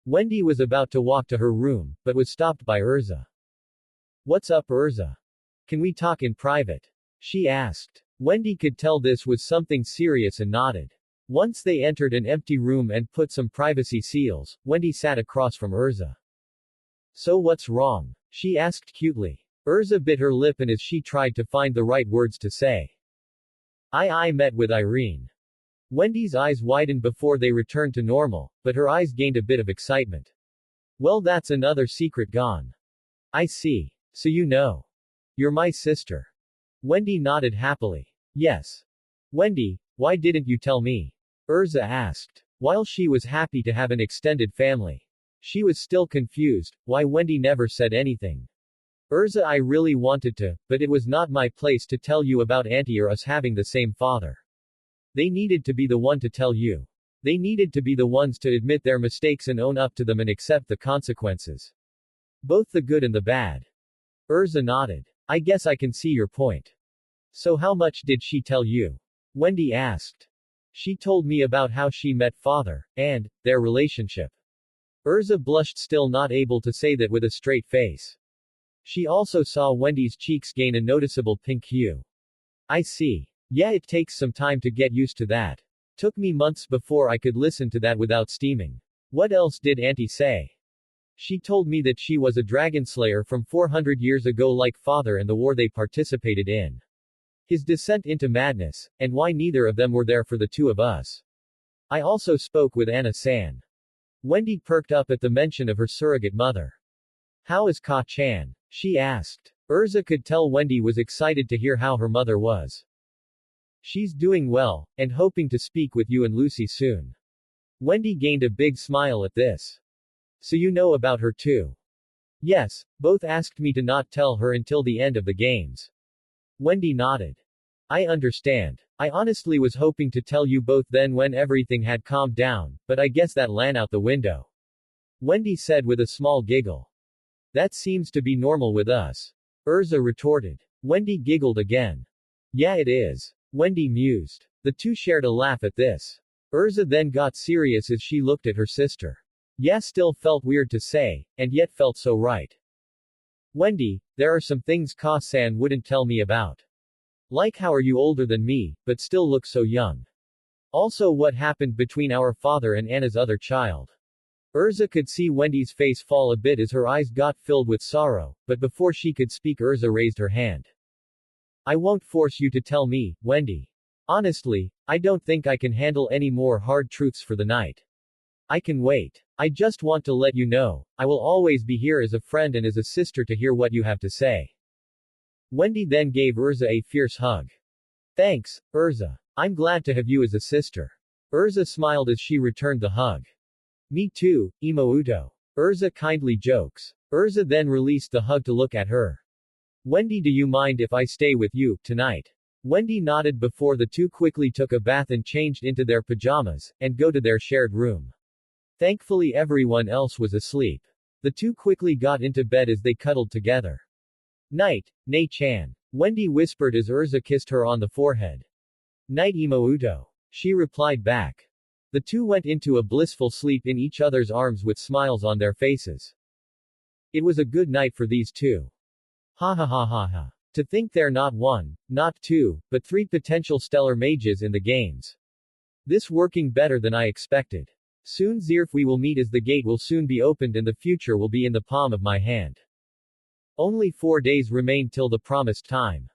Wendy was about to walk to her room, but was stopped by Urza. What's up, Urza? Can we talk in private? She asked. Wendy could tell this was something serious and nodded. Once they entered an empty room and put some privacy seals, Wendy sat across from Urza. So what's wrong? She asked cutely. Urza bit her lip and as she tried to find the right words to say. I met with Irene. Wendy's eyes widened before they returned to normal, but her eyes gained a bit of excitement. Well, that's another secret gone. I see. So you know. You're my sister. Wendy nodded happily. Yes. Wendy, why didn't you tell me? Urza asked. While she was happy to have an extended family, she was still confused, why Wendy never said anything. Urza, I really wanted to, but it was not my place to tell you about Auntie or us having the same father. They needed to be the one to tell you. They needed to be the ones to admit their mistakes and own up to them and accept the consequences. Both the good and the bad. Urza nodded. I guess I can see your point. So how much did she tell you? Wendy asked. She told me about how she met father, and their relationship. Urza blushed, still not able to say that with a straight face. She also saw Wendy's cheeks gain a noticeable pink hue. I see. Yeah, it takes some time to get used to that. Took me months before I could listen to that without steaming. What else did Auntie say? She told me that she was a dragon slayer from 400 years ago like father and the war they participated in. His descent into madness, and why neither of them were there for the two of us. I also spoke with Anna-san. Wendy perked up at the mention of her surrogate mother. How is Ka-chan? She asked. Urza could tell Wendy was excited to hear how her mother was. She's doing well, and hoping to speak with you and Lucy soon. Wendy gained a big smile at this. So you know about her too? Yes, both asked me to not tell her until the end of the games. Wendy nodded. I understand. I honestly was hoping to tell you both then when everything had calmed down, but I guess that ran out the window. Wendy said with a small giggle. That seems to be normal with us. Urza retorted. Wendy giggled again. Yeah, it is. Wendy mused. The two shared a laugh at this. Urza then got serious as she looked at her sister. Yeah, still felt weird to say, and yet felt so right. Wendy, there are some things Ka-san wouldn't tell me about. Like how are you older than me, but still look so young. Also what happened between our father and Anna's other child. Urza could see Wendy's face fall a bit as her eyes got filled with sorrow, but before she could speak Urza raised her hand. I won't force you to tell me, Wendy. Honestly, I don't think I can handle any more hard truths for the night. I can wait. I just want to let you know, I will always be here as a friend and as a sister to hear what you have to say. Wendy then gave Urza a fierce hug. Thanks, Urza. I'm glad to have you as a sister. Urza smiled as she returned the hug. Me too, Imouto. Urza kindly jokes. Urza then released the hug to look at her. Wendy, do you mind if I stay with you, tonight? Wendy nodded before the two quickly took a bath and changed into their pajamas, and go to their shared room. Thankfully everyone else was asleep. The two quickly got into bed as they cuddled together. Night, Nei-chan. Wendy whispered as Urza kissed her on the forehead. Night, Imouto. She replied back. The two went into a blissful sleep in each other's arms with smiles on their faces. It was a good night for these two. Ha ha ha ha ha. To think they're not one, not two, but three potential stellar mages in the games. This working better than I expected. Soon Zerf we will meet as the gate will soon be opened and the future will be in the palm of my hand. Only 4 days remain till the promised time.